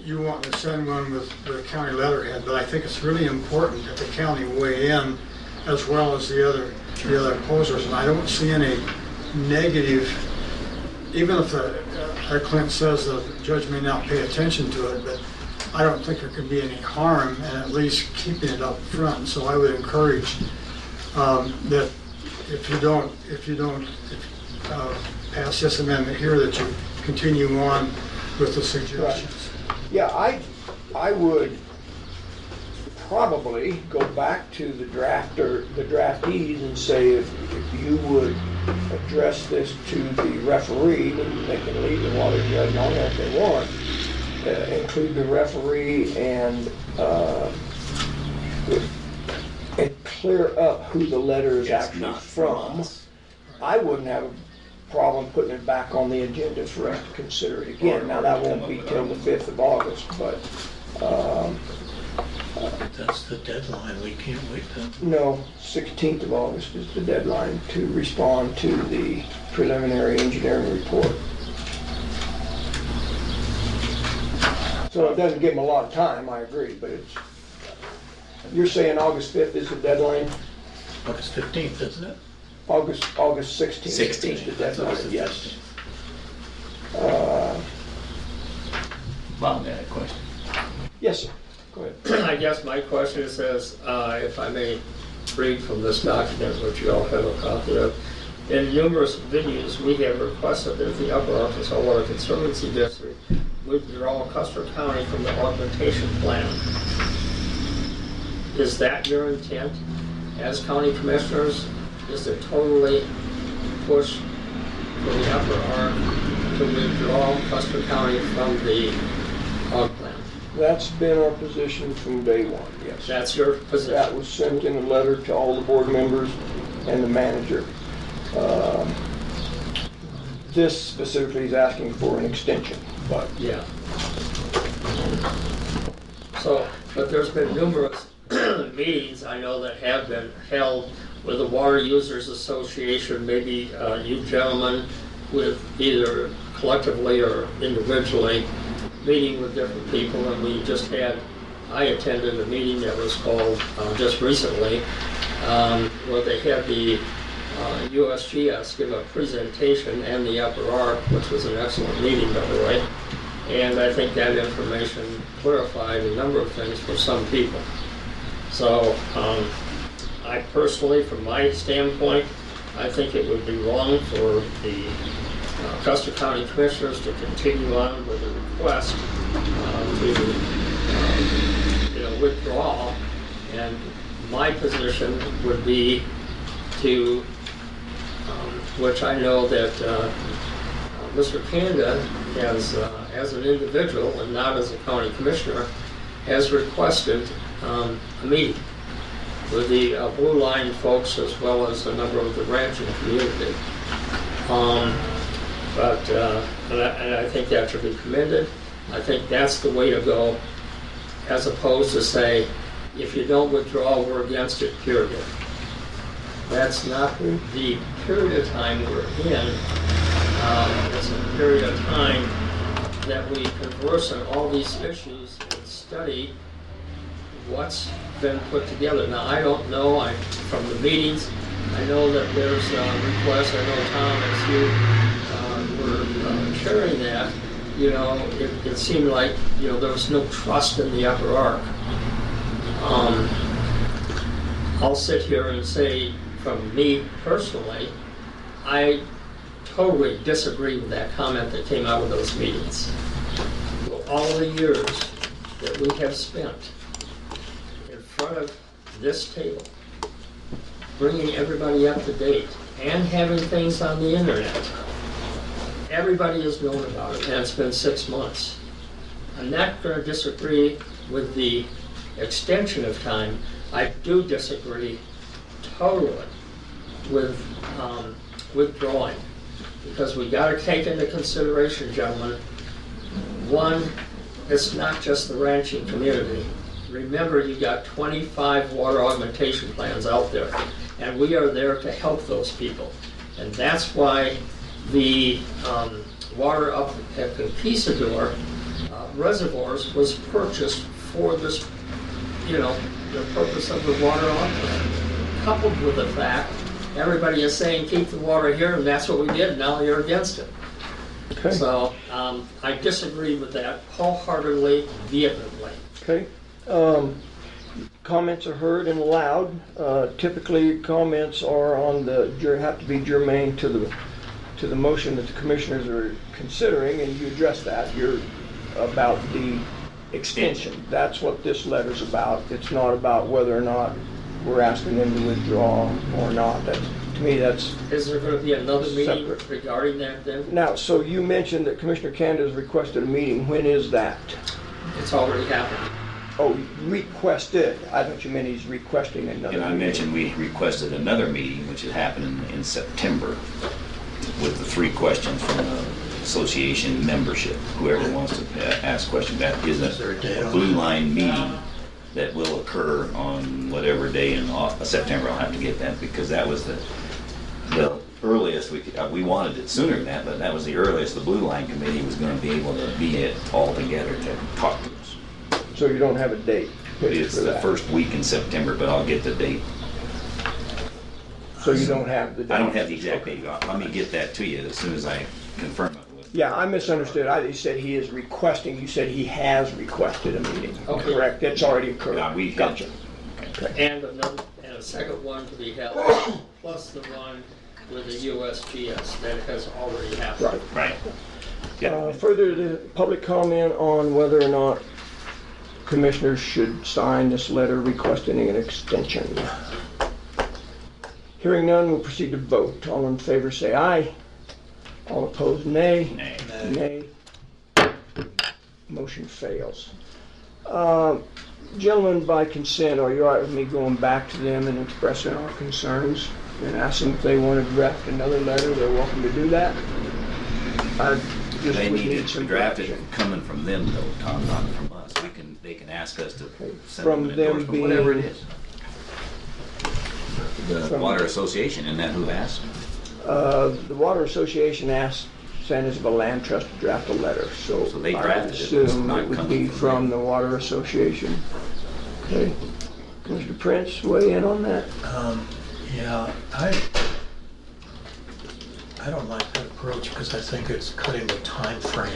you want to send one with the county letterhead, but I think it's really important that the county weigh in as well as the other opposers, and I don't see any negative, even if Clint says the judge may not pay attention to it, but I don't think there could be any harm in at least keeping it up front. So I would encourage that if you don't pass this amendment here, that you continue on with the suggestions. Yeah, I would probably go back to the draftees and say if you would address this to the referee, then they can leave the water judge on there if they want. Include the referee and clear up who the letter is Yes, actually not from from. us. I wouldn't have a problem putting it back on the agenda for us to consider it again. Now, that won't be till the 5th of August, but, That's the deadline. We can't wait then. no, 16th of August is the deadline to respond to the preliminary engineering report. So it doesn't give them a lot of time, I agree, but you're saying August 5th is the deadline? August 15th, isn't it? August 16th is 16th. the deadline, yes. Bob had a question. Yes, sir, go ahead. I guess my question is, if I may read from this document, which you all have a copy of. In numerous venues, we have requested that the Upper Arkansas Water Conservancy District withdraw Custer County from the augmentation plan. Is that your intent as county commissioners is to totally push for the upper arm to withdraw Custer County from the hog plan. That's been our position from day one, yes. That's your position. That was sent in a letter to all the board members and the manager. This specifically is asking for an extension, but Yeah. So, but there's been numerous meetings I know that have been held with the Water Users Association, maybe you gentlemen with either collectively or individually, meeting with different people, and we just had, I attended a meeting that was called just recently, where they had the USGS give a presentation and the Upper Ark, which was an excellent meeting, by the way. And I think that information clarified a number of things for some people. So I personally, from my standpoint, I think it would be wrong for the Custer County Commissioners to continue on with the request to withdraw. And my position would be to, which I know that Mr. Kanda has, as an individual and not as a county commissioner, has requested a meeting with the Blue Line folks as well as a number of the ranching community. And I think that should be commended. I think that's the way to go, as opposed to say, if you don't withdraw, we're against it, period. That's not the period of time we're in. It's a period of time that we converse on all these issues and study what's been put together. Now, I don't know, from the meetings, I know that there's requests. I know, Tom, as you were chairing that, it seemed like, there was no trust in the Upper Ark. I'll sit here and say, from me personally, I totally disagree with that comment that came out of those meetings. All the years that we have spent in front of this table, bringing everybody up to date and having things on the internet, everybody has known about it, and it's been 6 months. I'm not going to disagree with the extension of time. I do disagree totally with withdrawing, because we got to take into consideration, gentlemen, one, it's not just the ranching community. Remember, you got 25 water augmentation plans out there, and we are there to help those people. And that's why the water up at Conquistador reservoirs was purchased for this, the purpose of the water augment, coupled with the fact everybody is saying keep the water here, and that's what we did, and now you're against it. okay. So I disagree with that wholeheartedly, vehemently. Okay. Comments are heard and allowed. Typically, comments are have to be germane to the motion that the commissioners are considering, and you address that. You're about the extension. That's what this letter's about. It's not about whether or not we're asking them to withdraw or not. To me, that's Is there going to be another meeting separate. regarding that then? Now, so you mentioned that Commissioner Kanda has requested a meeting. When is that? It's already happened. Oh, requested. I thought you meant he's requesting another And I meeting. mentioned we requested another meeting, which had happened in September, with the 3 questions from the association membership. Whoever wants to ask questions, that is there a date a on Blue that? Line meeting that will occur on whatever day in September. I'll have to get that, because that was the earliest we could. We wanted it sooner than that, but that was the earliest the Blue Line Committee was going to be able to be all together to talk to us. So you don't have a date fixed It's for the that? first week in September, but I'll get the date. So you don't have the date? I don't have the exact date. Let me get that to you as soon as I confirm it with. Yeah, I misunderstood. He said he is requesting. You said he has requested a meeting. Okay. Correct? That's already occurred. Yeah, we Gotcha. And a second one to be held, plus the one with the USGS that has already happened. Right. Right. Yeah. Further, the public comment on whether or not commissioners should sign this letter requesting an extension. Hearing none, we'll proceed to vote. All in favor say aye. All opposed, nay. Nay. Nay. Motion fails. Gentlemen, by consent, are you all right with me going back to them and expressing our concerns and asking if they want to draft another letter? They're welcome to do that. I just They would need need it some drafted direction. coming from them though, Tom, not from us. They can ask us to send From them an them endorsement, whatever it being- is. The From- Water Association, isn't that who asked? The Water Association asked San Isabel Land Trust to draft a letter, so So they I would drafted it, it's assume not it would coming be from from them. the Water Association. Okay. Mr. Prince, weigh in on that? Yeah, I don't like that approach because I think it's cutting the time frame.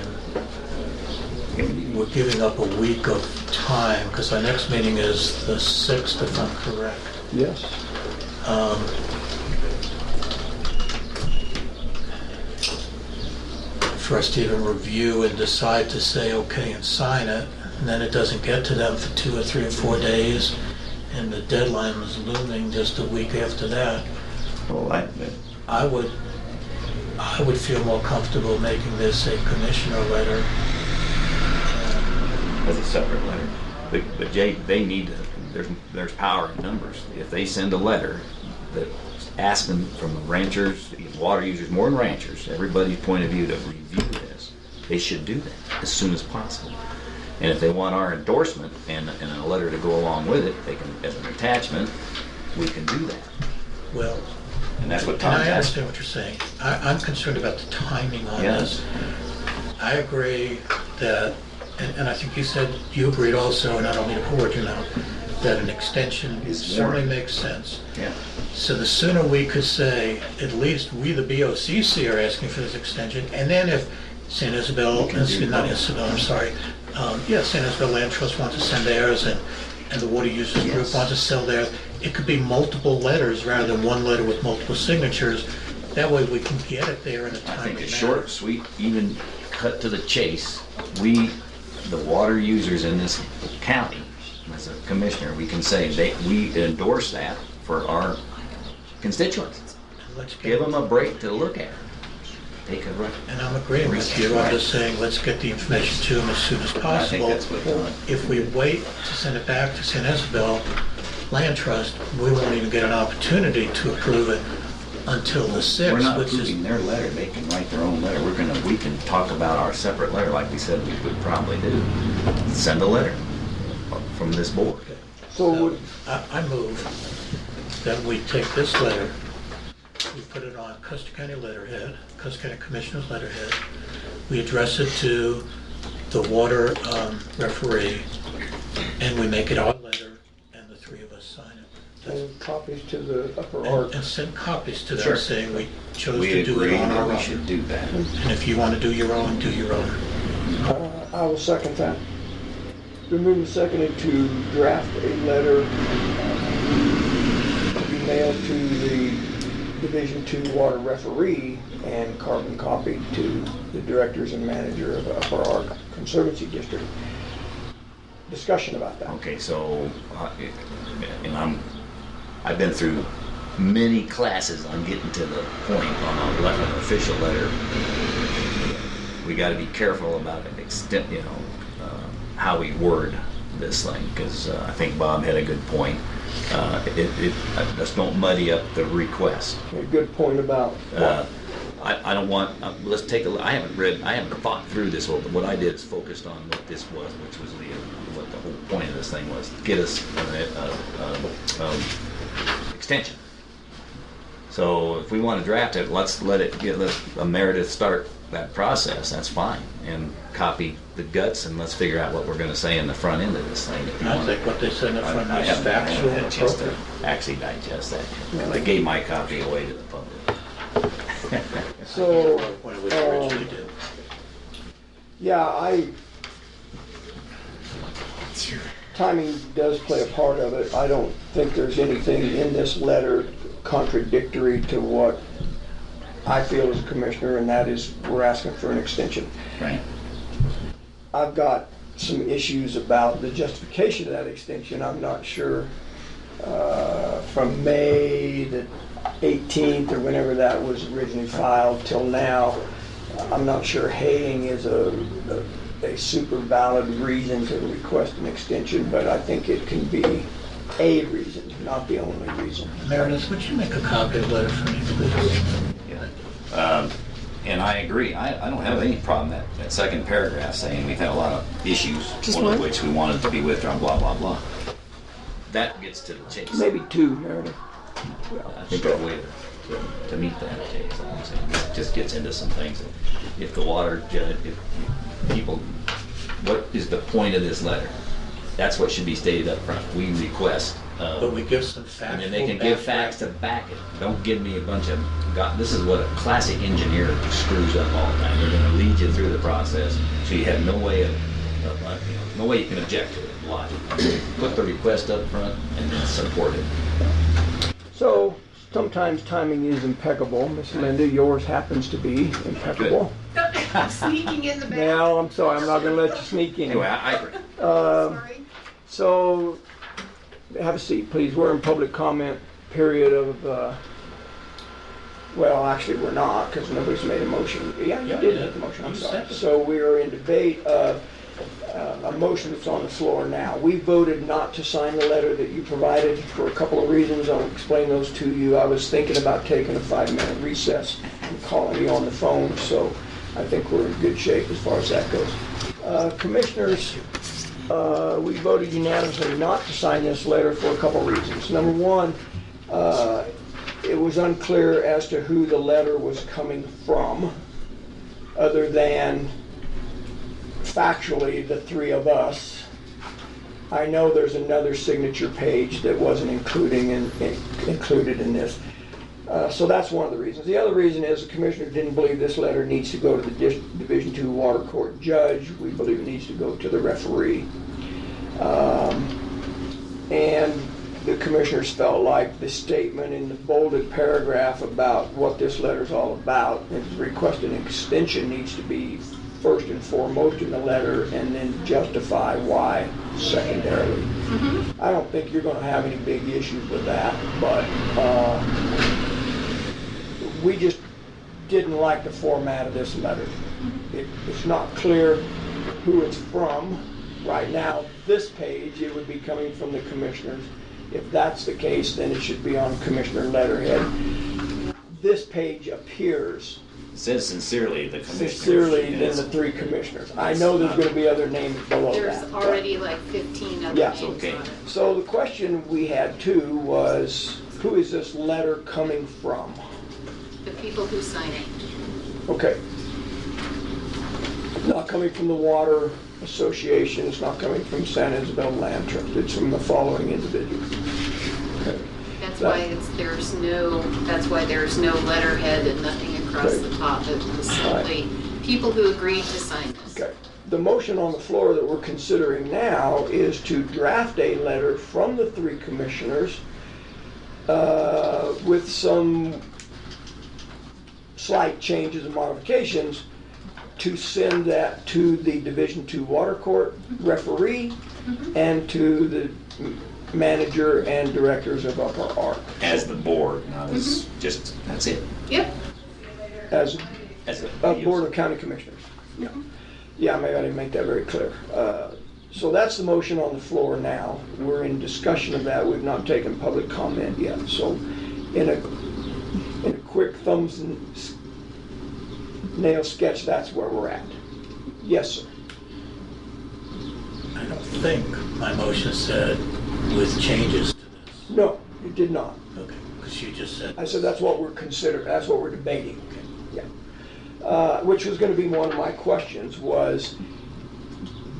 We're giving up a week of time because our next meeting is the 6th, if I'm correct. Yes. For us to even review and decide to say okay and sign it, and then it doesn't get to them for 2 or 3 or 4 days, and the deadline is looming just a week after that. Well, I would feel more comfortable making this a commissioner letter. as a separate letter. But Jay, they need to, there's power in numbers. If they send a letter that's asking from the ranchers, water users, more than ranchers, everybody's point of view to review this, they should do that as soon as possible. And if they want our endorsement and a letter to go along with it, they can, as an attachment, we can do that. Well, And that's what and Tom's I asking. understand what you're saying. I'm concerned about the timing on Yes. this. I agree that, and I think you said you agreed also, and I don't mean to hold you now, that an extension Is certainly warranted. makes sense. Yeah. So the sooner we could say, at least we, the BOCC, are asking for this extension, and then if San Isabel, We can do not both. Isabel, I'm sorry, San Isabel Land Trust wants to send theirs, and the Water Users Group Yes. wants to sell theirs, it could be multiple letters rather than one letter with multiple signatures. That way we can get it there in a I timely think manner. it's short, sweet, even cut to the chase. We, the water users in this county, as a commissioner, we can say we endorse that for our constituents. Let's get- Give them a break to look at it. Take a run. And I'm agreeing with you, I'm just saying, let's get the information to them as soon as I think possible. that's what Tom. If we wait to send it back to San Isabel Land Trust, we won't even get an opportunity to approve it until the 6th, We're not which is, approving their letter. They can write their own letter. We can talk about our separate letter like we said we would probably do. Send a letter from this board. So would, I move that we take this letter, we put it on Custer County letterhead, Custer County Commissioner's letterhead, we address it to the water referee, and we make it our letter, and the three of us sign it. That's- send copies to the upper arc. And send copies to Sure. them saying we chose We to do agree it on that our we own. should do that. And if you want to do your own, do your own. I will second that. Been moved and seconded to draft a letter to be mailed to the Division II Water Referee and carbon copied to the directors and manager of Upper Ark Conservancy District. Discussion about that. Okay, so, and I've been through many classes on getting to the point on an official letter. We got to be careful about an extent, how we word this thing, because I think Bob had a good point. Just don't muddy up the request. A good point about I don't want, let's take a look. I haven't thought through this whole, what I did is focused on what this was, which was what the whole point of this thing was, get us an extension. So if we want to draft it, let's let Meredith start that process, that's fine, and copy the guts, and let's figure out what we're going to say in the front end of this thing. If you I want. think what they said in I front of haven't is factual had a and chance to appropriate. actually digest that. 'Cause I gave my copy away to the public. So, When it was originally did. yeah, timing does play a part of it. I don't think there's anything in this letter contradictory to what I feel as a commissioner, and that is we're asking for an extension. Right. I've got some issues about the justification of that extension. I'm not sure from May that 18th or whenever that was originally filed till now. I'm not sure haying is a super valid reason to request an extension, but I think it can be a reason, not the only reason. Meredith, would you make a copy of the letter for me, please? Yeah. And I agree. I don't have any problem that second paragraph saying we've had a lot of issues, one of which we wanted to be withdrawn, blah, blah, blah. That gets to the chase. Maybe two, Meredith. I think there's a way to meet that case. I'm saying it just gets into some things. If the water judge, if people, what is the point of this letter? That's what should be stated up front. We request. But we give some facts. And then they can give facts to back it. Don't give me a bunch of, this is what a classic engineer screws up all the time. They're going to lead you through the process, so you have no way no way you can object to it logically. Put the request up front and then support it. So sometimes timing is impeccable. Miss Linda, yours happens to be impeccable. Sneaking in the back. Now, I'm sorry, I'm not going to let you sneak in. Anyway, I agree. Sorry. So, have a seat, please. We're in public comment period of, well, actually, we're not, because nobody's made a motion. Yeah, you did make the motion, I'm sorry. So we are in debate of a motion that's on the floor now. We voted not to sign the letter that you provided for a couple of reasons. I'll explain those to you. I was thinking about taking a 5-minute recess and calling you on the phone, so I think we're in good shape as far as that goes. Commissioners, we voted unanimously not to sign this letter for a couple reasons. Number one, it was unclear as to who the letter was coming from, other than factually the three of us. I know there's another signature page that wasn't included in this. So that's one of the reasons. The other reason is the commissioner didn't believe this letter needs to go to the Division II Water Court judge. We believe it needs to go to the referee. And the commissioners felt like the statement in the bolded paragraph about what this letter is all about, and requesting an extension, needs to be first and foremost in the letter, and then justify why secondarily. I don't think you're going to have any big issues with that, but we just didn't like the format of this letter. It's not clear who it's from. Right now, this page, it would be coming from the commissioners. If that's the case, then it should be on commissioner letterhead. This page appears It says sincerely the commissioner. sincerely than the three commissioners. I know there's going to be other names below that. There's already like 15 other Yeah. names Okay. on it. So the question we had too was, who is this letter coming from? The people who sign it. Okay. Not coming from the Water Association, it's not coming from San Isabel Land Trust, it's from the following individuals. Okay. That's why that's why there's no letterhead and nothing across the top. It was simply people who agreed to sign this. Okay. The motion on the floor that we're considering now is to draft a letter from the three commissioners with some slight changes and modifications, to send that to the Division II Water Court referee and to the manager and directors of Upper Ark. As the board, not as just, that's it. Yep. As As a Board of County Commissioners. Yeah, maybe I didn't make that very clear. So that's the motion on the floor now. We're in discussion of that. We've not taken public comment yet. So in a quick thumbs and nail sketch, that's where we're at. Yes, sir. I don't think my motion said with changes to this. No, it did not. Okay, because you just said. I said that's what we're considering, that's what we're debating. Yeah. Which was going to be one of my questions was,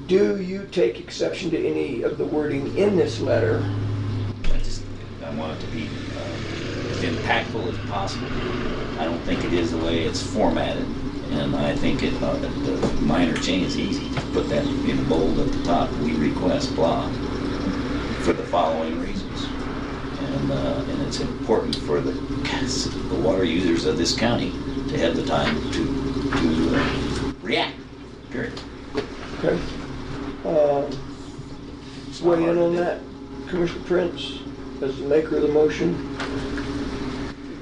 do you take exception to any of the wording in this letter? I want it to be as impactful as possible. I don't think it is the way it's formatted, and I think the minor change is easy. To put that in bold at the top, we request blah, for the following reasons. And it's important for the water users of this county to have the time to react, period. Okay. Weigh in on that, Commissioner Prince, as the maker of the motion.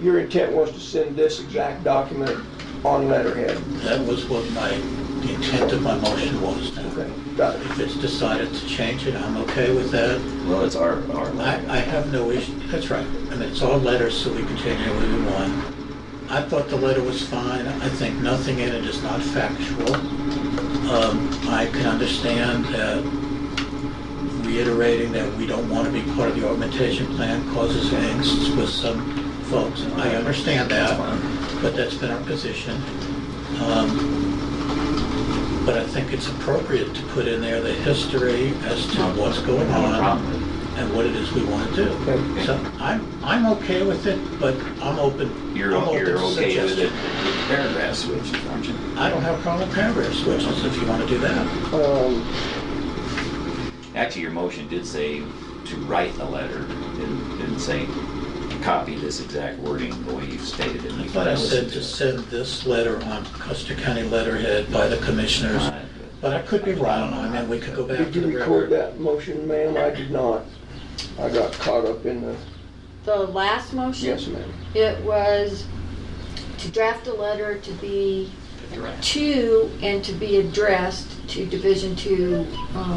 your intent was to send this exact document on letterhead. That was what the intent of my motion was. Okay, got it. If it's decided to change it, I'm okay with that. Well, it's our I have no issue, that's right. I mean, it's all letters, so we can change it when we want. I thought the letter was fine. I think nothing in it is not factual. I can understand that reiterating that we don't want to be part of the augmentation plan causes angst with some folks. I understand that, but that's been our position. But I think it's appropriate to put in there the history as to what's going on and what it is we want to do. Okay. So I'm okay with it, but I'm open. You're I'm open okay to with it, suggestions. with paragraph switches, aren't you? I don't have a problem with paragraph switches if you want to do that. Actually, your motion did say to write the letter, didn't say copy this exact wording the way you stated it. I thought I said to send this letter on Custer County letterhead by the commissioners, but I could be wrong. I mean, we could go back Did to you the record record. that motion, ma'am? I did not. I got caught up in the, The last motion? yes, ma'am. It was to draft a letter to be Direct. to and to be addressed to Division II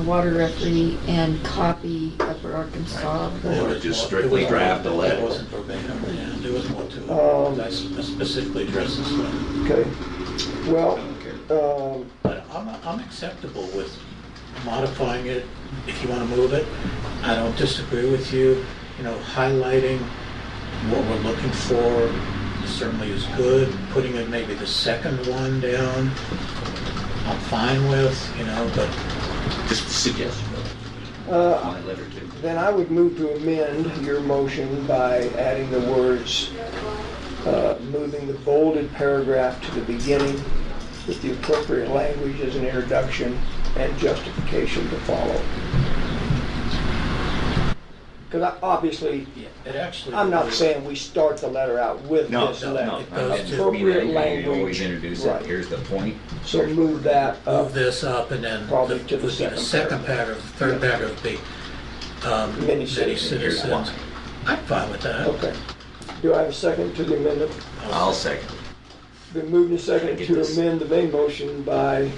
Water Referee and copy Upper Arkansas. There was just more- strictly it was draft a more- letter. It wasn't verbatim, yeah, there was more to it. I specifically addressed this letter. Okay. Well, But I'm acceptable with modifying it if you want to move it. I don't disagree with you, highlighting what we're looking for certainly is good. Putting in maybe the second one down, I'm fine with, but Just a suggestion. uh, My letter too. then I would move to amend your motion by adding the words, moving the bolded paragraph to the beginning with the appropriate language as an introduction and justification to follow. Because obviously, it actually. I'm not saying we start the letter out with No, this no, letter. no. It goes to- Appropriate You always language. introduce Right. it. Here's the point. So move that up. Move this up and then Probably to the would be second second paragraph, third paragraph would be Many many citizens. Here's citizens. why. I'm fine with that. Okay. Do I have a second to the amendment? I'll second. Been moved and seconded Get to this. amend the main motion by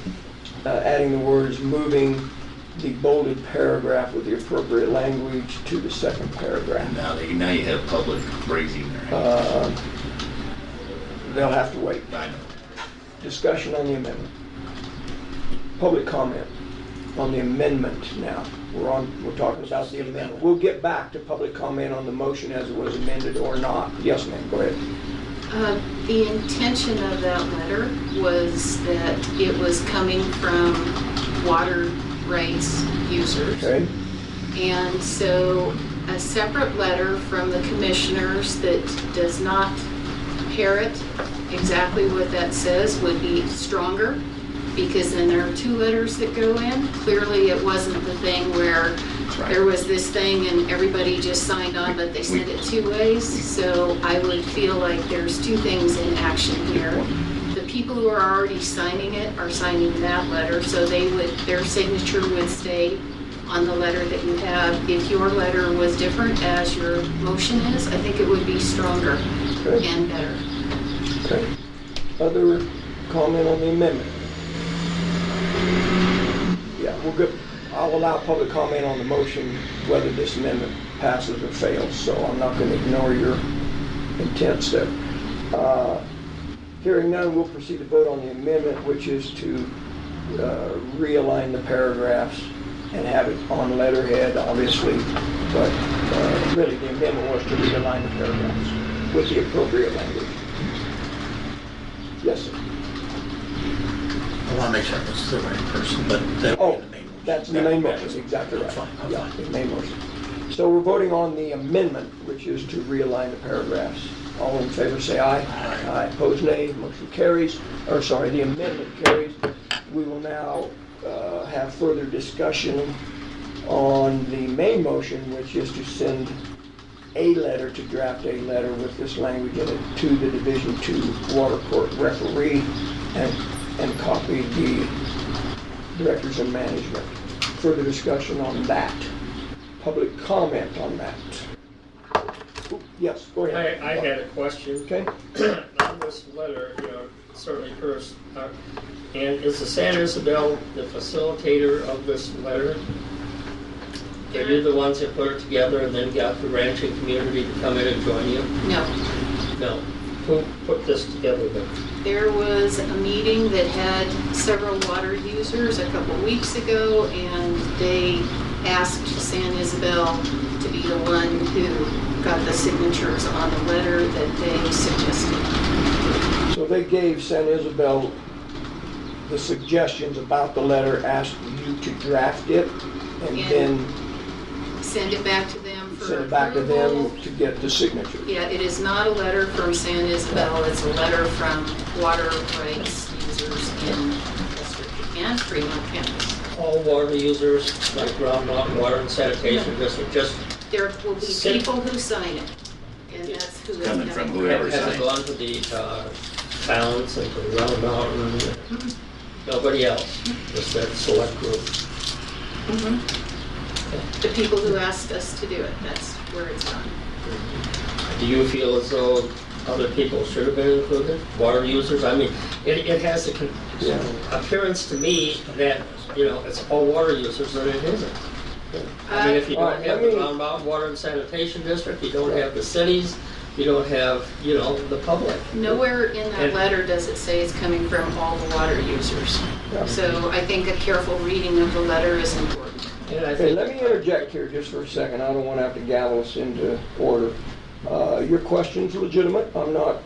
adding the words, moving the bolded paragraph with the appropriate language to the second paragraph. Now you have public raising their hand. They'll have to wait. I know. Discussion on the amendment. Public comment on the amendment now. We're talking about the amendment. We'll get back to public comment on the motion as it was amended or not. Yes, ma'am, go ahead. The intention of that letter was that it was coming from water rights users. Okay? And so a separate letter from the commissioners that does not parrot exactly what that says would be stronger, because then there are two letters that go in. Clearly, it wasn't the thing where there was this thing and everybody just signed on, but they sent it two ways. So I would feel like there's two things in action here. The people who are already signing it are signing that letter, so their signature would stay on the letter that you have. If your letter was different, as your motion is, I think it would be stronger Okay. and better. Okay. Other comment on the amendment? Yeah, we'll go. I'll allow public comment on the motion whether this amendment passes or fails, so I'm not going to ignore your intents there. Hearing none, we'll proceed to vote on the amendment, which is to realign the paragraphs and have it on letterhead, obviously, but really the amendment was to realign the paragraphs with the appropriate language. Yes, sir. I want to make sure it's the right person, but that would Oh, be the main motion. that's the main motion, exactly right. Fine, I'm Yeah, fine. the main motion. So we're voting on the amendment, which is to realign the paragraphs. All in favor say aye. Aye. Opposed nay. Motion carries. Or sorry, the amendment carries. We will now have further discussion on the main motion, which is to send a letter, to draft a letter with this language in it to the Division II Water Court referee and copy the directors of management. Further discussion on that. Public comment on that. Yes, go ahead. I had a question. Okay. On this letter, certainly first, and is the San Isabel the facilitator of this letter? Are you the ones that put it together and then got the ranching community to come in and join you? No. No. Who put this together then? There was a meeting that had several water users a couple weeks ago, and they asked San Isabel to be the one who got the signatures on the letter that they suggested. So they gave San Isabel the suggestions about the letter, asked you to draft it, and then Send it back to them for send it back to them approval. to get the signature. Yeah, it is not a letter from San Isabel, it's a letter from water rights users in Custer and Fremont counties. All water users, like Round Mountain Water and Sanitation District, just There will be Send- people who sign it, and that's who it's Coming coming from from. whoever has it signs. gone to the towns and to Round Mountain? Nobody else, just that select group. The people who asked us to do it, that's where it's gone. Do you feel as though other people should have been included, water users? I mean, it has the appearance to me that, it's all water users, and it isn't. I mean, if you don't have the Round Mountain Water and Sanitation District, you don't have the cities, you don't have, the public. Nowhere in that letter does it say it's coming from all the water users. So I think a careful reading of the letter is important. And I Okay, think let me interject here just for a second. I don't want to have to gavel us into order. Your question's legitimate. I'm not,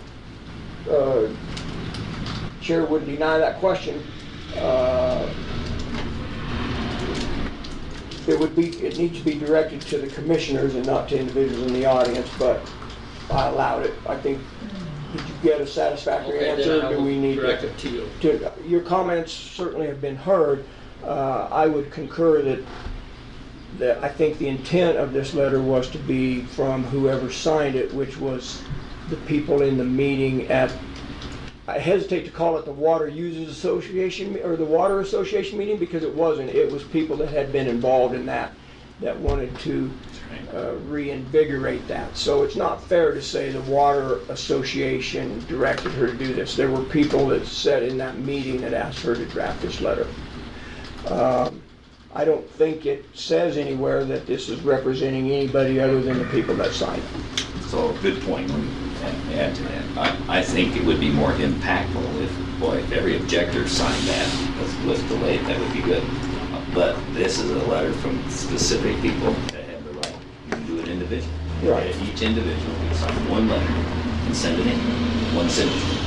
Chair wouldn't deny that question. It needs to be directed to the commissioners and not to individuals in the audience, but I allowed it. I think, did you get a satisfactory Okay, answer? then I Do we will need direct it to you. your comments certainly have been heard. I would concur that I think the intent of this letter was to be from whoever signed it, which was the people in the meeting at, I hesitate to call it the Water Users Association or the Water Association meeting, because it wasn't. It was people that had been involved in that wanted to reinvigorate that. So it's not fair to say the Water Association directed her to do this. There were people that sat in that meeting that asked her to draft this letter. I don't think it says anywhere that this is representing anybody other than the people that signed it. So, good point. Let me add to that. I think it would be more impactful if every objector signed that with the late, that would be good. But this is a letter from specific people that have the right. You can do it individually. Right. Each individual can sign one letter and send it in, one signature.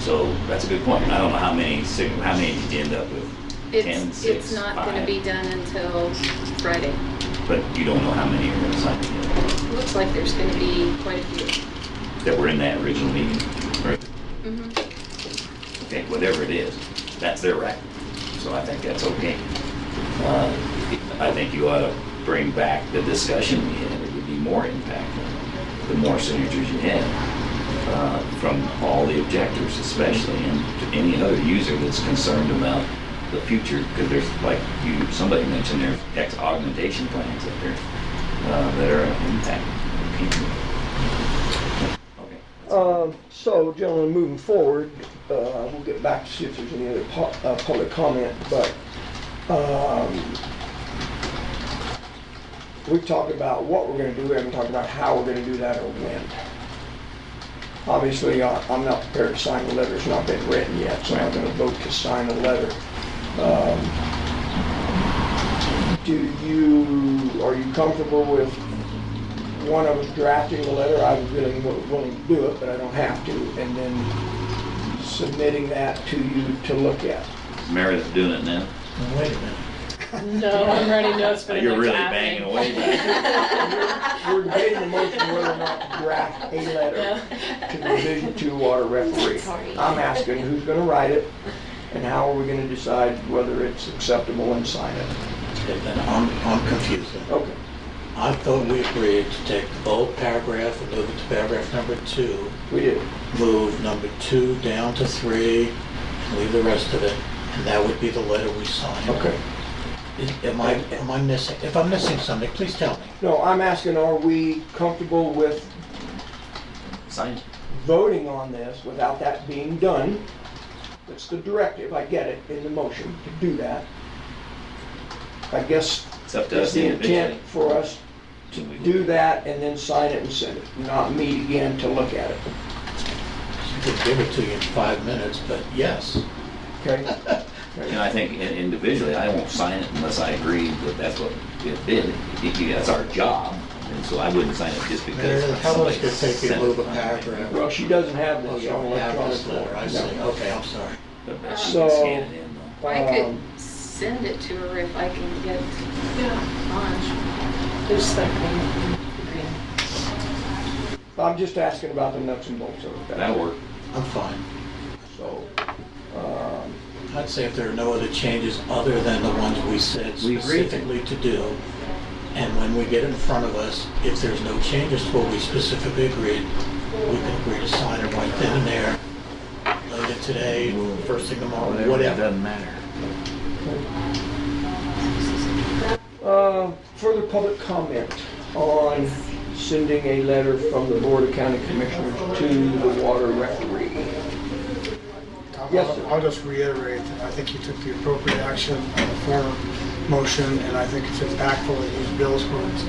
So that's a good point. I don't know how many did you end up with? 10, 6, It's not going to 5. be done until Friday. But you don't know how many are going to sign it yet. Looks like there's going to be quite a few. That were in that original meeting, right? Mm-hmm. Okay, whatever it is, that's their right. So I think that's okay. I think you ought to bring back the discussion we had. It would be more impactful the more signatures you have from all the objectors, especially, and to any other user that's concerned about the future, because there's, like somebody mentioned, there's X augmentation plans that are impacting people. Okay. So, gentlemen, moving forward, we'll get back to see if there's any other public comment, but we've talked about what we're going to do. We haven't talked about how we're going to do that or when. Obviously, I'm not prepared to sign the letter. It's not been written yet, so I'm not going to vote to sign the letter. Are you comfortable with one of us drafting the letter? I was really willing to do it, but I don't have to, and then submitting that to you to look at. Meredith doing it now? Wait a minute. No, I'm writing notes for the You're next really admin. banging away back. We're debating the motion whether or not to draft a letter to the Division II Water Referee. I'm asking who's going to write it, and how are we going to decide whether it's acceptable and sign it? And I'm confused. Okay. I thought we agreed to take the bold paragraph and move it to paragraph number 2. We did. Move number 2 down to 3, and leave the rest of it, and that would be the letter we sign. Okay. Am I missing? If I'm missing something, please tell me. No, I'm asking, are we comfortable with Sign it. voting on this without that being done. That's the directive, I get it, in the motion to do that. I guess It's up to it's us the individually. intent for us to do that and then sign it and send it, not meet again to look at it. She could give it to you in 5 minutes, but yes. Okay? And I think individually, I won't sign it unless I agree that that's what it did. That's our job, and so I wouldn't sign it just because Meredith, how long somebody is it going to take you to sent move a it. paragraph? Well, she doesn't have Oh, this you on don't have this electronic letter, I form. see. No. Okay, I'm sorry. But she So- can scan it in, though. I could send it to her if I can get lunch. There's that thing. I'm just asking about the nuts and bolts of it. That'll work. I'm fine. So, I'd say if there are no other changes other than the ones we said We agree. specifically to do, and when we get in front of us, if there's no changes to what we specifically agreed, we can agree to sign it right then and there, later today, first thing tomorrow, It whatever. doesn't matter. further public comment on sending a letter from the Board of County Commissioners to the water referee. Yes, sir. I'll just reiterate that I think you took the appropriate action on the former motion, and I think it's impactful to use Bill's words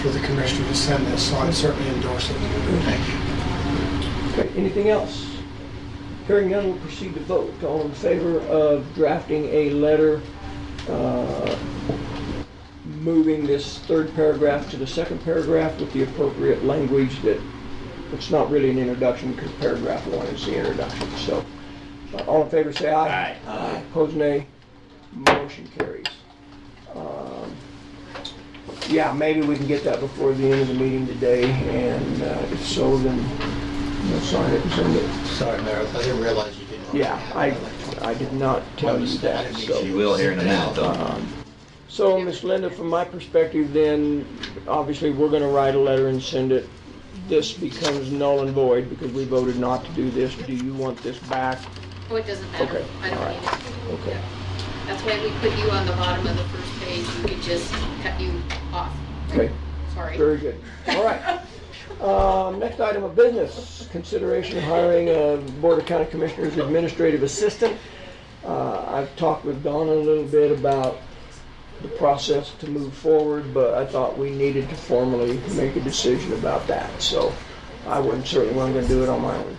for the commissioner to send this, so I certainly endorse it. Thank you. Okay, anything else? Hearing none, we'll proceed to vote. All in favor of drafting a letter moving this third paragraph to the second paragraph with the appropriate language that it's not really an introduction because paragraph 1 is the introduction. So, all in favor say aye. Aye. Aye. Opposed, nay. Motion carries. Yeah, maybe we can get that before the end of the meeting today, and if so, then we'll sign it and send it. Sorry, Meredith, I didn't realize you didn't. Yeah, I did not tell you that, so. You will here in a minute, though. So, Miss Linda, from my perspective, then, obviously, we're gonna write a letter and send it. This becomes null and void because we voted not to do this. Do you want this back? Oh, it doesn't matter. Okay, I don't all need right. it. Okay. That's why we put you on the bottom of the first page. You could just cut you off. Okay, Sorry. very good. All right. Next item of business, consideration of hiring a Board of County Commissioners Administrative Assistant. I've talked with Donna a little bit about the process to move forward, but I thought we needed to formally make a decision about that. So I certainly wasn't going to do it on my own.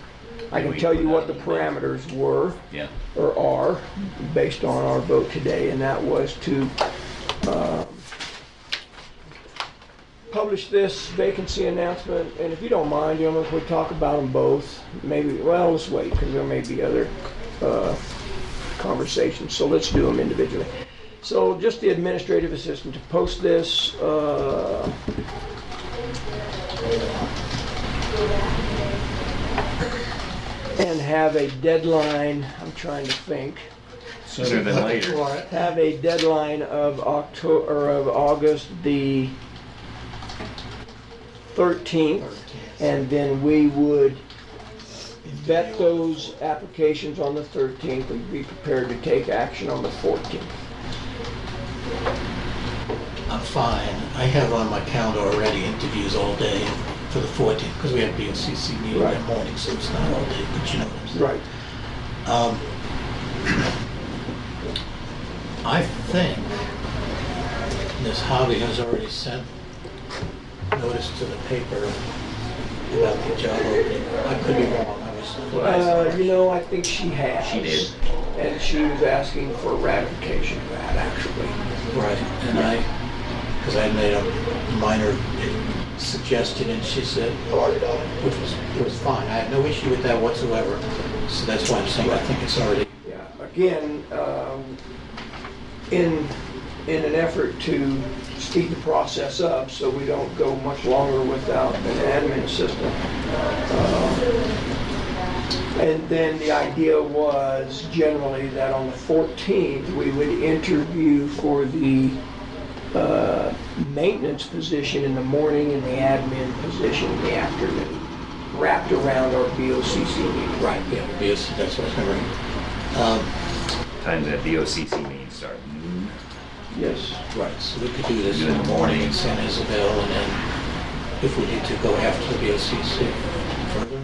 I can tell you what the parameters were Yeah. or are based on our vote today, and that was to publish this vacancy announcement. And if you don't mind, gentlemen, if we talk about them both, maybe, well, let's wait because there may be other conversations. So let's do them individually. So just the administrative assistant to post this. And have a deadline, I'm trying to think, Sooner than later. have a deadline of August the 13th, and then we would vet those applications on the 13th and be prepared to take action on the 14th. I'm fine. I have on my calendar already interviews all day for the 14th, because we have BNCC meeting Right. in the morning, so it's not all day, but you know what I'm saying. Right. I think Ms. Hobby has already sent notice to the paper about the job opening. I could be wrong, I think she has. She did. And she was asking for ratification of that, actually. Right, and because I made a minor suggestion, and she said, which was fine. I have no issue with that whatsoever. So that's why I'm saying I think it's already. Yeah, again, in an effort to speed the process up so we don't go much longer without an admin assistant. And then the idea was generally that on the 14th, we would interview for the maintenance position in the morning and the admin position in the afternoon, wrapped around our BOCC meeting. Right, yeah, yes, that's what I'm remembering. Times that BOCC meeting start. Yes. Right, so we could do this Do in the morning in San Isabel, and then if we need to go after the BOCC further.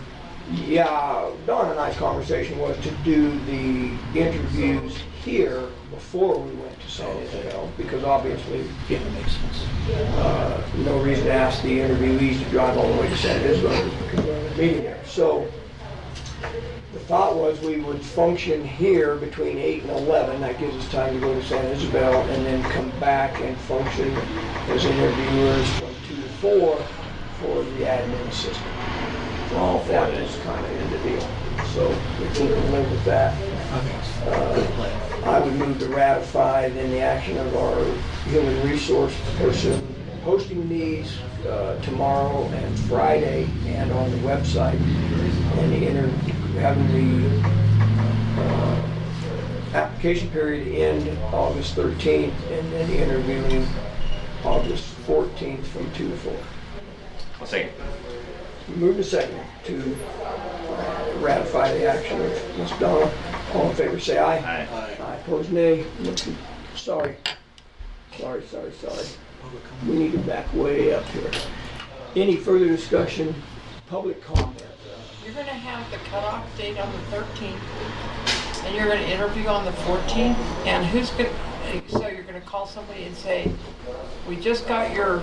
Yeah, Don and I's conversation was to do the interviews here before we went to San Isabel, because obviously, Yeah, that makes sense. no reason to ask the interviewees to drive all the way to San Isabel because we're having a meeting there. So the thought was we would function here between 8 and 11. That gives us time to go to San Isabel and then come back and function as interviewers from 2 to 4 for the admin assistant. All that was kind of in the deal. So if we can live with that. I think it's a good plan. I would move to ratify then the action of our human resource person posting these tomorrow and Friday and on the website, and having the application period end August 13th and then interviewing August 14th from 2 to 4. I'll second. Move to second to ratify the action of Ms. Donna. All in favor, say aye. Aye. Aye, opposed, nay. Sorry. We need to back way up here. Any further discussion? Public comment? You're gonna have the cutoff date on the 13th, and you're gonna interview on the 14th, and so you're gonna call somebody and say, we just got your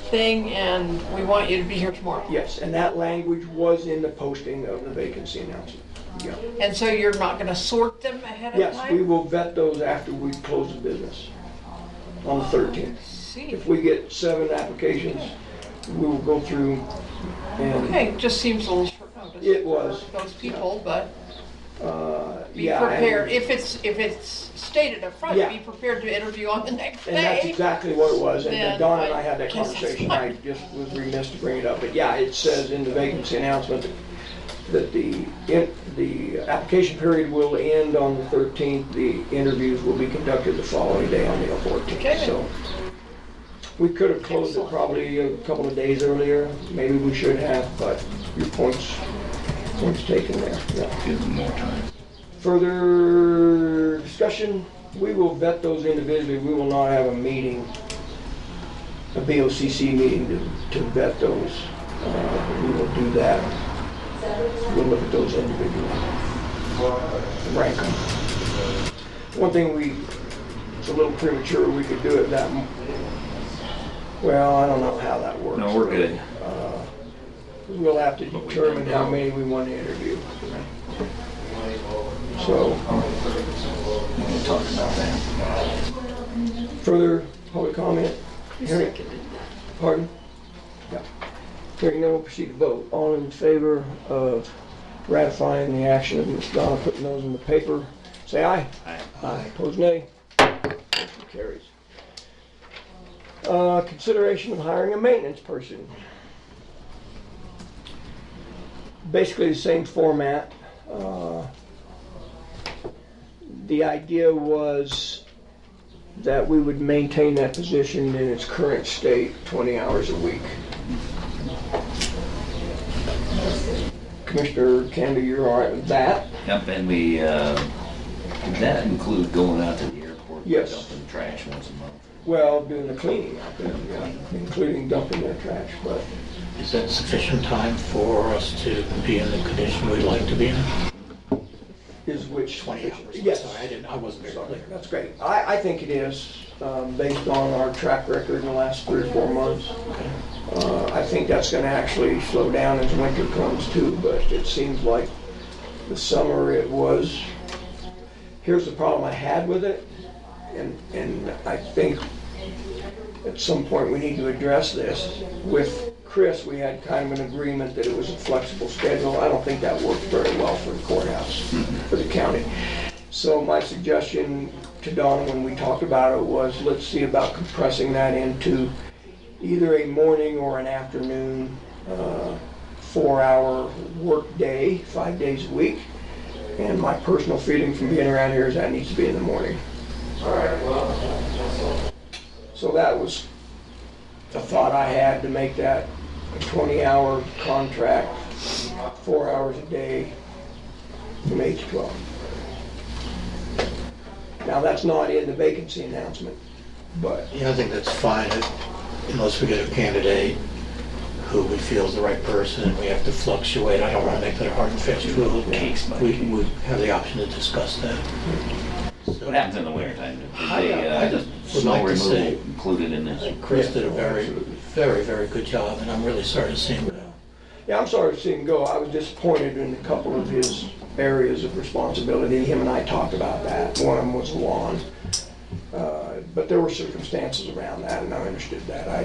thing and we want you to be here tomorrow. Yes, and that language was in the posting of the vacancy announcement. Yeah. And so you're not gonna sort them ahead of Yes, we time? will vet those after we close the business on the 13th. See, If we get 7 applications, we will go through and, okay, just seems a little short notice. It was. For those people, but be yeah. prepared, and- if it's stated up front, Yeah. be prepared to interview on the next And that's day. exactly what it was, and Then Don and I had I that guess that's conversation, fine. I just was remiss to bring it up, but yeah, it says in the vacancy announcement that the application period will end on the 13th, the interviews will be conducted the following day on the 14th, Okay. so. We could have closed it Excellent. probably a couple of days earlier, maybe we should have, but your point's taken there, yeah. Give them more time. Further discussion, we will vet those individually. We will not have a meeting, a BOCC meeting to vet those. We will do that. We'll look at those individually. Rank them. One thing it's a little premature, we could do it that, well, I don't know how that works. No, we're good. We'll have to determine how many we want to interview. So, We'll talk about that. further public comment? Hearing, pardon? Yeah. Hearing none, we'll proceed to vote. All in favor of ratifying the action of Ms. Donna putting those in the paper, say aye. Aye. Aye. Opposed, nay. Motion carries. Consideration of hiring a maintenance person. Basically the same format. The idea was that we would maintain that position in its current state, 20 hours a week. Commissioner Candy, you're all right with that? Yep, and we, did that include going out to the airport? and Yes. Dumping trash once a month? Well, doing the cleaning out there, yeah, including dumping their trash, but Is that sufficient time for us to be in the condition we'd like to be in? is which? 20 hours. I'm Yes. sorry, I wasn't very clear. That's great. I think it is, based on our track record in the last 3 or 4 months. I think that's gonna actually slow down as winter comes too, but it seems like the summer it was. Here's the problem I had with it, and I think at some point we need to address this. With Chris, we had kind of an agreement that it was a flexible schedule. I don't think that worked very well for the courthouse, for the county. So my suggestion to Donna when we talked about it was, let's see about compressing that into either a morning or an afternoon, 4-hour work day, 5 days a week. And my personal feeling from being around here is that needs to be in the morning. So that was the thought I had, to make that a 20-hour contract, 4 hours a day from 8 to 12. Now, that's not in the vacancy announcement, but Yeah, I think that's fine, unless we get a candidate who we feel is the right person, and we have to fluctuate. I don't want to make that a hard and fast rule. We have the option to discuss that. What happens in the wintertime? I just would Snow like to removal say, included in this? Chris did a very, very, very good job, and I'm really sorry to see him go. Yeah, I'm sorry to see him go. I was disappointed in a couple of his areas of responsibility. Him and I talked about that. One of them was lawn. But there were circumstances around that, and I understood that. I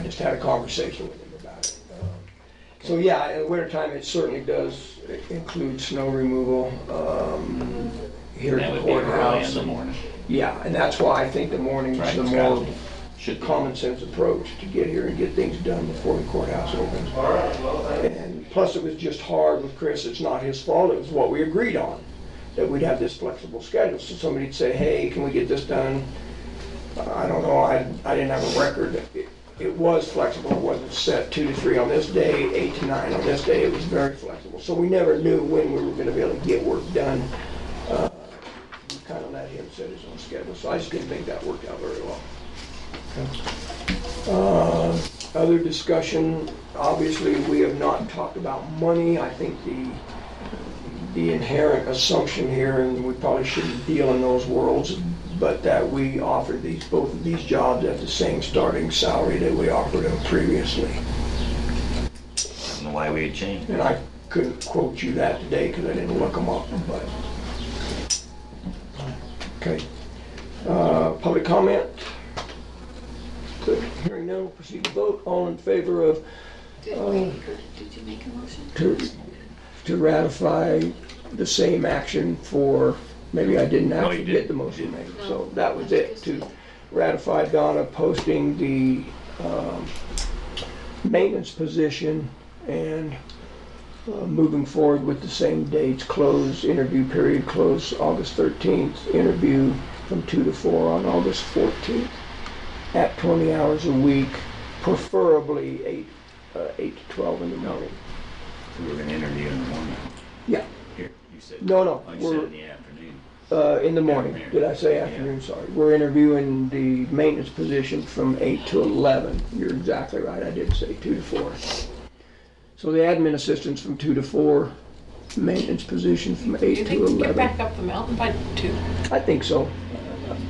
just had a conversation with him about it. So yeah, in the wintertime, it certainly does include snow removal here That at the would be early in courthouse. the morning. Yeah, and that's why I think the morning's Right, the it's more gotta be. Should be. common sense approach to get here and get things done before the courthouse opens. And plus, it was just hard with Chris. It's not his fault. It was what we agreed on, that we'd have this flexible schedule. So somebody'd say, hey, can we get this done? I don't know. I didn't have a record. It was flexible. It wasn't set 2 to 3 on this day, 8 to 9 on this day. It was very flexible. So we never knew when we were going to be able to get work done. We kind of let him set his own schedule. So I just didn't think that worked out very well. Other discussion, obviously, we have not talked about money. I think the inherent assumption here, and we probably shouldn't deal in those worlds, but that we offered both of these jobs at the same starting salary that we offered them previously. I don't know why we had changed. And I couldn't quote you that today because I didn't look them up, but. Okay. Public comment? Good. Hearing none, we'll proceed to vote. All in favor of Did you make a motion? to ratify the same action for, maybe I didn't No, actually you get didn't. the motion made. So that was it, to ratify Donna posting the maintenance position and moving forward with the same dates, interview period close August 13th, interview from 2 to 4 on August 14th at 20 hours a week, preferably 8 to 12 in the morning. We were going to interview in the morning. Yeah. Here, you said. No, Oh, you we're said in the afternoon. in the morning. Did I say afternoon? Sorry. We're interviewing the maintenance position from 8 to 11. You're exactly right. I did say 2 to 4. So the admin assistant's from 2 to 4, maintenance position from 8 Do you to think we can 11. get back up the mountain by 2? I think so.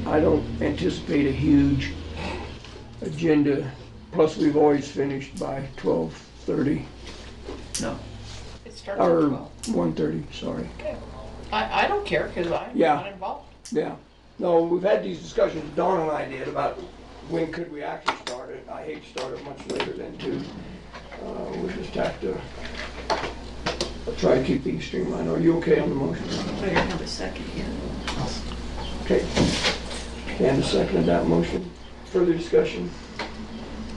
I don't anticipate a huge agenda. Plus, we've always finished by 12:30 No. It starts at or 12. 1:30. Sorry. Okay. I don't care because I'm Yeah. not involved. Yeah. No, we've had these discussions, Dawn and I did, about when could we actually start it. I hate to start it much later than 2. We just have to try to keep things streamlined. Are you okay on the motion? I don't have a second yet. Okay. And a second of that motion. Further discussion?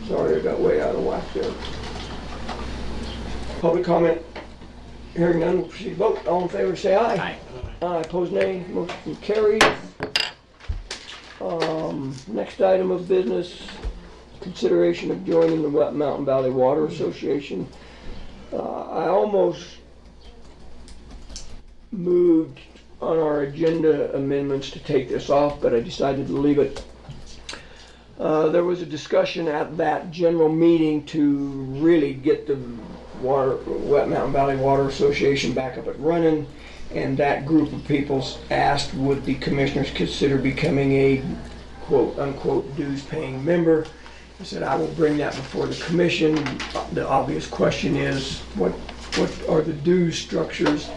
Sorry, I got way out of whack there. Public comment? Hearing none, we'll proceed to vote. All in favor, say aye. Aye. Aye, opposed nay. Motion carries. Next item of business, consideration of joining the Mountain Valley Water Association. I almost moved on our agenda amendments to take this off, but I decided to leave it. There was a discussion at that general meeting to really get the Mountain Valley Water Association back up and running, and that group of people asked would the commissioners consider becoming a quote-unquote dues-paying member. I said I will bring that before the commission. The obvious question is, what are the dues structures?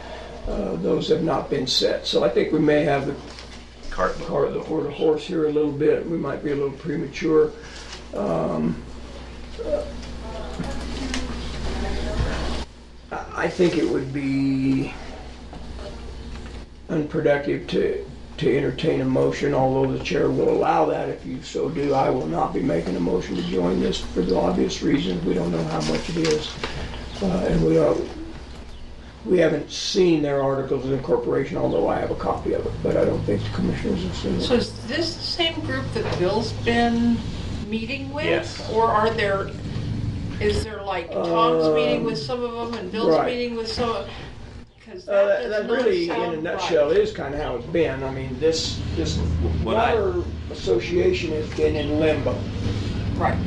Those have not been set. So I think we may have the cart before the horse here a little bit. We might be a little premature. I think it would be unproductive to entertain a motion, although the chair will allow that if you so do. I will not be making a motion to join this for the obvious reasons. We don't know how much it is. And we haven't seen their articles of incorporation, although I have a copy of it, but I don't think the commissioners have seen it. So is this the same group that Bill's been meeting with? Yes. Or is there like Tom's meeting with some of them and Bill's right. meeting with some of? Because that does That not really, in a sound nutshell, right. is kind of how it's been. I mean, this What I- water association has been in limbo. Right.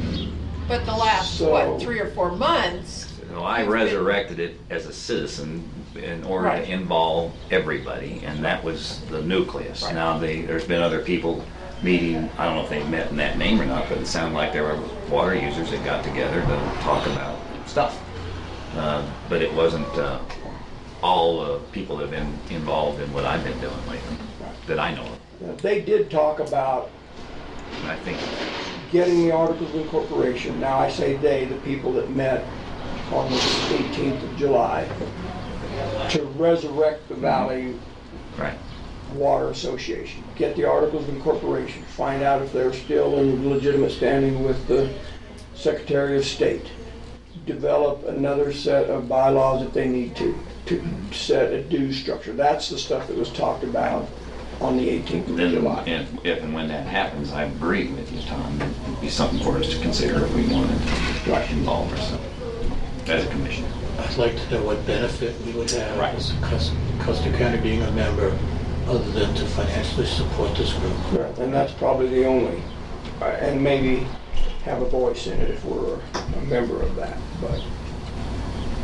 But the last, So- what, 3 or 4 months? So I resurrected it as a citizen in order Right. to involve everybody, and that was the nucleus. Right. Now, there's been other people meeting, I don't know if they met in that name or not, but it sounded like there were water users that got together to talk about stuff. But it wasn't all the people that have been involved in what I've been doing lately, that I know of. They did talk about And I think, getting the articles of incorporation. Now I say they, the people that met on the 18th of July, to resurrect the Valley right, Water Association. Get the articles of incorporation. Find out if they're still in legitimate standing with the Secretary of State. Develop another set of bylaws if they need to set a dues structure. That's the stuff that was talked about on the 18th of then, July. and if and when that happens, I agree with you, Tom, it'd be something for us to consider if we wanted to involve ourselves as a commission. I'd like to know what benefit we would have Right. as Custer County being a member, other than to financially support this group. Right, and that's probably the only, and maybe have a voice in it if we're a member of that, but,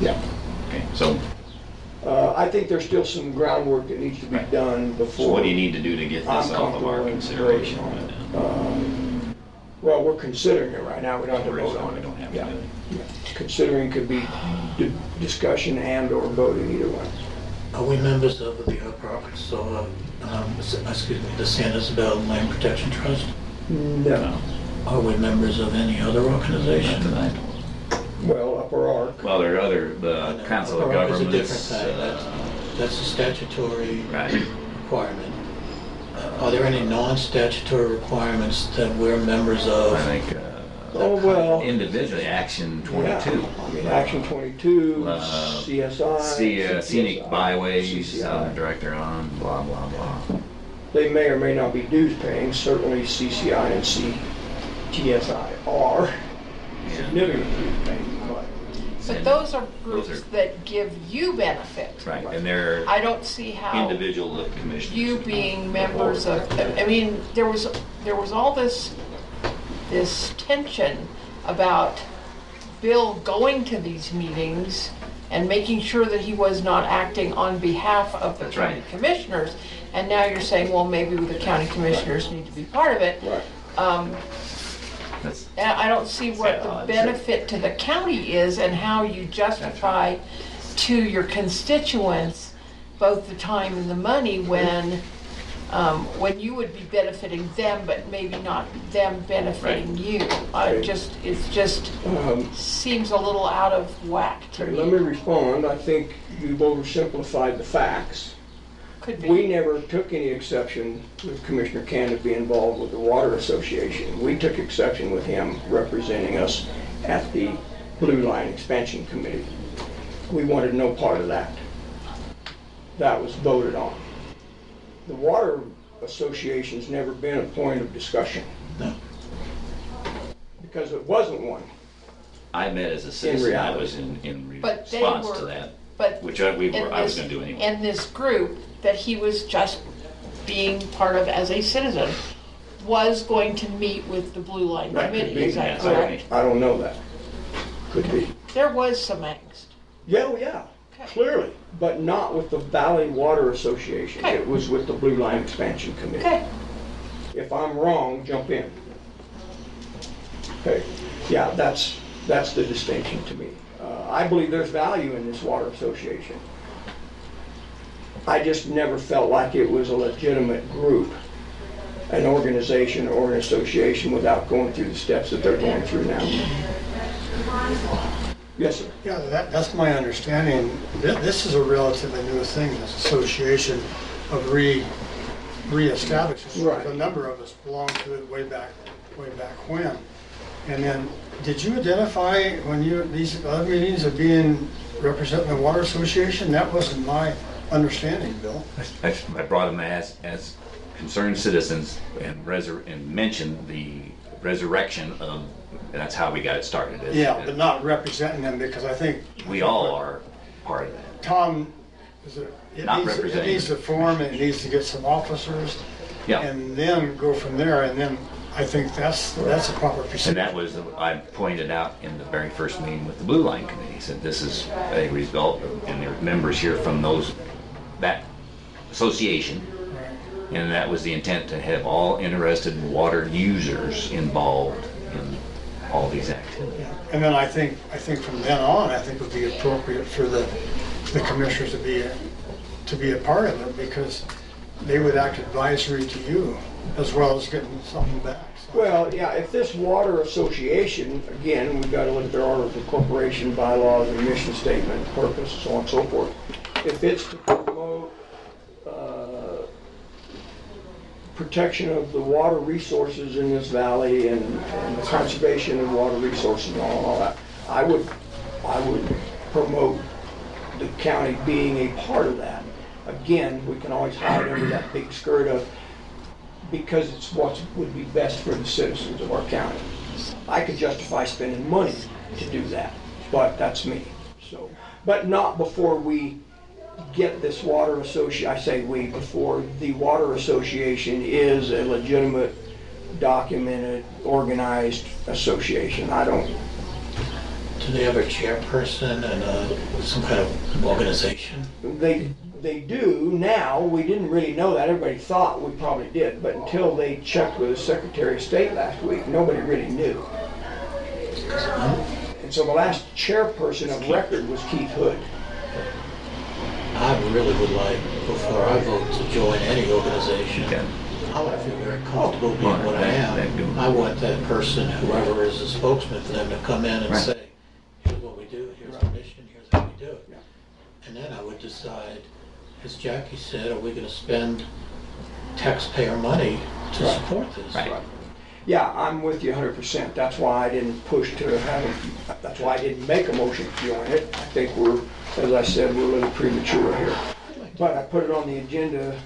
yeah. Okay, so I think there's still some groundwork that needs to be Right. done before. what do you need to do to get I'm this off of our comfortable in consideration? voting on it. Well, we're considering it right now, we don't have to vote on We it. don't have to Yeah. do it. Yeah. Considering could be discussion and or voting, either one. Are we members of the Upper Arkansas, the San Isabel Land Protection Trust? No. Are we members of any other organization? Not tonight. Well, Upper Ark, Well, there are other, the Council of Upper Ark is a Governments. different thing. That's a statutory Right. requirement. Are there any non-statutory requirements that we're members of? I think oh, well, individually, Action yeah. 22. I mean, Action 22, Uh, CSI. Scenic CCSI, Byways, CCI. Director on, blah, blah, blah. They may or may not be dues paying, certainly CCI and CTSI are significant dues paying, but But those are Those groups are- that give you benefit. Right, and they're I don't see how individual commissioners. you being members of, I mean, there was all this tension about Bill going to these meetings and making sure that he was not acting on behalf of the That's county right. commissioners. And now you're saying, well, maybe the county commissioners need to be part of it. right. That's- And I don't see what the benefit to the county is and how you justify to your constituents both the time and the money when you would be benefiting them, but maybe not them benefiting you. It just seems a little out of whack to Okay, let me me. respond. I think you've oversimplified the facts. Could We be. never took any exception with Commissioner Cannon being involved with the Water Association. We took exception with him representing us at the Blue Line Expansion Committee. We wanted no part of that. That was voted on. The Water Association's never been a point of discussion. No. Because it wasn't one. I met as a citizen, I reality. was in But they response to were- that, But which I was in going this- to do anyway. in this group that he was just being part of as a citizen was going to meet with the Blue Line That could Committee, be. is that Yes, correct? I don't know that. Could be. There was some angst. Yeah, oh, yeah, Okay. clearly, but not with the Valley Water Association. Okay. It was with the Blue Line Expansion Committee. Okay, If I'm wrong, jump in. Okay, yeah, that's the distinction to me. I believe there's value in this water association. I just never felt like it was a legitimate group, an organization or an association without going through the steps that they're going through now. Yes, sir. Yeah, that's my understanding. This is a relatively new thing, this association of reestablishing. Right. A number of us belonged to it way back when. And then, did you identify when these other meetings of being representing the Water Association? That wasn't my understanding, Bill. I brought them as concerned citizens and mentioned the resurrection of, and that's how we got it started. Yeah, but not representing them, because I think. We all are part of that. Tom, it Not needs representing to form, and it needs to get some officers. Yeah. And then go from there, and then I think that's a proper And procedure. that was, I pointed out in the very first meeting with the Blue Line Committee, said this is a result, and there were members here from that association, and that was the intent, to have all interested water users involved in all these activities. And then I think from then on, I think it would be appropriate for the commissioners to be a part of it, because they would act advisory to you as well as getting something back. So- Well, yeah, if this water association, again, we've got to look at their articles of corporation, bylaws, and mission statement, purpose, so on and so forth. If it's to promote protection of the water resources in this valley and the conservation of water resources and all that, I would promote the county being a part of that. Again, we can always hide under that big skirt of, because it's what would be best for the citizens of our county. I could justify spending money to do that, but that's me. So, but not before we get this water association, I say we, before the water association is a legitimate, documented, organized association. I don't, Do they have a chairperson and some kind of organization? they do now. We didn't really know that. Everybody thought we probably did, but until they checked with the Secretary of State last week, nobody really knew. And so the last chairperson of record was Keith Hood. I really would like, before I vote to join any organization, Okay. I want to feel very comfortable being what I am. I want that person, whoever is a spokesman for them, to come in and Right. say, here's what we do, here's the mission, here's how we do it. And then I would decide, as Jackie said, are we going to spend taxpayer money to support this? Right. Yeah, I'm with you 100%. That's why I didn't push to have it. That's why I didn't make a motion to join it. I think we're, as I said, we're a little premature here. But I put it on the agenda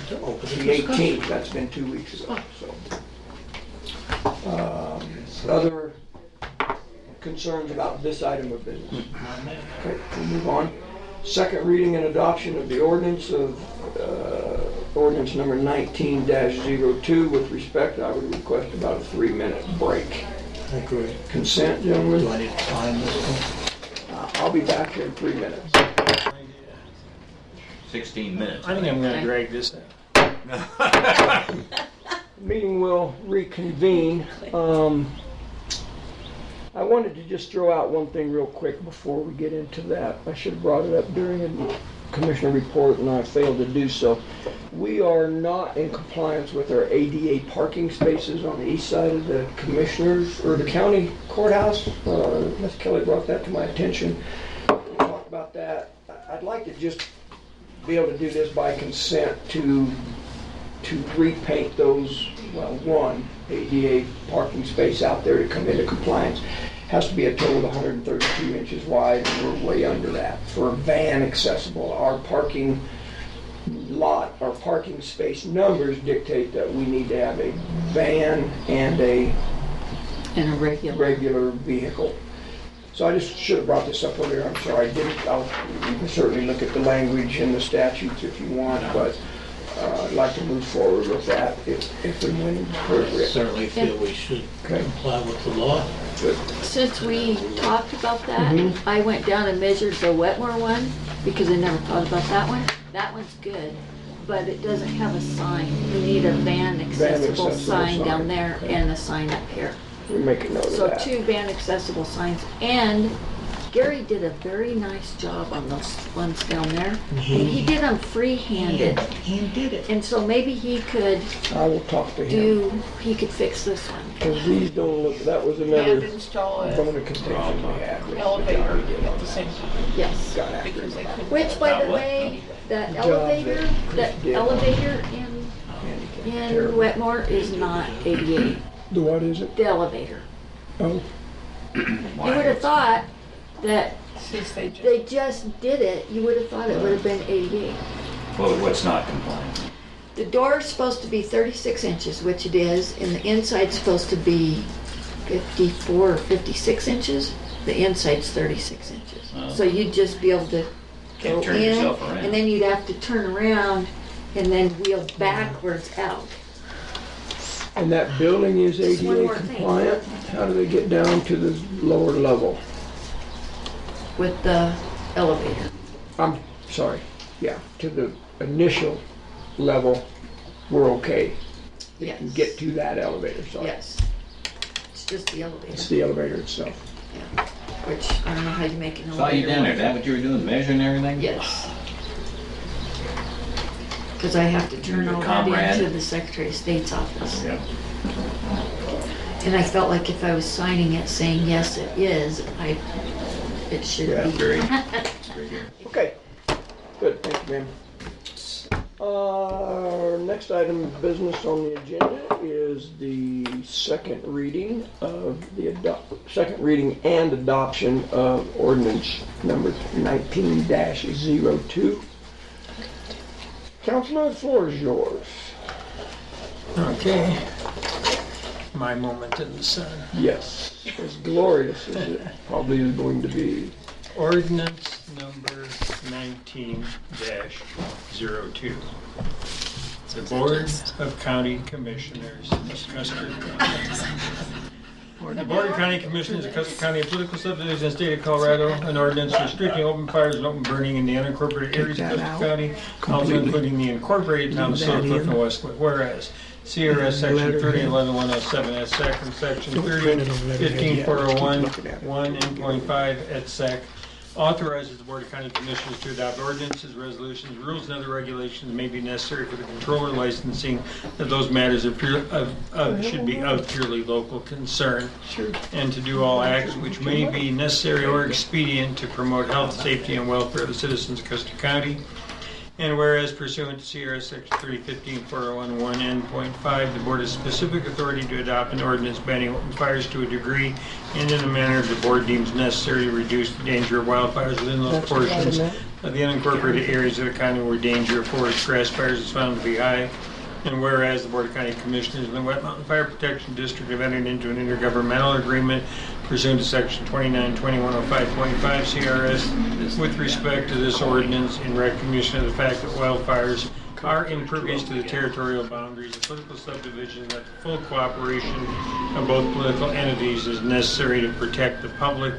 To open the the discussion. 18th. That's been 2 weeks ago. So, other concerns about this item of business? Okay, we'll move on. Second reading and adoption of the ordinance of ordinance number 19-02. With respect, I would request about a 3-minute break. I agree. Consent, Do gentlemen? I need to time this one? I'll be back here in 3 minutes. 16 minutes. I think I'm gonna drag this out. Meeting will reconvene. I wanted to just throw out one thing real quick before we get into that. I should have brought it up during a commissioner report and I failed to do so. We are not in compliance with our ADA parking spaces on the east side of the commissioners, or the county courthouse. Ms. Kelly brought that to my attention. We talked about that. I'd like to just be able to do this by consent to repaint those, well, one ADA parking space out there to come into compliance. Has to be a total of 132 inches wide, and we're way under that. For van accessible, our parking lot, our parking space numbers dictate that we need to have a van and a In a regular vehicle. So I just should have brought this up earlier, I'm sorry I didn't. You can certainly look at the language in the statutes if you want, but I'd like to move forward with that if and when I appropriate. certainly feel we should Okay. comply with the law. Since we talked about that, Mhm. I went down and measured the Wetmore one, because I never thought about that one. That one's good, but it doesn't have a sign. We need a van accessible sign down there and a sign up here. We'll make a note of So that. 2 van accessible signs, and Gary did a very nice job on those ones down there. And he did them free-handed, He did it. and so maybe he could I will talk to him. he could fix this one. Because these don't look, that was And another install an bone of contention we had. with the elevator job we did at on the that. same time, Yes. Got after because they him. couldn't. Which, by the what? way, that job elevator, that that Chris did. elevator in Terrible. Wetmore is not ADA. The what is it? The elevator. Oh, You would have thought that Since they just. they just did it, you would have thought it would have been ADA. Well, what's not compliant? The door's supposed to be 36 inches, which it is, and the inside's supposed to be 54 or 56 inches. The inside's 36 inches. Oh. So you'd just be able to Can't go turn in, yourself around. and then you'd have to turn around and then wheel backwards out. And that building is Just one ADA more thing. compliant? How do they get down to the lower level? With the elevator. I'm sorry, yeah, to the initial level, we're okay. They can Yes. get to that elevator, sorry. Yes. It's just the elevator. It's the elevator itself. Yeah. Which, I don't know how you make an Saw elevator. you down there. Is work. that what you were doing, measuring everything? Yes. Because I have to turn Your all that comrade. into the Secretary of State's office. Yeah. And I felt like if I was signing it saying, yes, it is, it should Yeah, be. Very, very good. Okay, good, thank you, ma'am. Our next item of business on the agenda is the second reading and adoption of ordinance number 19-02. Councilor, the floor is yours. Okay. My moment in the sun. Yes, as glorious as it probably is going to be. Ordinance number 19-02. The Board of County Commissioners of Custer The Board of County Commissioners of Custer County, a political subdivision in the state of Colorado, an ordinance restricting open fires and open burning in the unincorporated areas of Custer County, also including the incorporated towns of South Cliff and West Cliff. Whereas CRS Section 3011-107 at sec and Section 30-15401 1.5 at sec authorizes the Board of County Commissioners to adopt ordinances, resolutions, rules, and other regulations may be necessary for the control or licensing of those matters should be of purely local concern, and to do all acts which may be necessary or expedient to promote health, safety, and welfare of the citizens of Custer County. And whereas pursuant to CRS Section 315-401-1N.5, the Board has specific authority to adopt an ordinance banning open fires to a degree and in a manner the Board deems necessary to reduce the danger of wildfires within those portions of the unincorporated areas of the county where danger of forest grass fires is found to be high. And whereas the Board of County Commissioners in the Wet Mountain Fire Protection District have entered into an intergovernmental agreement pursuant to Section 29-2105.5 CRS with respect to this ordinance in recognition of the fact that wildfires are impervious to the territorial boundaries of political subdivisions, that the full cooperation of both political entities is necessary to protect the public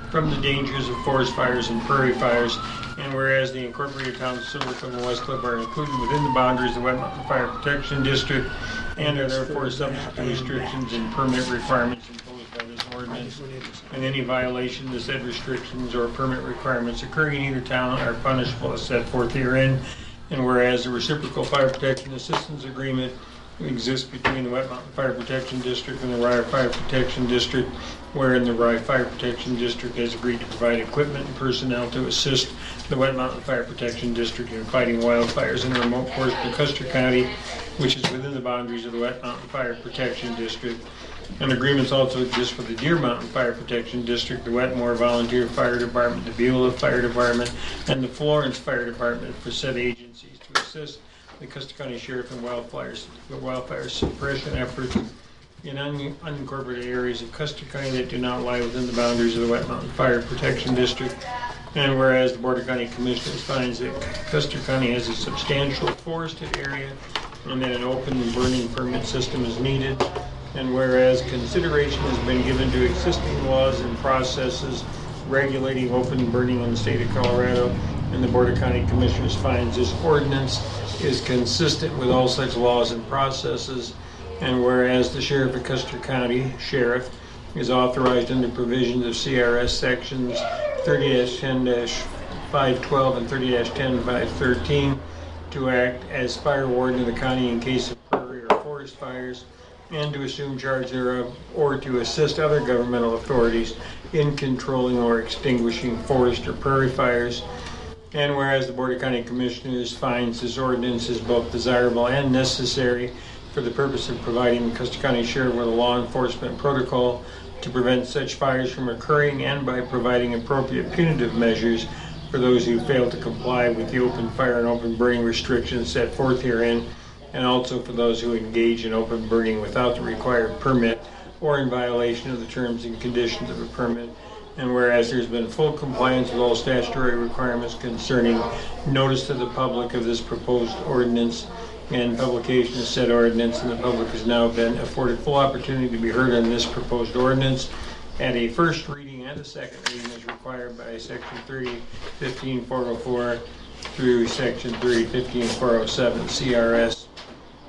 from the dangers of forest fires and prairie fires. And whereas the incorporated towns of Silver Cliff and West Cliff are included within the boundaries of the Wet Mountain Fire Protection District and are therefore subject to restrictions and permit requirements imposed by this ordinance, and any violation of the said restrictions or permit requirements occurring in either town are punishable as set forth herein. And whereas the reciprocal fire protection assistance agreement exists between the Wet Mountain Fire Protection District and the Rye Fire Protection District, wherein the Rye Fire Protection District has agreed to provide equipment and personnel to assist the Wet Mountain Fire Protection District in fighting wildfires in a remote portion of Custer County, which is within the boundaries of the Wet Mountain Fire Protection District. And agreements also exist for the Deer Mountain Fire Protection District, the Wetmore Volunteer Fire Department, the Beulah Fire Department, and the Florence Fire Department for said agencies to assist the Custer County Sheriff in wildfire suppression efforts in unincorporated areas of Custer County that do not lie within the boundaries of the Wet Mountain Fire Protection District. And whereas the Board of County Commissioners finds that Custer County has a substantial forested area and that an open and burning permit system is needed. And whereas consideration has been given to existing laws and processes regulating open burning in the state of Colorado, and the Board of County Commissioners finds this ordinance is consistent with all such laws and processes. And whereas the Sheriff of Custer County, Sheriff, is authorized under provisions of CRS Sections 30-10-512 and 30-10-513 to act as fire warden of the county in case of prairie or forest fires, and to assume charge thereof, or to assist other governmental authorities in controlling or extinguishing forest or prairie fires. And whereas the Board of County Commissioners finds this ordinance is both desirable and necessary for the purpose of providing the Custer County Sheriff with a law enforcement protocol to prevent such fires from occurring, and by providing appropriate punitive measures for those who fail to comply with the open fire and open burning restrictions set forth herein, and also for those who engage in open burning without the required permit or in violation of the terms and conditions of a permit. And whereas there's been full compliance with all statutory requirements concerning notice to the public of this proposed ordinance, and publication of said ordinance, and the public has now been afforded full opportunity to be heard on this proposed ordinance at a first reading and a second reading as required by Section 30-15-404 through Section 30-15-407 CRS.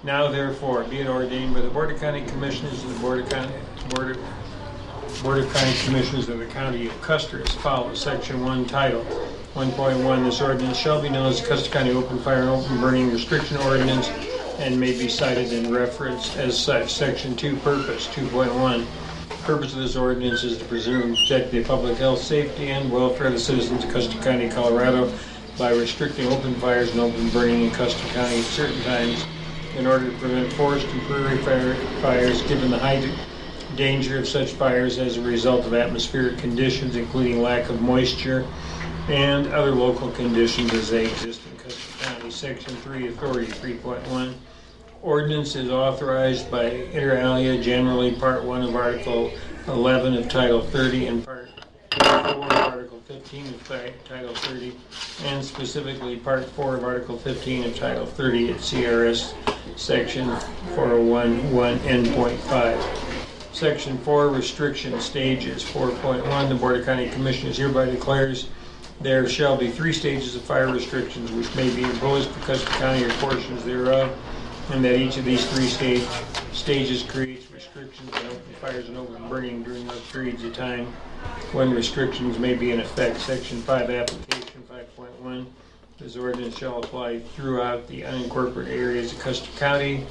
Now therefore, be it ordained by the Board of County Commissioners and the Board of County Commissioners of the County of Custer as follows. Section 1, Title 1.1, this ordinance shall be known as the Custer County Open Fire and Open Burning Restriction Ordinance and may be cited in reference as such. Section 2, Purpose 2.1, purpose of this ordinance is to preserve and protect the public health, safety, and welfare of the citizens of Custer County, Colorado by restricting open fires and open burning in Custer County at certain times in order to prevent forest and prairie fires given the high danger of such fires as a result of atmospheric conditions, including lack of moisture and other local conditions as they exist in Custer County. Section 3, Authority 3.1. Ordinance is authorized by inter alia, generally Part 1 of Article 11 of Title 30 and Part 4 of Article 15 of Title 30, and specifically Part 4 of Article 15 of Title 30 at CRS Section 401(1) N.5. Section 4, Restriction Stages 4.1, the Board of County Commissioners hereby declares there shall be 3 stages of fire restrictions which may be imposed for Custer County or portions thereof, and that each of these 3 stages creates restrictions on open fires and open burning during those periods of time when restrictions may be in effect. Section 5, Application 5.1, this ordinance shall apply throughout the unincorporated areas of Custer County,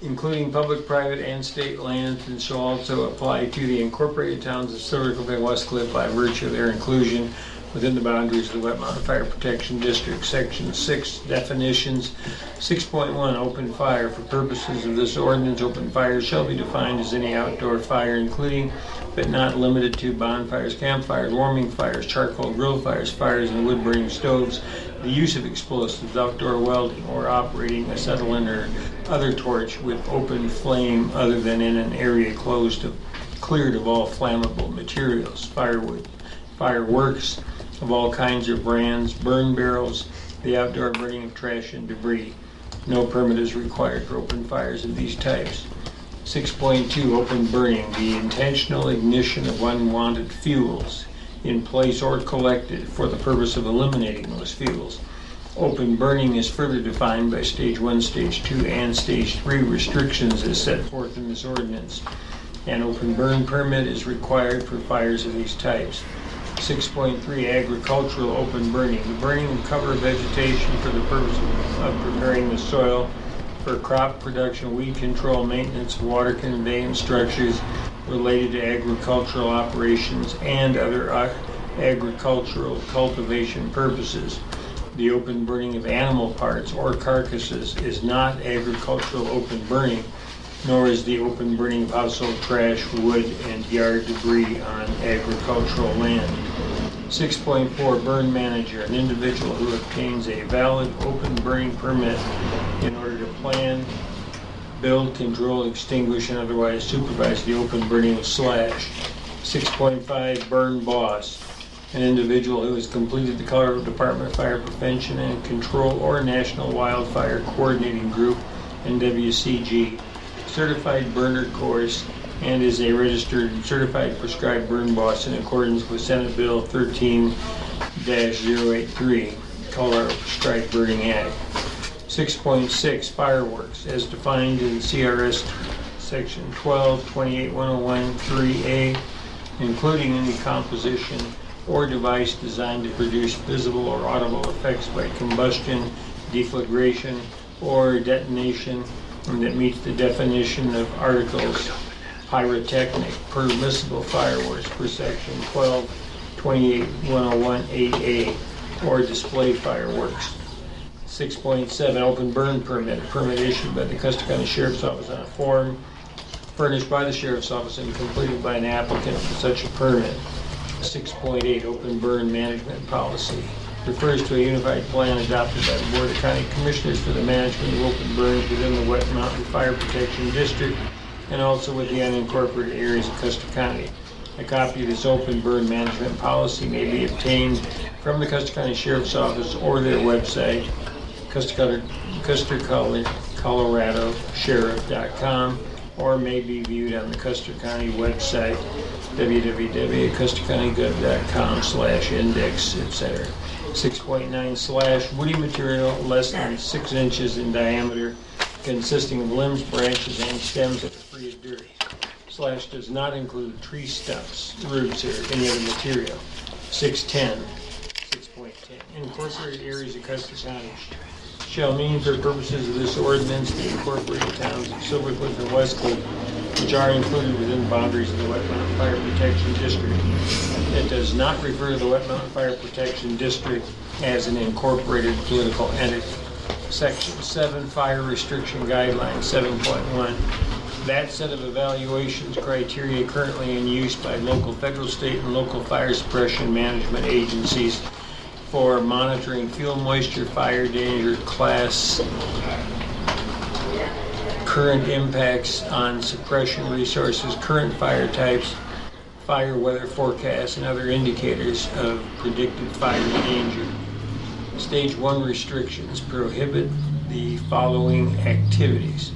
including public, private, and state lands, and shall also apply to the incorporated towns of Silver Cliff and West Cliff by virtue of their inclusion within the boundaries of the Wet Mountain Fire Protection District. Section 6, Definitions 6.1, Open fire. For purposes of this ordinance, open fire shall be defined as any outdoor fire, including but not limited to bonfires, campfires, warming fires, charcoal grill fires, fires in wood-burning stoves, the use of explosives, outdoor welding, or operating a acetylene or other torch with open flame other than in an area cleared of all flammable materials, firewood, fireworks of all kinds or brands, burn barrels, the outdoor burning of trash and debris. No permit is required for open fires of these types. 6.2, Open burning, the intentional ignition of unwanted fuels in place or collected for the purpose of eliminating those fuels. Open burning is further defined by Stage 1, Stage 2, and Stage 3 restrictions as set forth in this ordinance. An open burn permit is required for fires of these types. 6.3, Agricultural open burning, the burning of cover vegetation for the purpose of preparing the soil for crop production, weed control, maintenance, water conveyance structures related to agricultural operations and other agricultural cultivation purposes. The open burning of animal parts or carcasses is not agricultural open burning, nor is the open burning of household trash, wood, and yard debris on agricultural land. 6.4, Burn manager, an individual who obtains a valid open burning permit in order to plan, build, control, extinguish, and otherwise supervise the open burning of slash. 6.5, Burn boss, an individual who has completed the Colorado Department of Fire Prevention and Control or National Wildfire Coordinating Group, NWCG, certified burner course, and is a registered and certified prescribed burn boss in accordance with Senate Bill 13-083, Colorado Prescribed Burning Act. 6.6, Fireworks, as defined in CRS Section 12-28101-3A, including any composition or device designed to produce visible or audible effects by combustion, deflagration, or detonation, and that meets the definition of articles pyrotechnic, permissible fireworks per Section 12-28101-8A, or display fireworks. 6.7, Open burn permit, a permit issued by the Custer County Sheriff's Office on a form furnished by the Sheriff's Office and completed by an applicant for such a permit. 6.8, Open burn management policy, refers to a unified plan adopted by the Board of County Commissioners for the management of open burns within the Wet Mountain Fire Protection District and also with the unincorporated areas of Custer County. A copy of this open burn management policy may be obtained from the Custer County Sheriff's Office or their website, Custer, Colorado Sheriff.com, or may be viewed on the Custer County website, www.custercountygov.com/index, etc. 6.9 / woody material less than 6 inches in diameter, consisting of limbs, branches, and stems that are free of dirt. / does not include tree stumps, roots, or any other material. 6.10. Incorporated areas of Custer County shall mean for purposes of this ordinance the incorporated towns of Silver Cliff and West Cliff, which are included within the boundaries of the Wet Mountain Fire Protection District. It does not refer to the Wet Mountain Fire Protection District as an incorporated political entity. Section 7, Fire Restriction Guidelines 7.1. That set of evaluations criteria currently in use by local, federal, state, and local fire suppression management agencies for monitoring fuel, moisture, fire danger, class, current impacts on suppression resources, current fire types, fire weather forecasts, and other indicators of predicted fire danger. Stage 1 restrictions prohibit the following activities.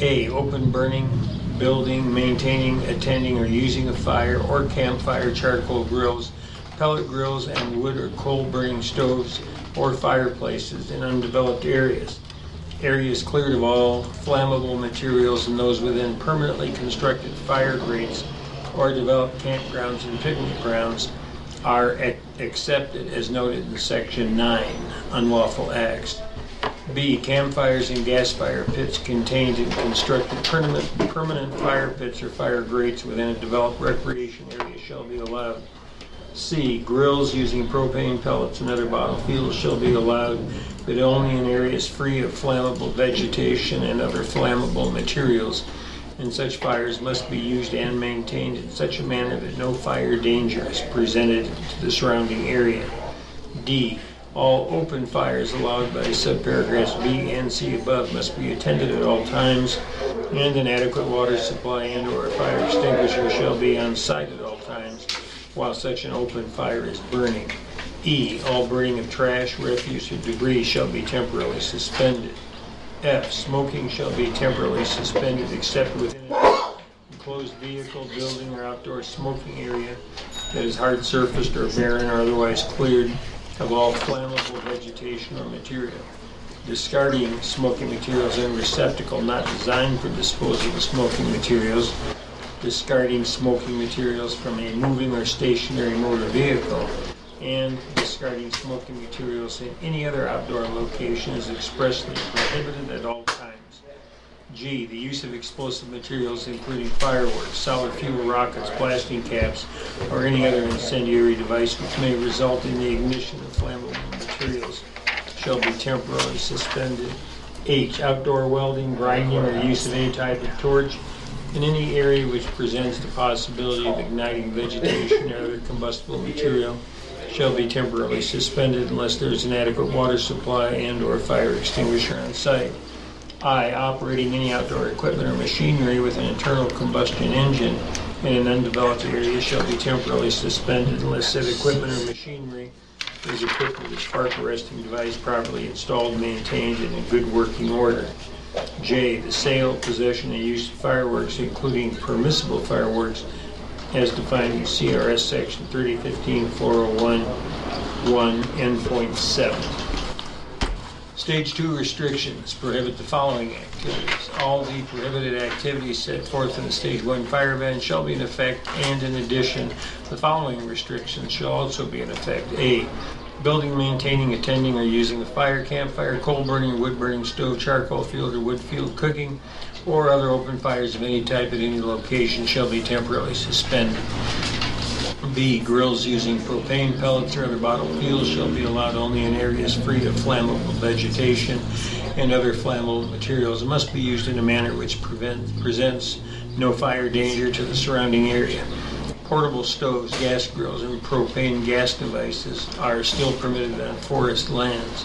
A. Open burning, building, maintaining, attending, or using a fire or campfire, charcoal grills, pellet grills, and wood or coal burning stoves or fireplaces in undeveloped areas. Areas cleared of all flammable materials and those within permanently constructed fire grates or developed campgrounds and picnic grounds are accepted as noted in Section 9, Unlawful Acts. B. Campfires and gas fire pits contained in constructed permanent fire pits or fire grates within a developed recreation area shall be allowed. C. Grills using propane pellets and other bottle fuels shall be allowed, but only in areas free of flammable vegetation and other flammable materials, and such fires must be used and maintained in such a manner that no fire danger is presented to the surrounding area. D. All open fires allowed by subparagraphs B and C above must be attended at all times, and an adequate water supply and/or a fire extinguisher shall be on site at all times while such an open fire is burning. E. All burning of trash, refuse, or debris shall be temporarily suspended. F. Smoking shall be temporarily suspended except within an enclosed vehicle, building, or outdoor smoking area that is hard surfaced or barren or otherwise cleared of all flammable vegetation or material. Discarding smoking materials in a receptacle not designed for disposal of smoking materials. Discarding smoking materials from a moving or stationary motor vehicle, and discarding smoking materials in any other outdoor location is expressly prohibited at all times. G. The use of explosive materials including fireworks, solid fuel rockets, blasting caps, or any other incendiary device which may result in the ignition of flammable materials shall be temporarily suspended. H. Outdoor welding, grinding, or use of any type of torch in any area which presents the possibility of igniting vegetation or other combustible material shall be temporarily suspended unless there is an adequate water supply and/or fire extinguisher on site. I. Operating any outdoor equipment or machinery with an internal combustion engine in an undeveloped area shall be temporarily suspended unless said equipment or machinery is equipped with a spark arresting device properly installed, maintained, and in good working order. J. The sale, possession, and use of fireworks, including permissible fireworks, as defined in CRS Section 3015-401-1, N.7. Stage 2 restrictions prohibit the following activities. All the prohibited activities set forth in the Stage 1 fire ban shall be in effect, and in addition, the following restrictions shall also be in effect. A. Building, maintaining, attending, or using a fire, campfire, coal burning, wood burning, stove, charcoal field, or wood field cooking, or other open fires of any type at any location shall be temporarily suspended. B. Grills using propane pellets or other bottled fuels shall be allowed only in areas free of flammable vegetation and other flammable materials, and must be used in a manner which presents no fire danger to the surrounding area. Portable stoves, gas grills, and propane gas devices are still permitted on forest lands,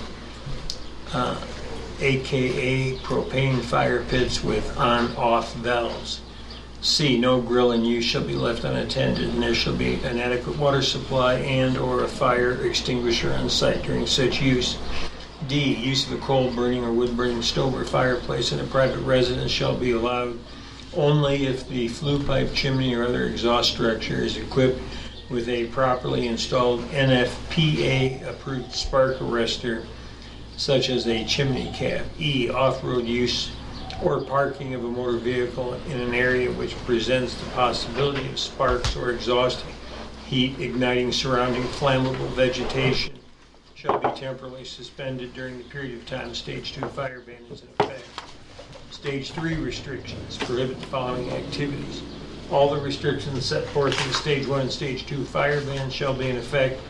aka propane fire pits with on-off valves. C. No grill in use shall be left unattended, and there shall be an adequate water supply and/or a fire extinguisher on site during such use. D, use of a coal burning or wood burning stove or fireplace in a private residence shall be allowed only if the flue pipe, chimney, or other exhaust structure is equipped with a properly installed NFPA approved spark arrestor, such as a chimney cap. E, off-road use or parking of a motor vehicle in an area which presents the possibility of sparks or exhaust heat igniting surrounding flammable vegetation shall be temporarily suspended during the period of time Stage 2 fire ban is in effect. Stage 3 restrictions prohibit the following activities. All the restrictions set forth in the Stage 1 and Stage 2 fire ban shall be in effect,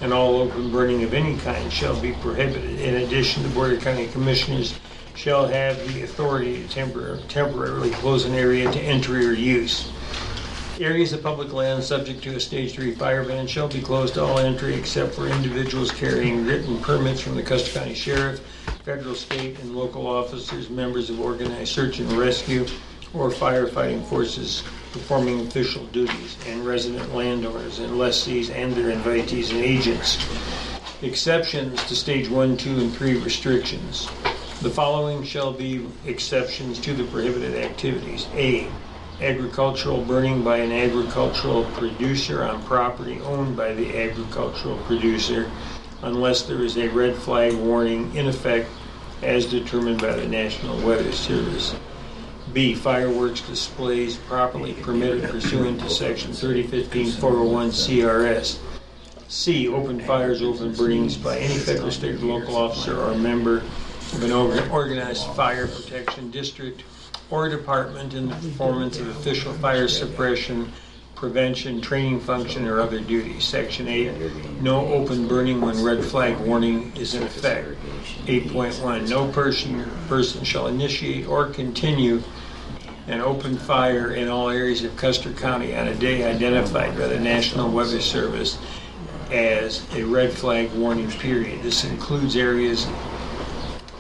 and all open burning of any kind shall be prohibited. In addition, the Board of County Commissioners shall have the authority to temporarily close an area to entry or use. Areas of public land subject to a Stage 3 fire ban shall be closed to all entry except for individuals carrying written permits from the Custer County Sheriff, federal, state, and local officers, members of organized search and rescue, or firefighting forces performing official duties, and resident landowners and lessees and their invitees and agents. Exceptions to Stage 1, 2, and 3 restrictions. The following shall be exceptions to the prohibited activities. A, agricultural burning by an agricultural producer on property owned by the agricultural producer, unless there is a red flag warning in effect as determined by the National Weather Service. B, fireworks displays properly permitted pursuant to Section 3015-401 CRS. C, open fires, open burnings by any federal, state, or local officer or member of an organized fire protection district or department in the performance of official fire suppression, prevention, training function, or other duties. Section 8, no open burning when red flag warning is in effect. 8.1, no person shall initiate or continue an open fire in all areas of Custer County on a day identified by the National Weather Service as a red flag warning period. This includes areas,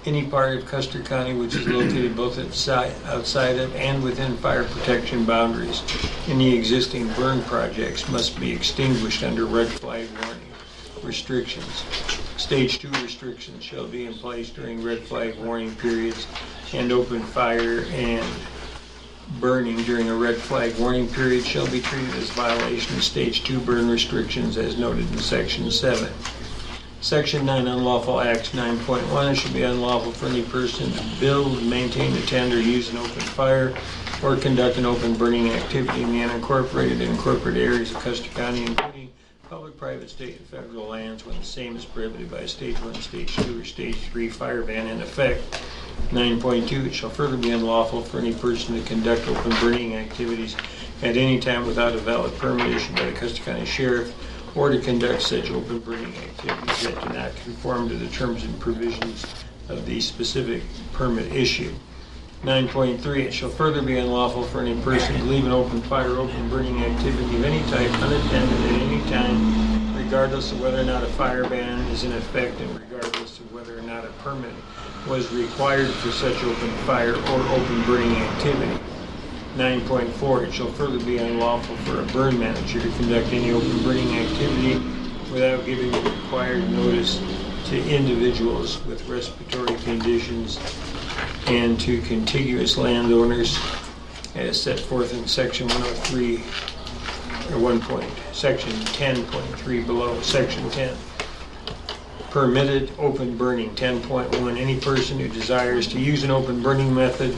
any part of Custer County which is located both outside of and within fire protection boundaries. Any existing burn projects must be extinguished under red flag warning restrictions. Stage 2 restrictions shall be in place during red flag warning periods, and open fire and burning during a red flag warning period shall be treated as violation of Stage 2 burn restrictions as noted in Section 7. Section 9, unlawful acts. 9.1, it should be unlawful for any person to build, maintain, attend, or use an open fire or conduct an open burning activity in the unincorporated and incorporated areas of Custer County, including public, private, state, and federal lands when the same is prohibited by a Stage 1, Stage 2, or Stage 3 fire ban in effect. 9.2, it shall further be unlawful for any person to conduct open burning activities at any time without a valid permit issued by the Custer County Sheriff, or to conduct such open burning activities that do not conform to the terms and provisions of the specific permit issue. 9.3, it shall further be unlawful for any person to leave an open fire or open burning activity of any type unattended at any time, regardless of whether or not a fire ban is in effect and regardless of whether or not a permit was required for such open fire or open burning activity. 9.4, it shall further be unlawful for a burn manager to conduct any open burning activity without giving the required notice to individuals with respiratory conditions and to contiguous landowners as set forth in Section 103, or Section 10.3 below. Section 10. Permitted open burning. 10.1, any person who desires to use an open burning method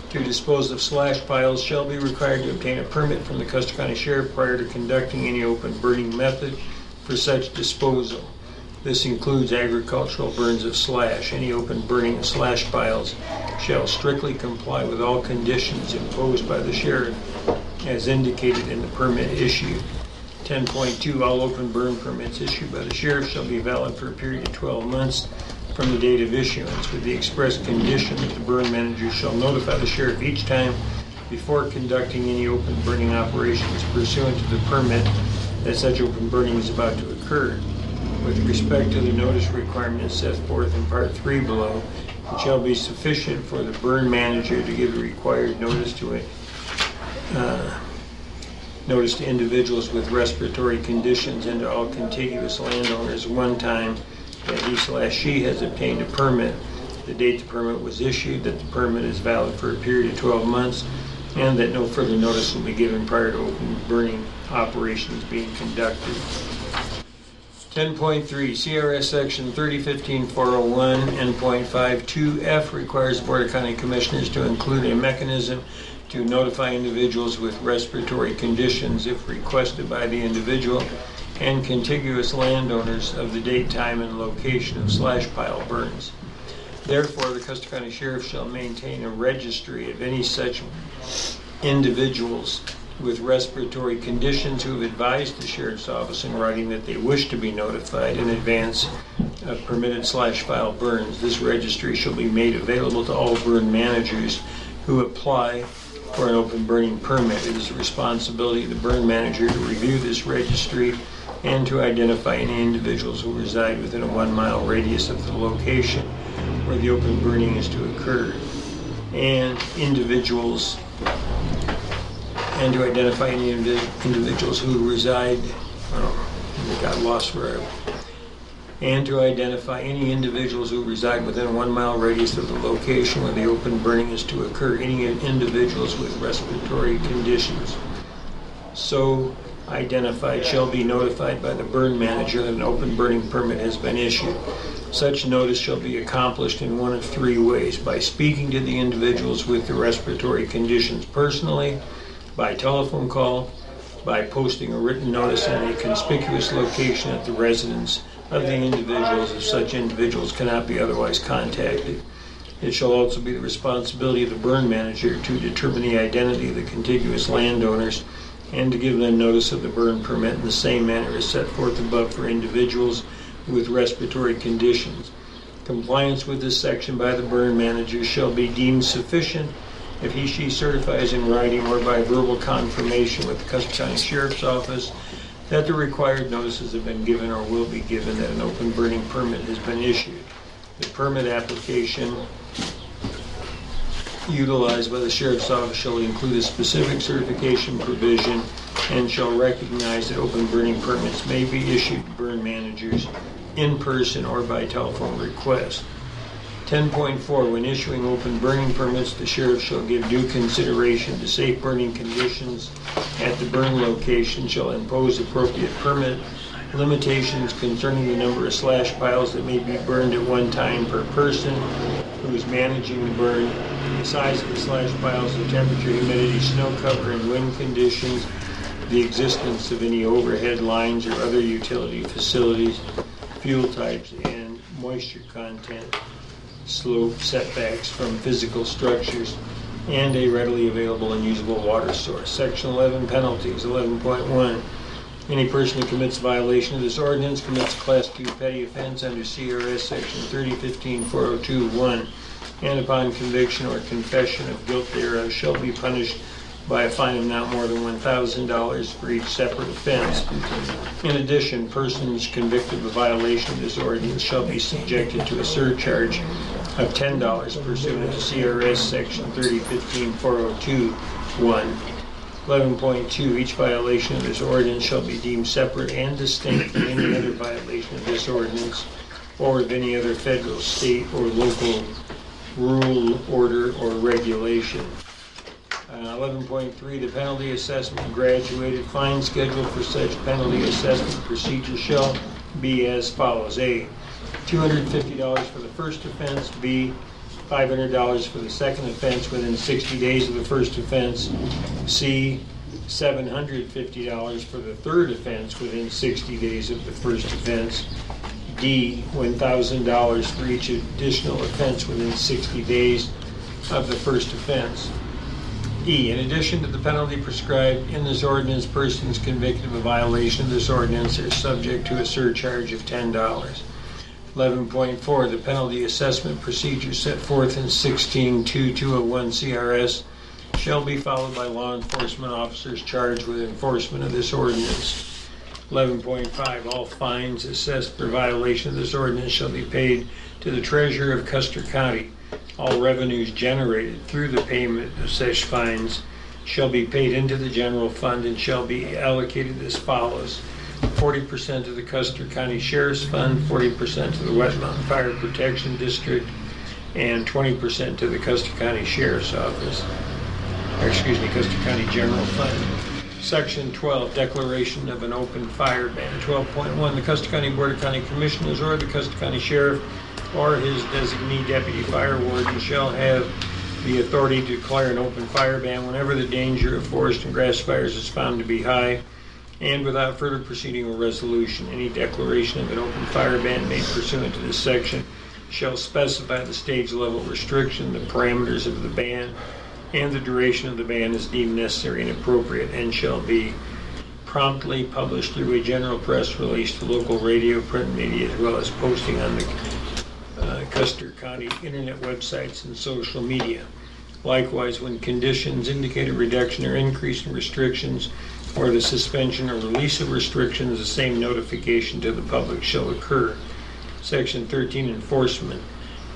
to dispose of slash piles shall be required to obtain a permit from the Custer County Sheriff prior to conducting any open burning method for such disposal. This includes agricultural burns of slash. Any open burning of slash piles shall strictly comply with all conditions imposed by the Sheriff as indicated in the permit issued. 10.2, all open burn permits issued by the Sheriff shall be valid for a period of 12 months from the date of issuance, with the express condition that the burn manager shall notify the Sheriff each time before conducting any open burning operations pursuant to the permit that such open burning is about to occur. With respect to the notice requirements set forth in Part 3 below, it shall be sufficient for the burn manager to give the required notice to individuals with respiratory conditions and to all contiguous landowners one time that he/she has obtained a permit, the date the permit was issued, that the permit is valid for a period of 12 months, and that no further notice will be given prior to open burning operations being conducted. 10.3 CRS Section 3015-401 and .52F requires the Board of County Commissioners to include a mechanism to notify individuals with respiratory conditions if requested by the individual and contiguous landowners of the date, time, and location of slash pile burns. Therefore, the Custer County Sheriff shall maintain a registry of any such individuals with respiratory conditions who have advised the Sheriff's Office in writing that they wish to be notified in advance of permitted slash pile burns. This registry shall be made available to all burn managers who apply for an open burning permit. It is the responsibility of the burn manager to review this registry and to identify any individuals who reside within a 1 mile radius of the location where the open burning is to occur, and to identify any individuals who reside, got lost where, and to identify any individuals who reside within a 1 mile radius of the location where the open burning is to occur, any individuals with respiratory conditions so identified shall be notified by the burn manager that an open burning permit has been issued. Such notice shall be accomplished in one of 3 ways: by speaking to the individuals with the respiratory conditions personally, by telephone call, by posting a written notice in a conspicuous location at the residence of the individuals if such individuals cannot be otherwise contacted. It shall also be the responsibility of the burn manager to determine the identity of the contiguous landowners and to give them notice of the burn permit in the same manner as set forth above for individuals with respiratory conditions. Compliance with this section by the burn manager shall be deemed sufficient if he/she certifies in writing or by verbal confirmation with the Custer County Sheriff's Office that the required notices have been given or will be given that an open burning permit has been issued. The permit application utilized by the Sheriff's Office shall include a specific certification provision and shall recognize that open burning permits may be issued to burn managers in person or by telephone request. 10.4 When issuing open burning permits, the Sheriff shall give due consideration to safe burning conditions at the burn location, shall impose appropriate permit limitations concerning the number of slash piles that may be burned at one time per person who is managing the burn, the size of the slash piles, the temperature, humidity, snow cover, and wind conditions, the existence of any overhead lines or other utility facilities, fuel types, and moisture content, slope setbacks from physical structures, and a readily available and usable water source. Section 11 Penalties. 11.1 Any person who commits a violation of this ordinance commits a Class 2 petty offense under CRS Section 3015-402-1, and upon conviction or confession of guilt thereof shall be punished by a fine of not more than $1,000 for each separate offense. In addition, persons convicted of a violation of this ordinance shall be subjected to a surcharge of $10 pursuant to CRS Section 3015-402-1. 11.2 Each violation of this ordinance shall be deemed separate and distinct from any other violation of this ordinance or of any other federal, state, or local rule, order, or regulation. 11.3 The penalty assessment graduated fine schedule for such penalty assessment procedure shall be as follows: A. $250 for the first offense. B. $500 for the second offense within 60 days of the first offense. C. $750 for the third offense within 60 days of the first offense. D. $1,000 for each additional offense within 60 days of the first offense. E. In addition to the penalty prescribed in this ordinance, persons convicted of a violation of this ordinance are subject to a surcharge of $10. 11.4 The penalty assessment procedure set forth in 16.2.201 CRS shall be followed by law enforcement officers charged with enforcement of this ordinance. 11.5 All fines assessed for violation of this ordinance shall be paid to the treasurer of Custer County. All revenues generated through the payment of such fines shall be paid into the general fund and shall be allocated as follows: 40% to the Custer County Sheriff's Fund, 40% to the West Mountain Fire Protection District, and 20% to the Custer County Sheriff's Office, Custer County General Fund. Section 12, declaration of an open fire ban. 12.1, the Custer County Board of County Commissioners or the Custer County Sheriff or his designee deputy fire warden shall have the authority to declare an open fire ban whenever the danger of forest and grass fires is found to be high, and without further proceeding or resolution. Any declaration of an open fire ban made pursuant to this section shall specify the stage level restriction, the parameters of the ban, and the duration of the ban is deemed necessary and appropriate, and shall be promptly published through a general press release to local radio, print media, as well as posting on the Custer County internet websites and social media. Likewise, when conditions indicate a reduction or increase in restrictions or the suspension or release of restrictions, the same notification to the public shall occur. Section 13, enforcement.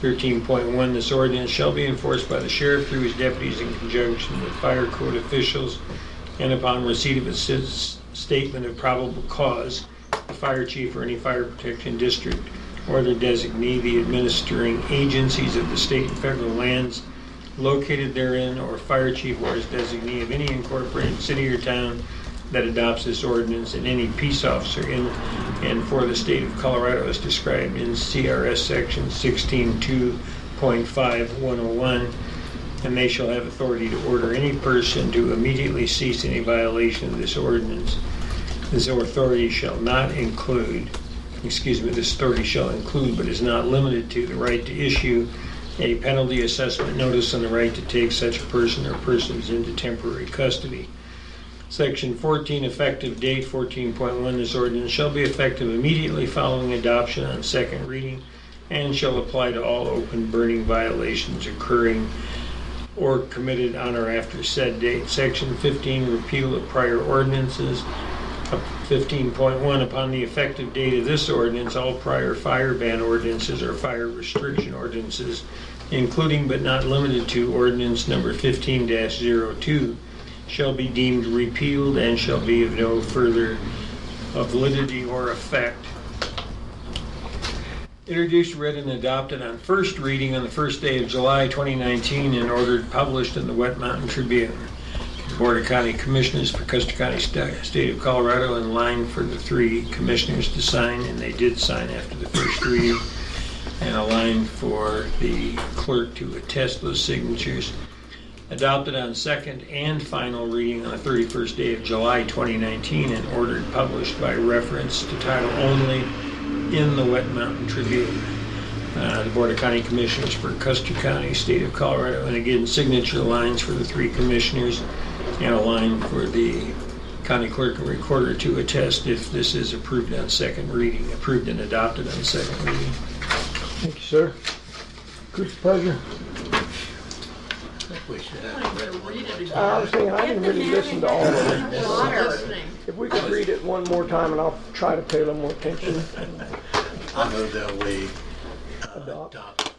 13.1, this ordinance shall be enforced by the sheriff through his deputies in conjunction with fire code officials, and upon receipt of a statement of probable cause, the fire chief or any fire protection district or their designee, the administering agencies of the state and federal lands located therein, or fire chief or his designee of any incorporated city or town that adopts this ordinance, and any peace officer in and for the state of Colorado as described in CRS section 16.2.5.101, and they shall have authority to order any person to immediately cease any violation of this ordinance. This authority shall include, but is not limited to, the right to issue a penalty assessment notice and the right to take such a person or persons into temporary custody. Section 14, effective date. 14.1, this ordinance shall be effective immediately following adoption on second reading and shall apply to all open burning violations occurring or committed on or after said date. Section 15, repeal of prior ordinances. 15.1, upon the effective date of this ordinance, all prior fire ban ordinances or fire restriction ordinances, including but not limited to ordinance number 15-02, shall be deemed repealed and shall be of no further validity or effect. Introduced, read, and adopted on first reading on the first day of July 2019 and ordered published in the Wet Mountain Tribune. Board of County Commissioners for Custer County, State of Colorado, in line for the three commissioners to sign, and they did sign after the first reading, and a line for the clerk to attest those signatures. Adopted on second and final reading on the 31st day of July 2019 and ordered published by reference to title only in the Wet Mountain Tribune. The Board of County Commissioners for Custer County, State of Colorado, and again signature lines for the three commissioners and a line for the county clerk and recorder to attest if this is approved on second reading, approved and adopted on second reading. Thank you, sir. Who's pleasure? We should have I was thinking, I didn't really listen to all of it. If we could read it one more time, and I'll try to pay a little more attention. I move that we adopt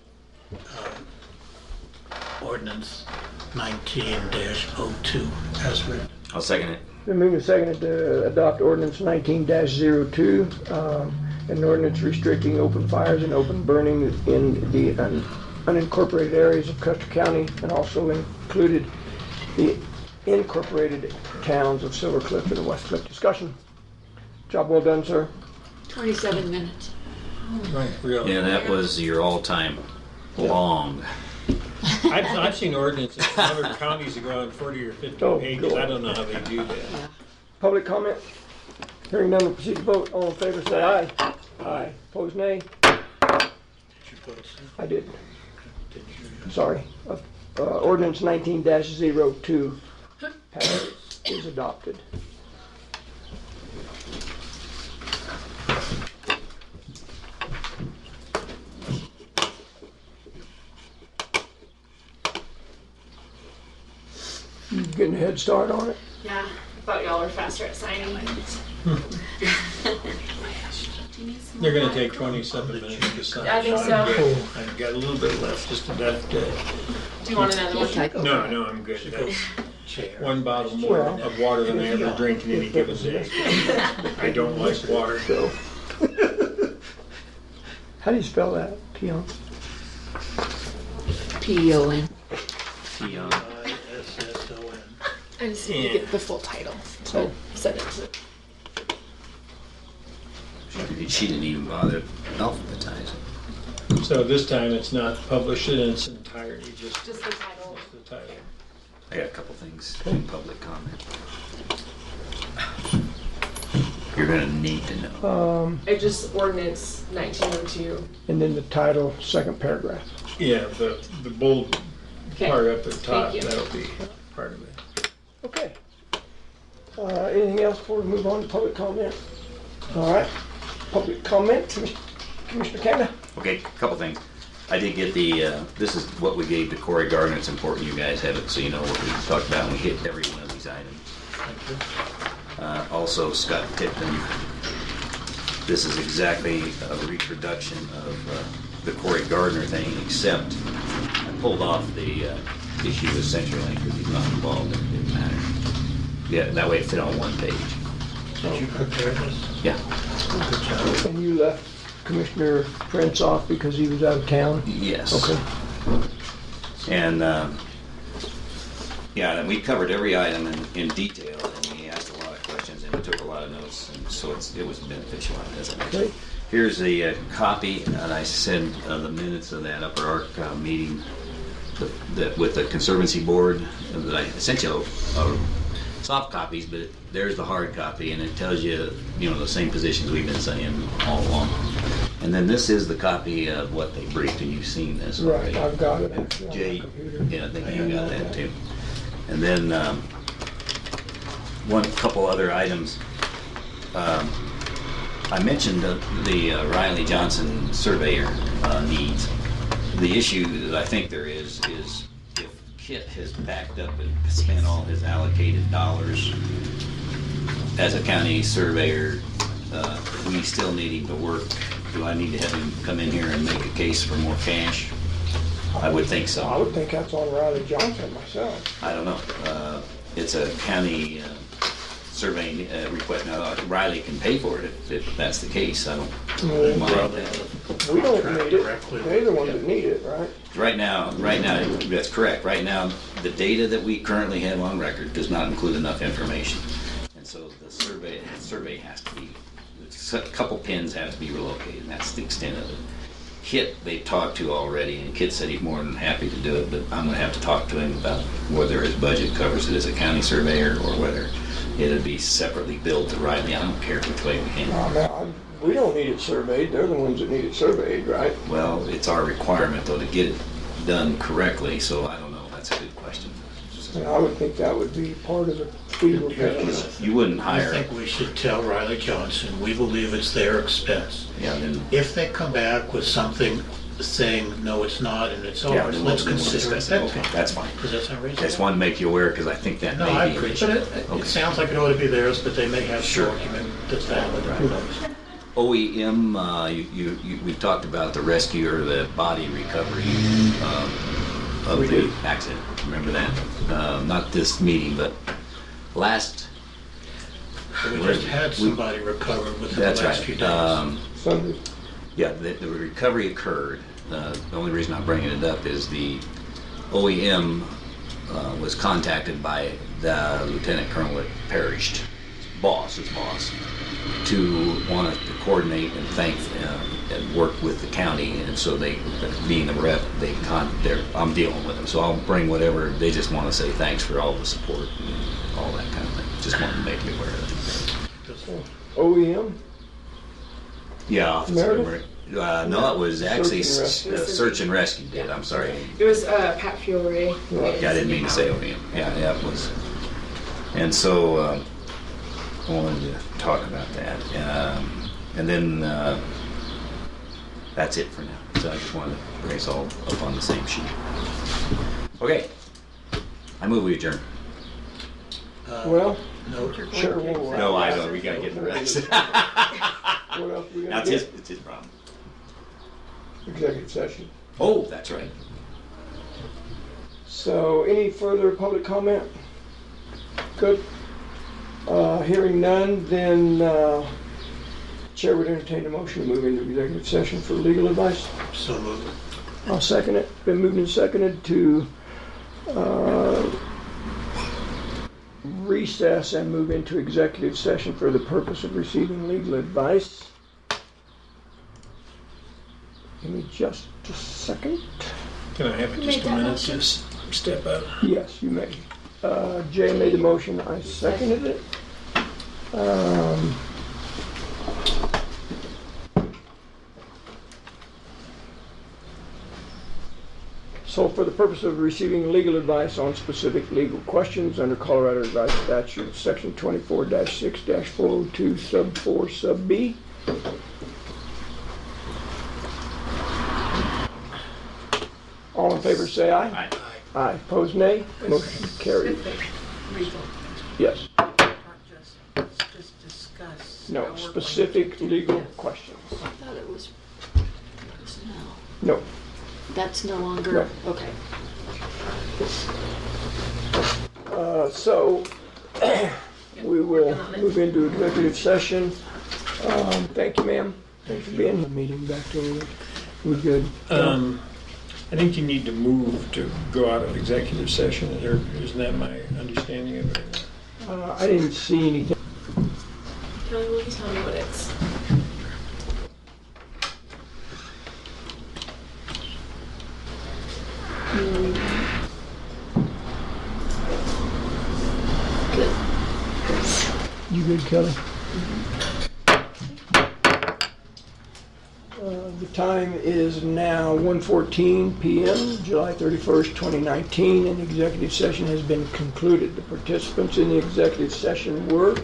ordinance 19-02 as written. I'll second it. Been moved and seconded to adopt ordinance 19-02, an ordinance restricting open fires and open burning in the unincorporated areas of Custer County, and also included the incorporated towns of Silver Cliff and West Cliff. Discussion. Job well done, sir. 27 minutes. Really? Yeah, that was your all-time long. I've seen ordinances in other counties that go on 40 or 50 pages. cool. I don't know how they do that. Public comment? Hearing none, we'll proceed to vote. All in favor, say aye. Aye. Opposed, nay. I did. Sorry. Ordinance 19-02 is adopted. You getting a head start on it? Yeah, I thought y'all were faster at signing. They're going to take 27 minutes to sign. I think so. I've got a little bit left, just enough to... Do you want another one? No, I'm good. chair. One bottle more of water than I ever drink in any given day. I don't like water. So, how do you spell that? Peon? P-O-N. Peon. ISSON. I just need to get the full title to send it to. She didn't even bother alphabetizing. So this time it's not published in its entirety, just Just the title. the title. I got a couple things in public comment. You're gonna need to know. I just ordinance 1902. And then the title, second paragraph. Yeah, the bold Okay. part up at the top, Thank you. that'll be part of it. Okay. Anything else before we move on to public comment? All right. Public comment, Commissioner Canada. Okay, a couple things. I did get the, this is what we gave to Corey Gardner. It's important you guys have it so you know what we talked about. We hit every one of these items. Also, Scott Tipton, this is exactly a reproduction of the Corey Gardner thing, except I pulled off the issue with CenturyLink because he's not involved and it didn't matter. Yeah, that way it fit on one page. Did you prepare this? Yeah. Good job. And you left Commissioner Prince off because he was out of town? Yes. Okay. And, yeah, and we covered every item in detail, and we asked a lot of questions, and we took a lot of notes, and so it was beneficial, as I mentioned. Okay. Here's the copy, and I sent the minutes of that Upper Ark meeting with the Conservancy Board, that I sent you soft copies, but there's the hard copy, and it tells you, the same positions we've been saying all along. And then this is the copy of what they briefed, and you've seen this already. Right, I've got it actually on my Jay, computer. yeah, I think you got that too. And then couple other items. I mentioned the Riley Johnson surveyor needs. The issue that I think there is if Kit has backed up and spent all his allocated dollars as a county surveyor, we still need him to work. Do I need to have him come in here and make a case for more cash? I would think so. I would think that's on Riley Johnson myself. I don't know. It's a county surveying request. Now, Riley can pay for it if that's the case. I don't mind that. We don't need it. They're the ones that need it, right? Right now, that's correct. Right now, the data that we currently have on record does not include enough information. And so the survey has to be, a couple pins have to be relocated, and that's the extent of it. Kit, they talked to already, and Kit said he's more than happy to do it, but I'm gonna have to talk to him about whether his budget covers it as a county surveyor or whether it'd be separately billed to Riley. I don't care which way we handle it. We don't need it surveyed. They're the ones that need it surveyed, right? Well, it's our requirement though to get it done correctly, so I don't know. That's a good question. And I would think that would be part of the fee we're paying. You wouldn't I hire, think we should tell Riley Johnson, we believe it's their expense. yeah, then, If they come back with something saying, no, it's not, and it's yeah, ours, then let's we'll consider it discuss that it. Okay, time. that's fine. Does that sound reasonable? Just wanted to make you aware because I think that No, I may be an agree, issue. but it sounds like it ought to be theirs, but they may have Sure. some argument that's valid. Who knows? OEM, we've talked about the rescue or the body recovery of We the did. accident. Remember that? Not this meeting, but last. We just had somebody recover within the That's last right. few days. Sunday. Yeah, the recovery occurred. The only reason I'm bringing it up is the OEM was contacted by the lieutenant colonel that perished, his boss, to want to coordinate and thank and work with the county. And so they, being the rep, I'm dealing with them. So I'll bring whatever. They just want to say thanks for all the support and all that kind of thing. Just wanted to make you aware of it. OEM? Yeah, Officer Meredith? no, it was actually Search and rescue. Search and Rescue did. I'm sorry. It was Pat Fury. Right. Yeah, I didn't mean to say OEM. Yeah, it was. And so I wanted to talk about that. And then that's it for now. So I just wanted to bring us all up on the same sheet. Okay. I move we adjourn. Well, No, sure, we'll. No, I don't. We gotta get the rest. What else we Now gonna it's get? his problem. Executive session. Oh, that's right. So, any further public comment? Good. Hearing none, then Chair would entertain a motion to move into executive session for legal advice. So moved. I'll second it. Been moved and seconded to recess and move into executive session for the purpose of receiving legal advice. Give me just a second. Can I have it just a minute? Just step out. Yes, you may. Jay made the motion, I seconded it. So for the purpose of receiving legal advice on specific legal questions under Colorado Advice Statute, Section 24-6-402, Sub 4, Sub B. All in favor say aye. Aye. Aye. Opposed, nay. Motion carried. Legal, Yes. not just discuss. No, our work on specific it. legal Yes. questions. I thought it was personnel. No. That's no longer, okay. So we will move into executive session. Thank you, ma'am. Thanks for being in the meeting back to we're good. I think you need to move to go out of executive session. Isn't that my understanding of it? I didn't see anything. Kelly, will you tell me what it's? You good, Kelly? The time is now 1:14 p.m., July 31st, 2019, and the executive session has been concluded. The participants in the executive session were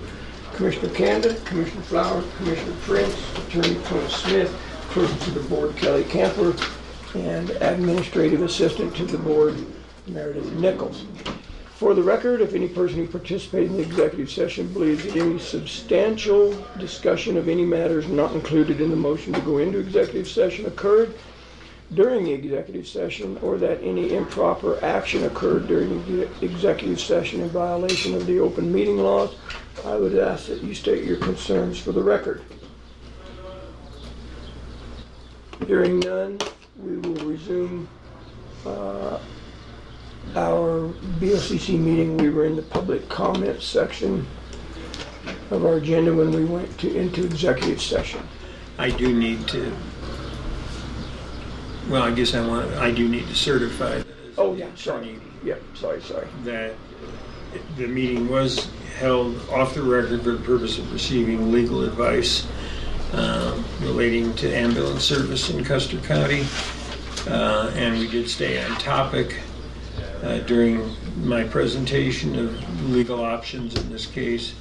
Commissioner Kanda, Commissioner Flower, Commissioner Prince, Attorney Clint Smith, Clerk to the Board Kelly Campbell, and Administrative Assistant to the Board Meredith Nichols. For the record, if any person who participated in the executive session believes that any substantial discussion of any matters not included in the motion to go into executive session occurred during the executive session, or that any improper action occurred during the executive session in violation of the open meeting laws, I would ask that you state your concerns for the record. Hearing none, we will resume our BOCC meeting. We were in the public comment section of our agenda when we went into executive session. I do need to, well, I guess I do need to certify that as Oh, the yeah, sorry. attorney Yep, sorry. that the meeting was held off the record for the purpose of receiving legal advice relating to ambulance service in Custer County. And we did stay on topic during my presentation of legal options in this case,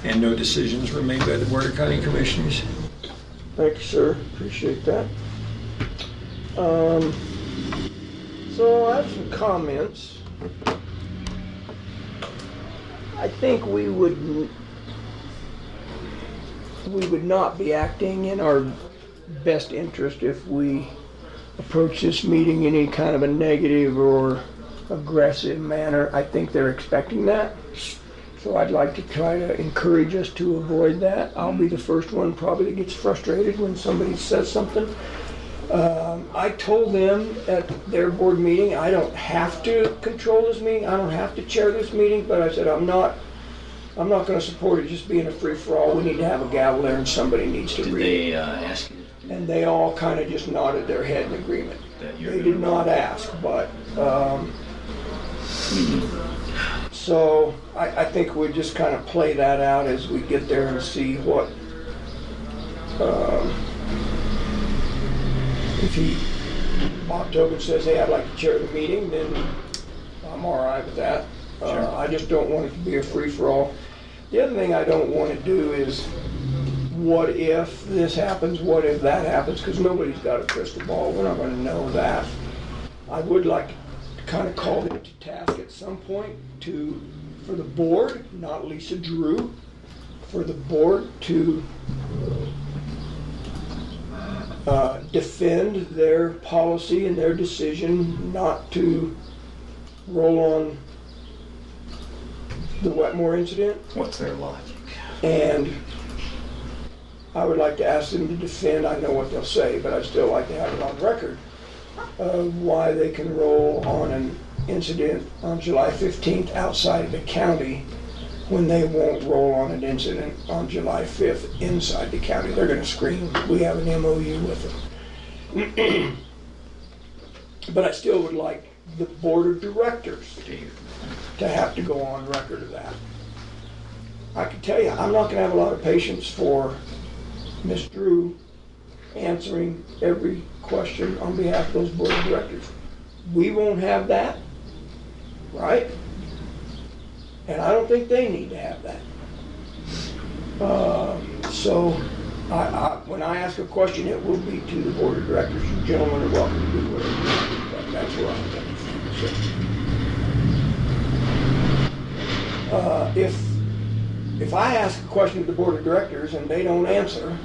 and no decisions were made by the Board of County Commissioners. Thank you, sir. Appreciate that. So I have some comments. I think we would not be acting in our best interest if we approach this meeting in any kind of a negative or aggressive manner. I think they're expecting that. So I'd like to try to encourage us to avoid that. I'll be the first one probably that gets frustrated when somebody says something. I told them at their board meeting, I don't have to control this meeting, I don't have to chair this meeting, but I said I'm not going to support it just being a free-for-all. We need to have a gavel there and somebody needs to Did read they it. ask you And they all kind of just nodded their head in agreement. that you're They gonna? did not ask, but, so I think we just kind of play that out as we get there and see what, if Bob Tobin says, hey, I'd like to chair the meeting, then I'm all right with that. I just don't want it to be a free-for-all. The other thing I don't want to do is, what if this happens, what if that happens, because nobody's got a crystal ball. We're not going to know that. I would like to kind of call them to task at some point for the board, not Lisa Drew, for the board to defend their policy and their decision not to roll on the Wetmore incident, What's their logic? and I would like to ask them to defend, I know what they'll say, but I'd still like to have it on record, of why they can roll on an incident on July 15th outside the county when they won't roll on an incident on July 5th inside the county. They're gonna scream, we have an MOU with them. But I still would like the board of directors to have to go on record of that. I can tell you, I'm not gonna have a lot of patience for Ms. Drew answering every question on behalf of those board of directors. We won't have that, right? And I don't think they need to have that. So, when I ask a question, it will be to the board of directors. You gentlemen are welcome to do whatever you want, but that's where I'm coming from. So, if I ask a question to the board of directors and they don't answer,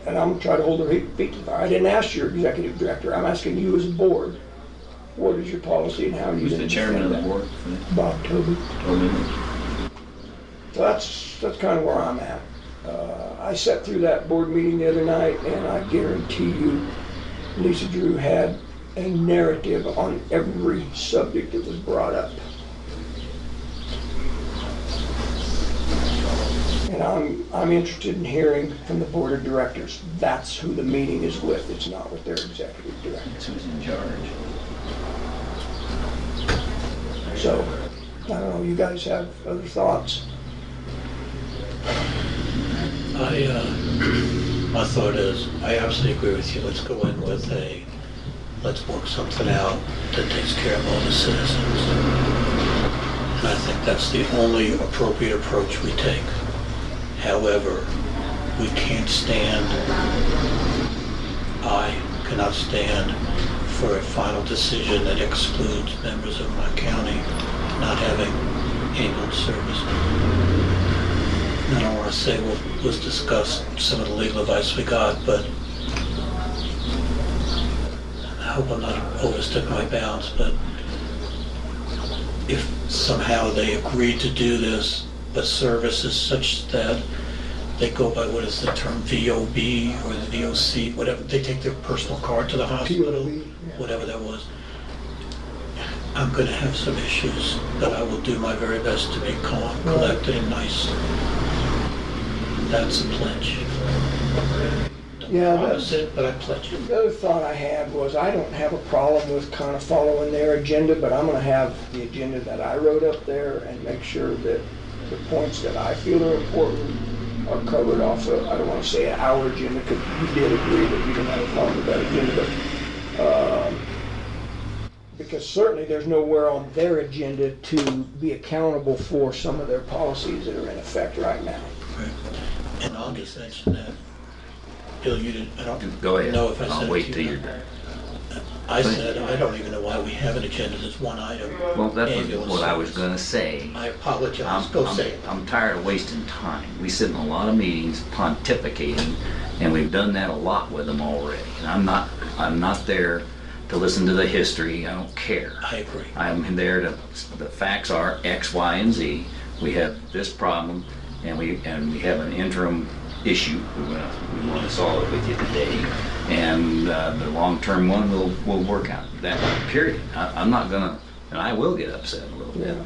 and I'm trying to hold their feet to the fire. I didn't ask your executive director. I'm asking you as a board. What is your policy and how are you Who's going the to chairman of defend the that? board for that? Bob Toby. Toby. So that's kind of where I'm at. I sat through that board meeting the other night, and I guarantee you, Lisa Drew had a narrative on every subject that was brought up. And I'm interested in hearing from the board of directors. That's who the meeting is with. It's not with their executive director. That's who's in charge. So, I don't know, you guys have other thoughts? My thought is, I absolutely agree with you. Let's go in with let's work something out that takes care of all the citizens. And I think that's the only appropriate approach we take. However, we can't stand, I cannot stand for a final decision that excludes members of my county not having ambulance service. I don't want to say what was discussed, some of the legal advice we got, but I hope I'm not overstepping my bounds, but if somehow they agreed to do this, but service is such that they go by, what is the term, VOB or the VOC, whatever, they take their personal card to the hospital, POB, yeah. whatever that was. I'm going to have some issues, but I will do my very best to be calm, collected, and nice. That's a pledge. Yeah, Promise it, but I pledge it. the other thought I had was I don't have a problem with kind of following their agenda, but I'm gonna have the agenda that I wrote up there and make sure that the points that I feel are important are covered off of, I don't wanna say our agenda, because you did agree that you didn't have a problem with that agenda, but, because certainly there's nowhere on their agenda to be accountable for some of their policies that are in effect right now. Right. And I'll just mention that, Bill, you didn't, I don't Go ahead. know if I said I'll it wait to till you. you're done. I said, I don't even know why we have an agenda, there's one item. Well, that was ambulance what I was service. gonna say. I apologize, go say it. I'm tired of wasting time. We sit in a lot of meetings pontificating, and we've done that a lot with them already. And I'm not there to listen to the history. I don't care. I agree. I'm there to, the facts are X, Y, and Z. We have this problem, and we have an interim issue. We want to solve it with you today, and the long-term one we'll work out. That period. I'm not gonna, and I will get upset a little bit.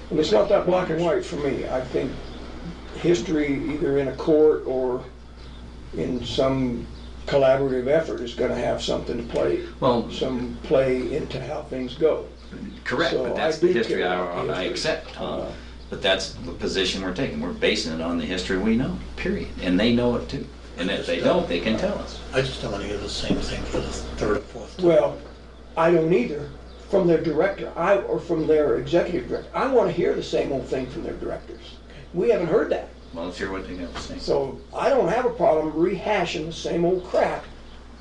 And it's not that black and white for me. I think history, either in a court or in some collaborative effort, is gonna have something to play, Well, some play into how things go. correct, So but that's I the do history care I about the history. accept, Tom. But that's the position we're taking. We're basing it on the history we know, period. And they know it too. And if they don't, they can tell us. I just don't want to hear the same thing for the third or fourth time. Well, I don't either, from their director, or from their executive director. I wanna hear the same old thing from their directors. We haven't heard that. Well, let's hear what they have to say. So I don't have a problem rehashing the same old crap,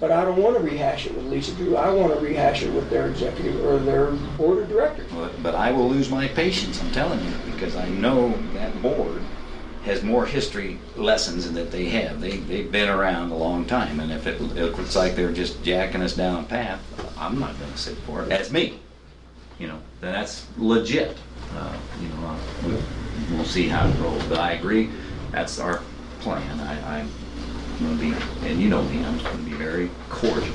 but I don't want to rehash it with Lisa Drew. I want to rehash it with their executive or their board of directors. But I will lose my patience, I'm telling you, because I know that board has more history lessons than that they have. They've been around a long time, and if it looks like they're just jacking us down a path, I'm not going to sit for it. That's me. then that's legit. We'll see how it rolls, but I agree, that's our plan. I'm going to be, and you know me, I'm going to be very cordial.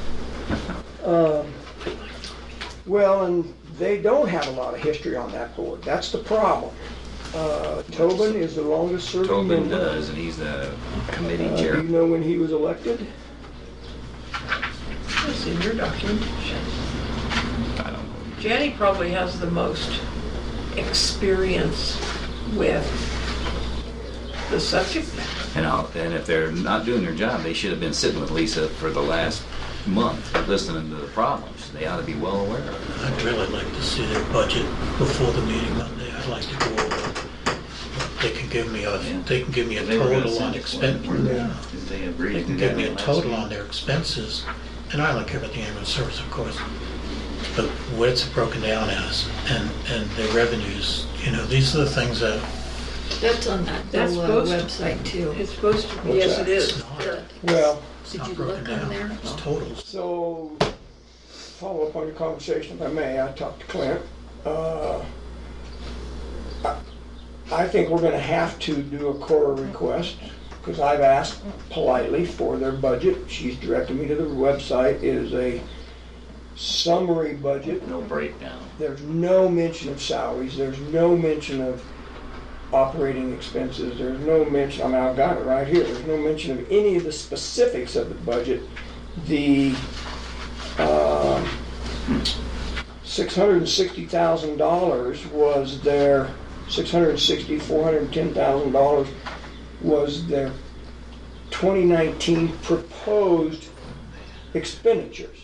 Well, and they don't have a lot of history on that board. That's the problem. Tobin is the longest serving Tobin member. does, and he's the committee Do chair. you know when he was elected? It's in your documentation. I don't know. Jenny probably has the most experience with the subject matter. And if they're not doing their job, they should have been sitting with Lisa for the last month, listening to the problems. They ought to be well aware of it. I'd really like to see their budget before the meeting Monday. I'd like to go over. They can give me a They were gonna total send on it expense. for them. They agreed They to can do give that me a last total week. on their expenses, and I like everything ambulance service, of course. But what it's broken down as, and their revenues, these are the things that That's on that That's DOLA supposed to- website too. It's supposed to be, What's yes, that? it it's is. not, Well, it's Did not you broken look down. on there? It's totals. so follow up on your conversation, if I may. I talked to Clint. I think we're going to have to do a quarter request because I've asked politely for their budget. She's directed me to the website. It is a summary budget. No breakdown. There's no mention of salaries. There's no mention of operating expenses. There's no mention, I've got it right here. There's no mention of any of the specifics of the budget. The $660,000 was their, $410,000 was their 2019 proposed expenditures.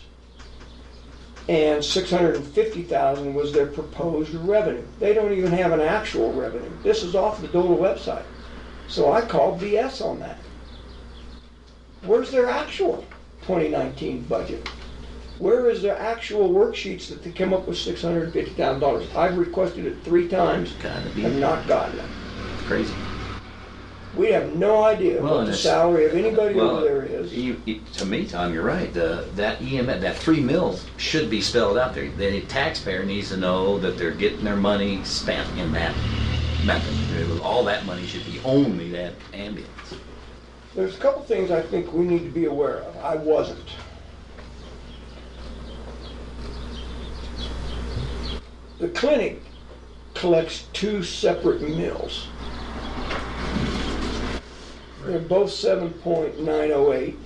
And $650,000 was their proposed revenue. They don't even have an actual revenue. This is off the DOLA website. So I called BS on that. Where's their actual 2019 budget? Where is their actual worksheets that they come up with $650,000? I've requested it 3 times, Gotta be have not gotten it. crazy. We have no idea Well, what and the it's- salary of anybody Well, over there is. To me, Tom, you're right. That EMS, that 3 mils should be spelled out there. The taxpayer needs to know that they're getting their money spent in that method. All that money should be only that ambulance. There's a couple things I think we need to be aware of. I wasn't. The clinic collects 2 separate mills. They're both 7.908,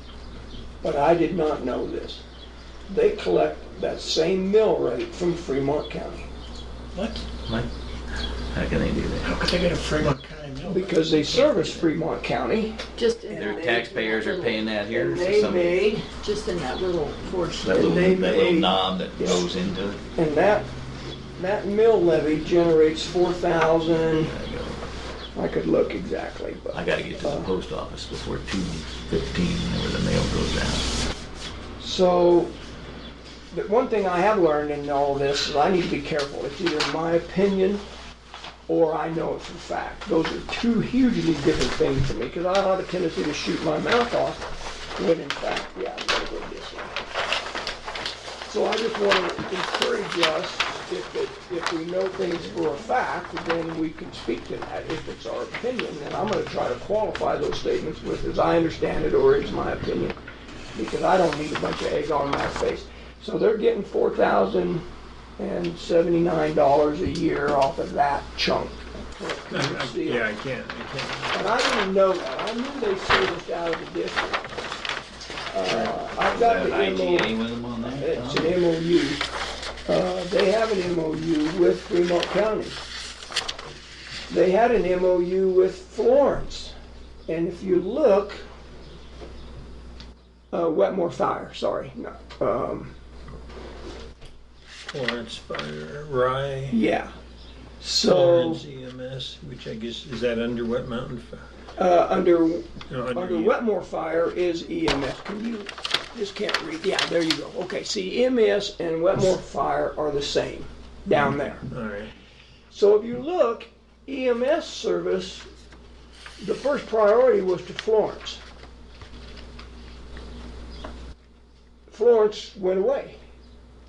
but I did not know this. They collect that same mill rate from Fremont County What? Like, how can they do How that? could they get a Fremont County mill? because they service Fremont County. Just in Their that, taxpayers are paying that here. And so they somebody- made, just in that little portion. that little, they that little made- knob that Yeah. goes into it. and that mill levy generates 4,000, There you go. I could look exactly, but. I gotta get to the post office before 2:15, whenever the mail goes out. So, the one thing I have learned in all this is I need to be careful. It's either my opinion or I know it for fact. Those are 2 hugely different things to me because I have a tendency to shoot my mouth off when in fact, yeah, I'm gonna go this way. So I just want to encourage us, if we know things for a fact, then we can speak to that. If it's our opinion, then I'm going to try to qualify those statements with as I understand it or it's my opinion, because I don't need a bunch of egg on my face. So they're getting $4,079 a year off of that chunk. Yeah, I can't. And I didn't know that. I knew they serviced out of the district. I've got Is the that MOU. IGA with them on that? It's Tom? an MOU. They have an MOU with Fremont County. They had an MOU with Florence. And if you look, Wetmore Fire, sorry. No, Florence Fire, Rye, yeah. So, Florence EMS, which I guess, is that under Wet Mountain Fire? under No, Under Wetmore Fire is EMS. Can you, just can't read. Yeah, there you go. Okay, see, EMS and Wetmore Fire are the same down there. All right. So if you look, EMS service, the first priority was to Florence. Florence went away.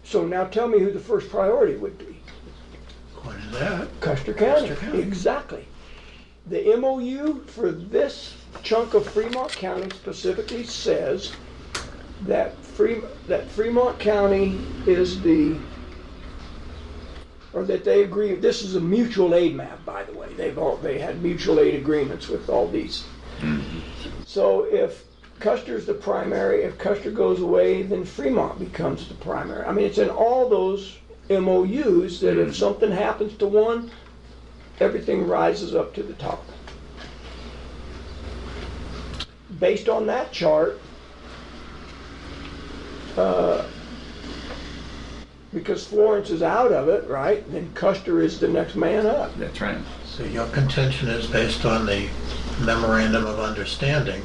So now tell me who the first priority would be. Custer County. Exactly. The MOU for this chunk of Fremont County specifically says that Fremont County is or that they agree, this is a mutual aid map, by the way. They had mutual aid agreements with all these. So if Custer's the primary, if Custer goes away, then Fremont becomes the primary. I mean, it's in all those MOUs that if something happens to one, everything rises up to the top. Based on that chart, because Florence is out of it, right, then Custer is the next man up. That's right. So your contention is based on the memorandum of understanding,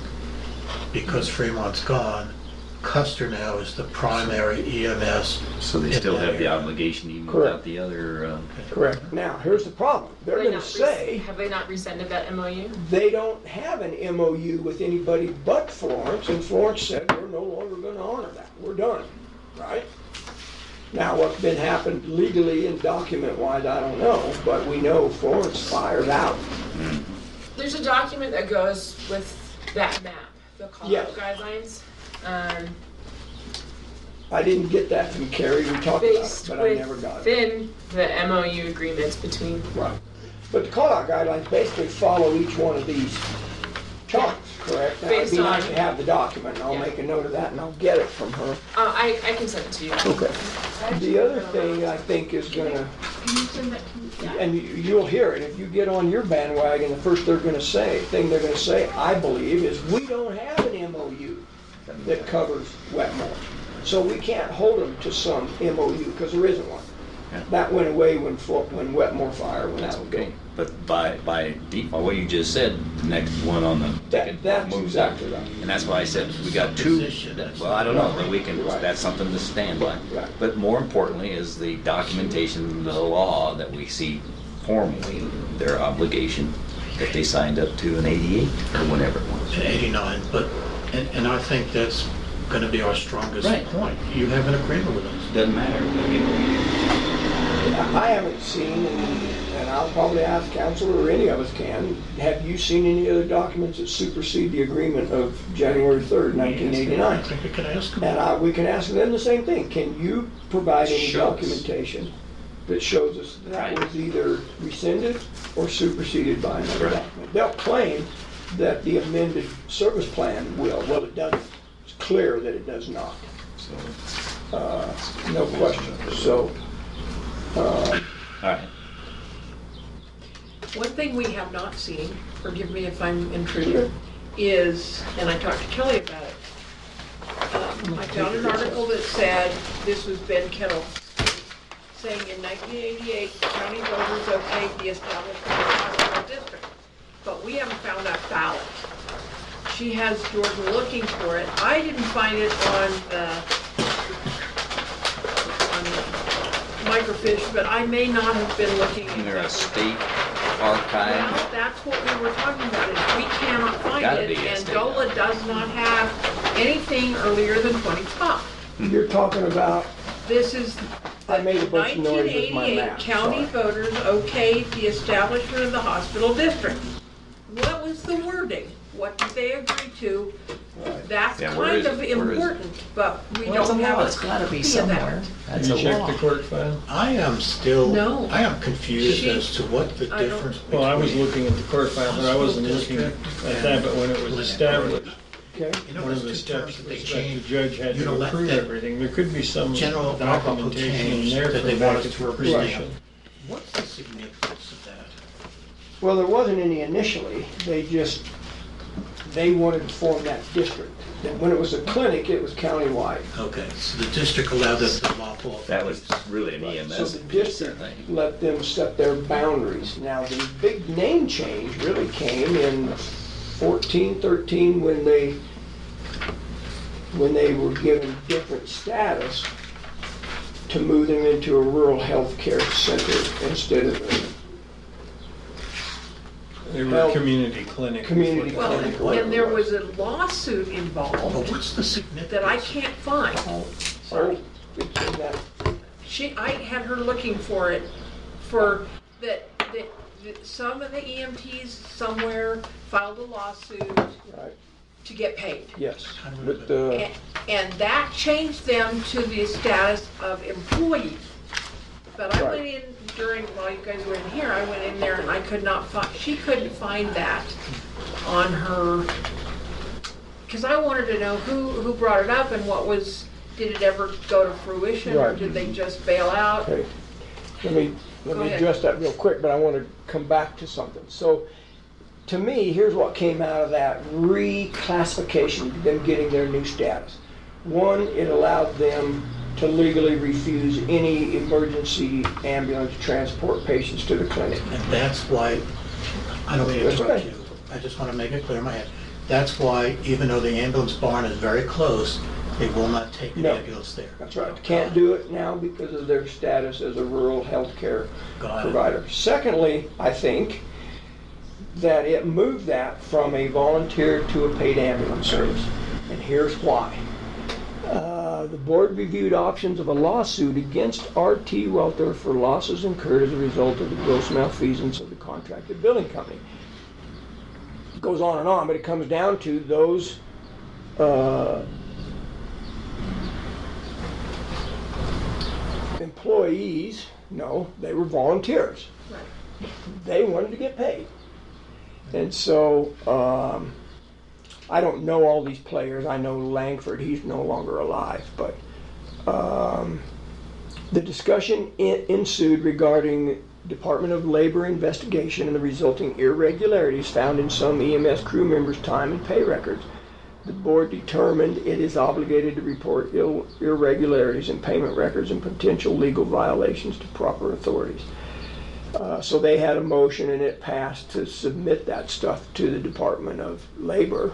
because Fremont's gone, Custer now is the primary EMS. So they still have the obligation even Correct. without the other. Correct. Now, here's the problem. They're going to say Have they not rescinded that MOU? they don't have an MOU with anybody but Florence, and Florence said, we're no longer going to honor that. We're done, right? Now, what's been happened legally and document-wise, I don't know, but we know Florence fired out. There's a document that goes with that map, the call-out Yes. guidelines. I didn't get that from Carrie, we talked about it, Based but I never got it. within the MOU agreements between. Right. But the call-out guidelines basically follow each one of these chunks, correct? Now, it'd Based be nice on- to have the document, and I'll Yeah. make a note of that, and I'll get it from her. I can send it to you. Okay. The other thing I think is gonna, and you'll hear it, if you get on your bandwagon, the first thing they're gonna say, I believe, is we don't have an MOU that covers Wetmore. So we can't hold them to some MOU, because there isn't one. Yeah. That went away when Wetmore Fire went out. Okay. But by default, what you just said, the next one on the ticket That's moves up. exactly right. And that's why I said we got two. Well, I don't know, but we can. Right. That's something to stand by. Right. But more importantly is the documentation, the law that we see formally their obligation that they signed up to in '88 or whenever it was. In '89, and I think that's going to be our strongest Right. point. You have an agreement with us. Doesn't matter. I haven't seen, and I'll probably ask council or any of us can, have you seen any other documents that supersede the agreement of January 3rd, I 1989? think we can ask them. And we can ask them the same thing. Can you provide any Shows. documentation that shows us that Right. was either rescinded or superseded by another Right. document? They'll claim that the amended service plan will. Well, it doesn't. It's clear that it does not. So, No question. So, all right. One thing we have not seen, forgive me if I'm intruding, is, and I talked to Kelly about it, I found an article that said, this was Ben Kittle, saying in 1988, county voters okayed the establishment of a hospital district, but we haven't found that ballot. She has Jordan looking for it. I didn't find it on microfiche, but I may not have been looking. Isn't there a exactly. state archive? Well, that's what we were talking about, is we cannot find Gotta it, be a and state DOLA does not have anything earlier than 2012. you're talking about, This is I made a bunch of noise with my 1988 map, county sorry. voters okayed the establishment of the hospital district. What was the wording? What did they agree to? That's Yeah, where kind is of it? Where is it? important, but we Well, it's don't a have law. a It's gotta be copy of somewhere. that. That's Have a you checked law. the court file? I am still, No. I am confused She- as to what the I don't- difference Well, I was between- looking at the court file, but I wasn't looking at that, but when it was established, okay? You know, one of the there's two terms steps that they was that the changed. judge had You to know, that- approve that everything. There could be some General Article documentation in changed there that for they want us backup to appreciation. appreciate. What's the significance of that? Well, there wasn't any initially. They wanted to form that district. And when it was a clinic, it was countywide. Okay, so the district allowed us to lop off. That was really an EMS. So the piece, I district think. let them set their boundaries. Now, the big name change really came in 14, 13, when they were given different status to move them into a rural health care center instead of a They were Well, a community clinic. community before that. clinic. Well, and there was a lawsuit But involved what's the significance? that I can't find. So, it's in that, I had her looking for it, for, that some of the EMTs somewhere filed a lawsuit Right, to get paid. yes. With the, And that changed them to the status of employees. But I Right. went in while you guys were in here, I went in there and I could not find, she couldn't find that on her, because I wanted to know who brought it up and did it ever go to fruition or Right. did they just bail out? okay. Let me Go ahead. address that real quick, but I want to come back to something. So, to me, here's what came out of that reclassification, them getting their new status. One, it allowed them to legally refuse any emergency ambulance transport patients to the clinic. And that's why, I don't mean to That's interrupt okay. you, I just want to make it clear in my head. That's why, even though the ambulance barn is very close, they will not take an No. ambulance there. That's right. Can't do it now because of their status as a rural healthcare Got it. provider. Secondly, I think that it moved that from a volunteer to a paid ambulance service. And here's why. The board reviewed options of a lawsuit against RT Welter for losses incurred as a result of the gross malfeasance of the contracted billing company. It goes on and on, but it comes down to those employees, no, they were volunteers. They wanted to get paid. And so, I don't know all these players. I know Langford, he's no longer alive, but the discussion ensued regarding Department of Labor investigation and the resulting irregularities found in some EMS crew members' time and pay records. The board determined it is obligated to report irregularities in payment records and potential legal violations to proper authorities. So they had a motion and it passed to submit that stuff to the Department of Labor.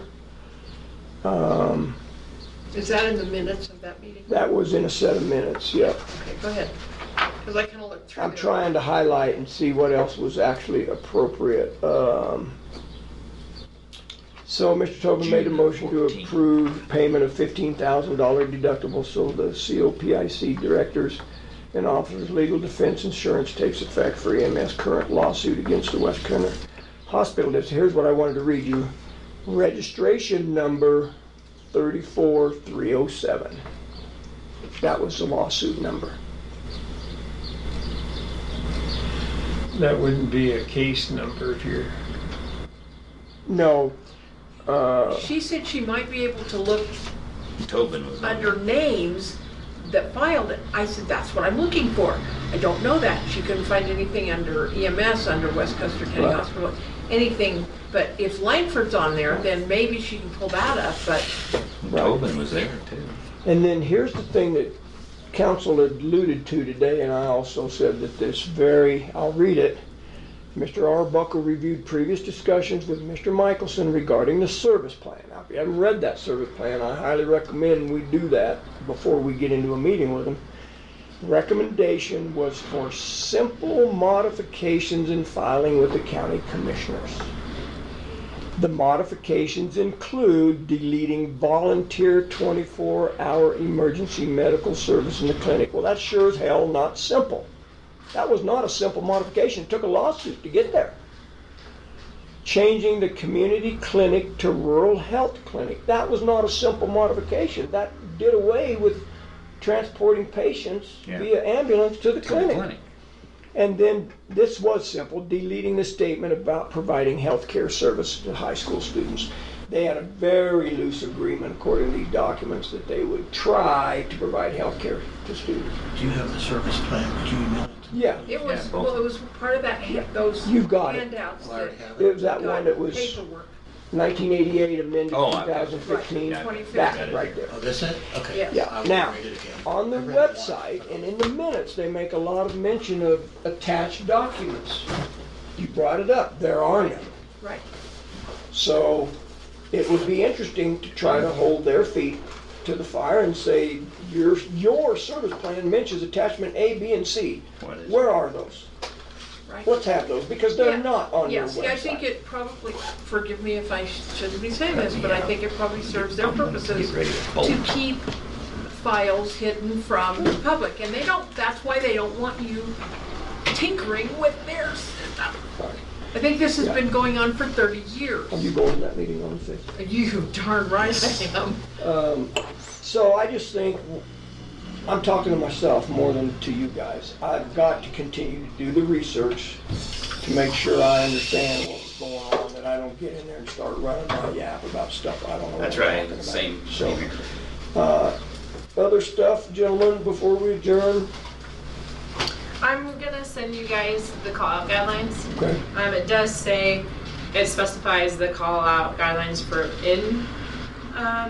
Is that in the minutes of that meeting? That was in a set of minutes, yep. Okay, go ahead. Because I kind of looked through I'm there. trying to highlight and see what else was actually appropriate. So Mr. Tobin made a motion to approve payment of $15,000 deductible so the COPIC directors and officers' legal defense insurance takes effect for EMS current lawsuit against the West Custer Hospital District. Here's what I wanted to read you. Registration number 34307. That was the lawsuit number. That wouldn't be a case number if you're, No. She said she might be able to look Tobin was on under names that filed it. I said, that's what I'm looking for. I don't know that. She couldn't find anything under EMS, under West Custer County Right. Hospital, anything. But if Langford's on there, then maybe she can pull that up, but Tobin was there too. And then here's the thing that council had alluded to today, and I also said that I'll read it. Mr. Arbuckle reviewed previous discussions with Mr. Michelson regarding the service plan. Now, if you haven't read that service plan, I highly recommend we do that before we get into a meeting with them. Recommendation was for simple modifications in filing with the county commissioners. The modifications include deleting volunteer 24-hour emergency medical service in the clinic. Well, that's sure as hell not simple. That was not a simple modification. It took a lawsuit to get there. Changing the community clinic to rural health clinic. That was not a simple modification. That did away with transporting patients via ambulance to the clinic. And then this was simple, deleting the statement about providing health care service to high school students. They had a very loose agreement, according to these documents, that they would try to provide health care to students. Do you have the service plan? Could you email it to me? Yeah, it was, well, it was part of that, those You've got it. handouts Well, I that already have it it. was that one that was paperwork. 1988 amended Oh, I've got it. 2015. Right, 2015. That right there. Oh, this it? Okay. Yes. Yeah. I will Now, read it again. on the I read it website once. and in the minutes, they make a lot of mention of attached documents. You brought it up. There are none. Right. So it would be interesting to try to hold their feet to the fire and say, your service plan mentions attachment A, B, and C. What is Where are those? Right. Let's have those, because they're Yeah. not on your Yes, website. I think it probably, forgive me if I shouldn't be saying this, but I think it probably serves their purposes Get ready to to bolt. keep files hidden from the public. And they don't, that's why they don't want you tinkering with their stuff. Right. I think this has been going on for 30 years. Are you going to that meeting on the 5th? You darn right I am. So I just think, I'm talking to myself more than to you guys. I've got to continue to do the research to make sure I understand what's going on, that I don't get in there and start running my yap about stuff I don't know what I'm That's right. talking about. Same. So, other stuff, gentlemen, before we adjourn? I'm gonna send you guys the call out guidelines. Okay. It does say, it specifies the call out guidelines for in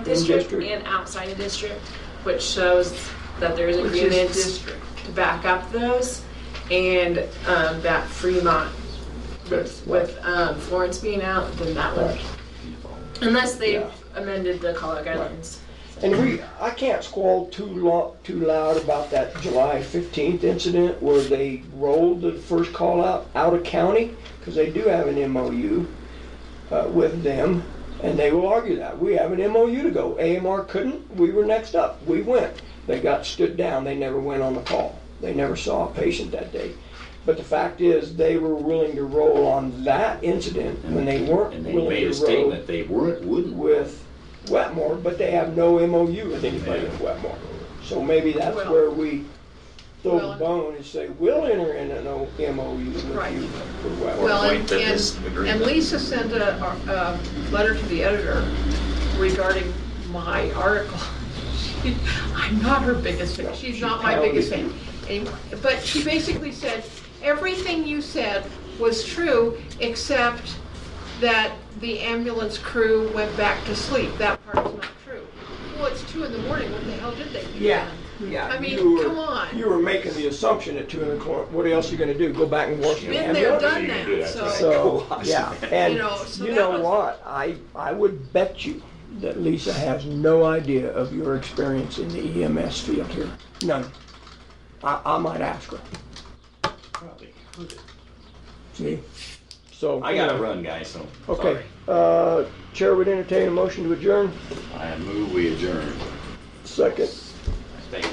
district district. and outside of district, which shows that there's Which is agreements district. to back up those, and that Fremont with Florence being out, then that would, Right. unless they've Yeah. amended the call out guidelines. And I can't squall too loud about that July 15th incident where they rolled the first call out of county, because they do have an MOU with them, and they will argue that. We have an MOU to go. AMR couldn't, we were next up. We went. They got stood down. They never went on the call. They never saw a patient that day. But the fact is, they were willing to roll on that incident when they weren't And they willing made a to roll statement they wouldn't. with Wetmore, but they have no MOU with anybody in Wetmore. So maybe that's Well- where we throw Well- the bone and say, we'll enter in an MOU with Right. you for Wetmore. Well, point to this and agreement. Lisa sent a letter to the editor regarding my article. I'm not her biggest fan. She's not my biggest fan anymore. But she basically said, everything you said was true, except that the ambulance crew went back to sleep. That part is not true. Well, it's 2 in the morning. What the hell did they do? Yeah, yeah. I mean, you were- come on. You were making the assumption at 2 in the morning, what else are you gonna do? Go back and wash the Been there, ambulance? done You can do that, that, right. so. So, yeah, and You know, so you that know was- what? I would bet you that Lisa has no idea of your experience in the EMS field here. None. I might ask her. Probably. See? So. I gotta run, guys, so. Okay, sorry. Chair would entertain a motion to adjourn. I move we adjourn. Second. Thanks.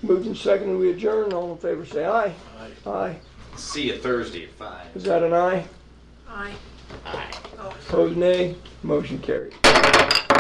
Moved and seconded, we adjourn. All in favor, say aye. Aye. See you Thursday at 5. Is that an aye? I. Aye. Opposed, nay. Motion carried.